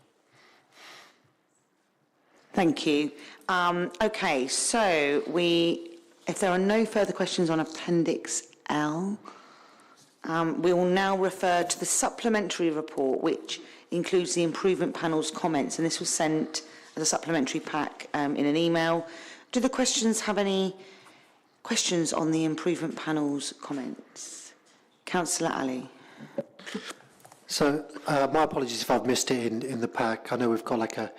Thank you. Okay, so if there are no further questions on Appendix L, we will now refer to the supplementary report, which includes the improvement panel's comments, and this was sent as a supplementary pack in an email. Do the questions have any questions on the improvement panel's comments? Councillor Ali. So my apologies if I've missed it in the pack. I know we've got like a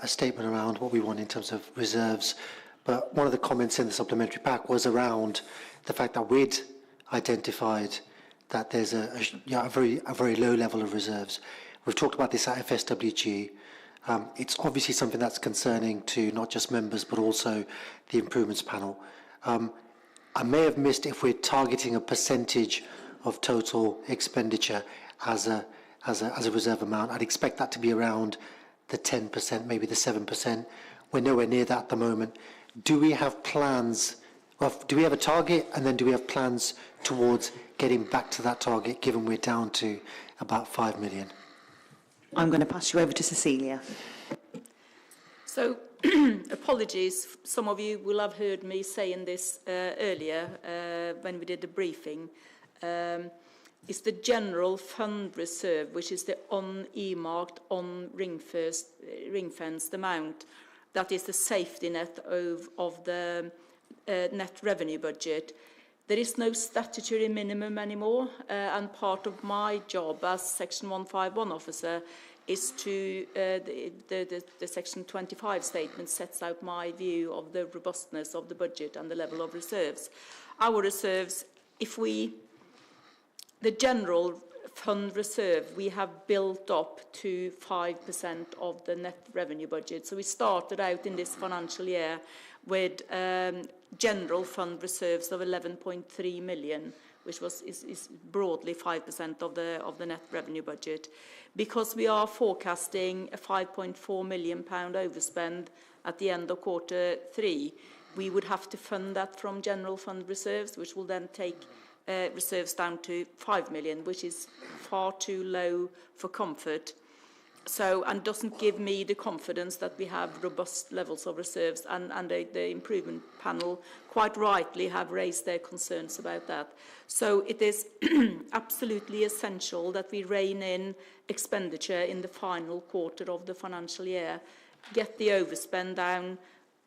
statement around what we want in terms of reserves, but one of the comments in the supplementary pack was around the fact that we'd identified that there's a very low level of reserves. We've talked about this at FSWG. It's obviously something that's concerning to not just members, but also the improvements panel. I may have missed if we're targeting a percentage of total expenditure as a reserve amount. I'd expect that to be around the 10%, maybe the 7%. We're nowhere near that at the moment. Do we have plans? Do we have a target, and then do we have plans towards getting back to that target, given we're down to about 5 million? I'm going to pass you over to Cecilia. So, apologies, some of you will have heard me saying this earlier when we did the briefing. It's the general fund reserve, which is the un-earmarked, ring-fenced amount. That is the safety net of the net revenue budget. There is no statutory minimum anymore, and part of my job as Section 151 officer is to, the Section 25 statement sets out my view of the robustness of the budget and the level of reserves. Our reserves, the general fund reserve, we have built up to 5% of the net revenue budget. So we started out in this financial year with general fund reserves of 11.3 million, which is broadly 5% of the net revenue budget. Because we are forecasting a £5.4 million overspend at the end of Q3, we would have to fund that from general fund reserves, which will then take reserves down to 5 million, which is far too low for comfort. So, and doesn't give me the confidence that we have robust levels of reserves, and the improvement panel quite rightly have raised their concerns about that. So it is absolutely essential that we rein in expenditure in the final quarter of the financial year, get the overspend down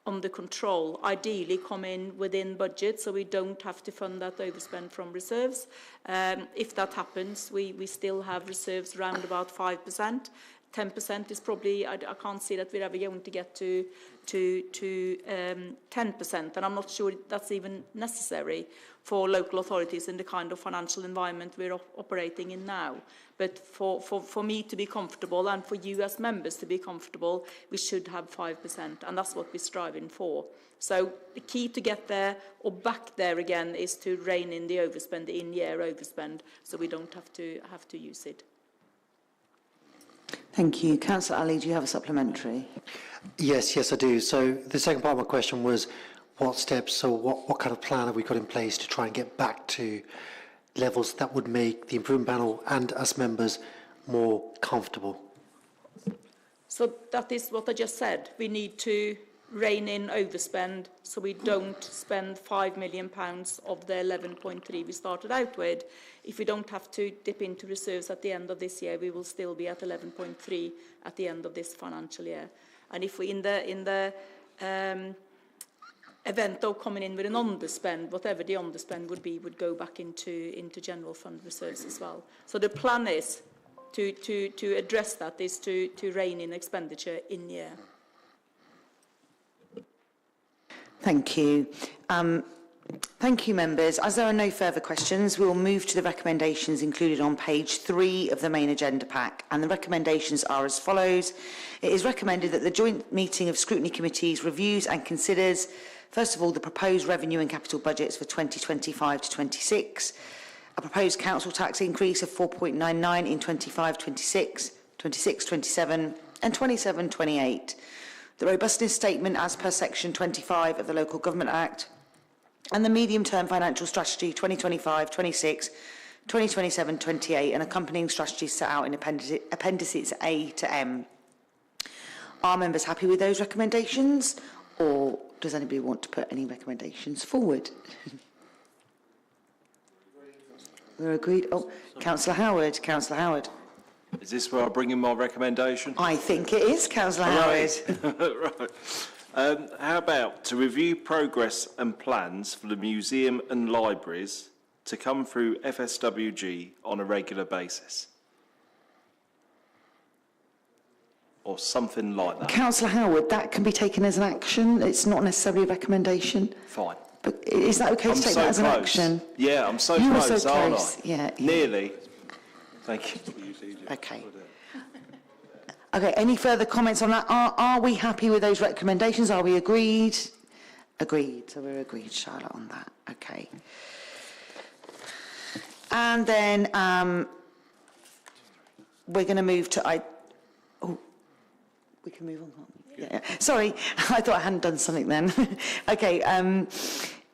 under control, ideally come in within budget so we don't have to fund that overspend from reserves. If that happens, we still have reserves around about 5%. 10% is probably, I can't see that we're ever going to get to 10%, and I'm not sure that's even necessary for local authorities in the kind of financial environment we're operating in now. But for me to be comfortable, and for you as members to be comfortable, we should have 5%, and that's what we're striving for. So the key to get there or back there again is to rein in the overspend, the in-year overspend, so we don't have to use it. Thank you. Councillor Ali, do you have a supplementary? Yes, I do. So the second part of my question was what steps or what kind of plan have we got in place to try and get back to levels that would make the improvement panel and us members more comfortable? So that is what I just said. We need to rein in overspend so we don't spend £5 million of the 11.3 we started out with. If we don't have to dip into reserves at the end of this year, we will still be at 11.3 at the end of this financial year. And if we in the event of coming in with an underspend, whatever the underspend would be, would go back into general fund reserves as well. So the plan is to address that is to rein in expenditure in year. Thank you. Thank you, members. As there are no further questions, we will move to the recommendations included on page 3 of the main agenda pack. And the recommendations are as follows. It is recommended that the joint meeting of scrutiny committees reviews and considers, first of all, the proposed revenue and capital budgets for 2025 to 26, a proposed council tax increase of 4.99 in 25-26, 26-27 and 27-28. The robustness statement as per section 25 of the Local Government Act, and the medium-term financial strategy 2025-26, 2027-28, and accompanying strategies set out in appendices A to M. Are members happy with those recommendations, or does anybody want to put any recommendations forward? We're agreed. Oh, Councillor Howard. Councillor Howard. Is this where I bring in my recommendation? I think it is, Councillor Howard. Right. How about to review progress and plans for the museum and libraries to come through FSWG on a regular basis? Or something like that. Councillor Howard, that can be taken as an action. It's not necessarily a recommendation. Fine. But is that okay to take that as an action? Yeah, I'm so you close, were so aren't close. I? Yeah. Nearly. Thank you. Okay. Okay, any further comments on that? Are we happy with those recommendations? Are we agreed? Agreed. So we're agreed, Charlotte, on that. Okay. And then we're going to move to... we can move on, can't we? Yeah. Sorry, I thought I hadn't done something then. Okay,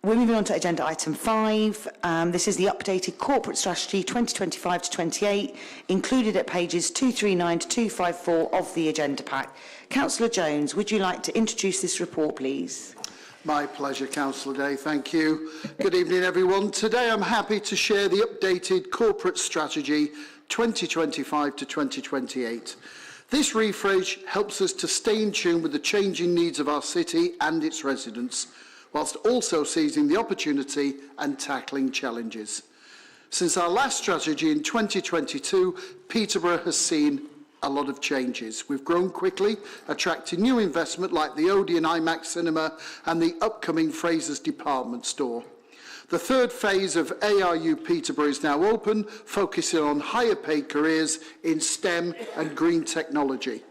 we're moving on to agenda item 5. This is the updated corporate strategy 2025 to 28, included at pages 239 to 254 of the agenda pack. Councillor Jones, would you like to introduce this report, please? My pleasure, Councillor Day. Thank you. Good evening, everyone. Today I'm happy to share the updated corporate strategy 2025 to 2028. This refresh helps us to stay in tune with the changing needs of our city and its residents, whilst also seizing the opportunity and tackling challenges. Since our last strategy in 2022, Peterborough has seen a lot of changes. We've grown quickly, attracting new investment like the Odeon IMAX cinema and the upcoming Fraser's department store. The third phase of ARU Peterborough is now open, focusing on higher paid careers in STEM and green technology.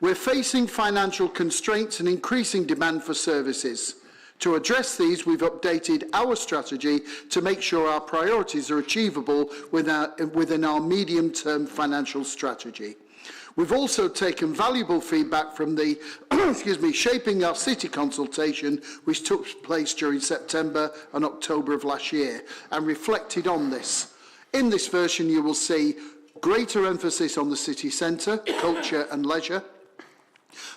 We're facing financial constraints and increasing demand for services. To address these, we've updated our strategy to make sure our priorities are achievable within our medium-term financial strategy. We've also taken valuable feedback from the Shaping Our City consultation, which took place during September and October of last year, and reflected on this. In this version, you will see greater emphasis on the city centre, culture and leisure.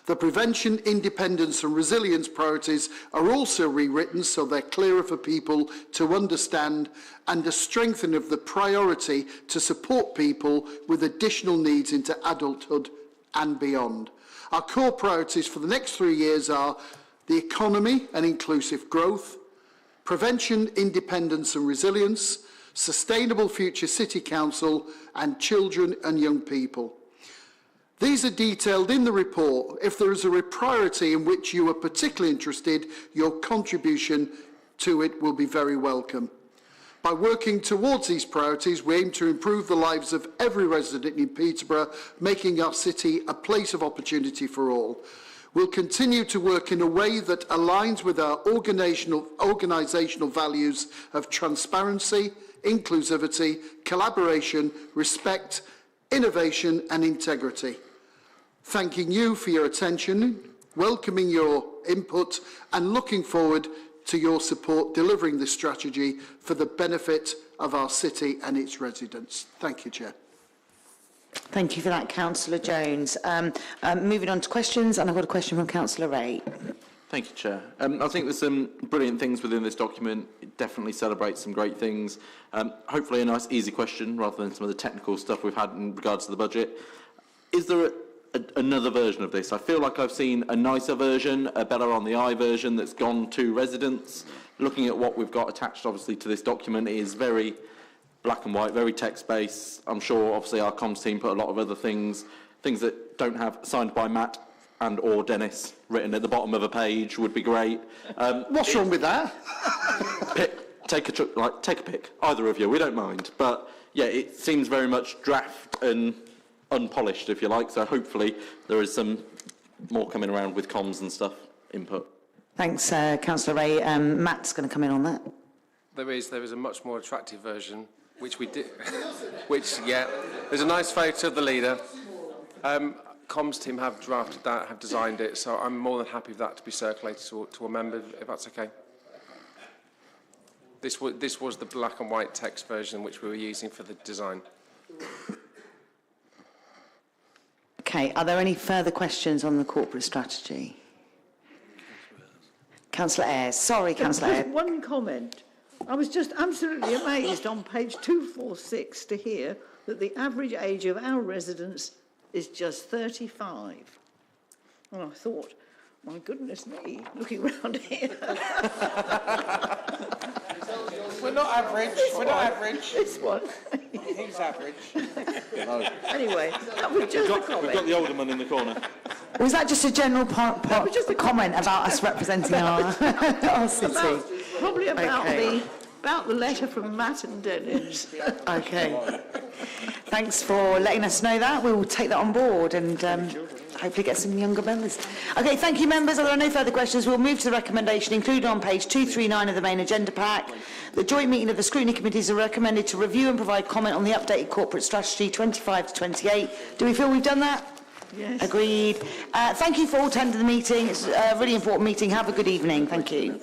The prevention, independence and resilience priorities are also rewritten so they're clearer for people to understand, and a strengthening of the priority to support people with additional needs into adulthood and beyond. Our core priorities for the next 3 years are the economy and inclusive growth, prevention, independence and resilience, sustainable future city council, and children and young people. These are detailed in the report. If there is a priority in which you are particularly interested, your contribution to it will be very welcome. By working towards these priorities, we aim to improve the lives of every resident in Peterborough, making our city a place of opportunity for all. We'll continue to work in a way that aligns with our organisational values of transparency, inclusivity, collaboration, respect, innovation and integrity. Thanking you for your attention, welcoming your input and looking forward to your support delivering this strategy for the benefit of our city and its residents. Thank you, Chair. Thank you for that, Councillor Jones. Moving on to questions, and I've got a question from Councillor Ray. Thank you, Chair. I think there's some brilliant things within this document. It definitely celebrates some great things. Hopefully a nice, easy question rather than some of the technical stuff we've had in regards to the budget. Is there another version of this? I feel like I've seen a nicer version, a better on the eye version that's gone to residents. Looking at what we've got attached, obviously, to this document, it is very black and white, very text-based. I'm sure, obviously, our comms team put a lot of other things that don't have signed by Matt and or Dennis written at the bottom of a page would be great. What's wrong with that? Take a pick, either of you, we don't mind. But yeah, it seems very much draft and unpolished, if you like, so hopefully there is some more coming around with comms and stuff, input. Thanks, Councillor Ray. Matt's going to come in on that. There is a much more attractive version, which we did, yeah, there's a nice photo of the leader. Comms team have drafted that, have designed it, so I'm more than happy for that to be circulated to a member, if that's okay. This was the black and white text version which we were using for the design. Okay, are there any further questions on the corporate strategy? Councillor Ayres. Sorry, Councillor Ayres. One comment. I was just absolutely amazed on page 246 to hear that the average age of our residents is just 35. And I thought, my goodness me, looking around here. We're not average. We're not average. This one. He's average. No. Anyway, that was just a comment. We've got the alderman in the corner. Was that just a general just a comment about us representing our city? Probably about the letter from Matt and Dennis. Okay. Thanks for letting us know that. We will take that on board and hopefully get some younger members. Okay, thank you, members. Are there no further questions? We'll move to the recommendation included on page 239 of the main agenda pack. The joint meeting of the Scrutiny Committees are recommended to review and provide comment on the updated corporate strategy 25 to 28. Do we feel we've done that? Yes. Agreed. Thank you for all attending the meeting. It's a really important meeting. Have a good evening. Thank you.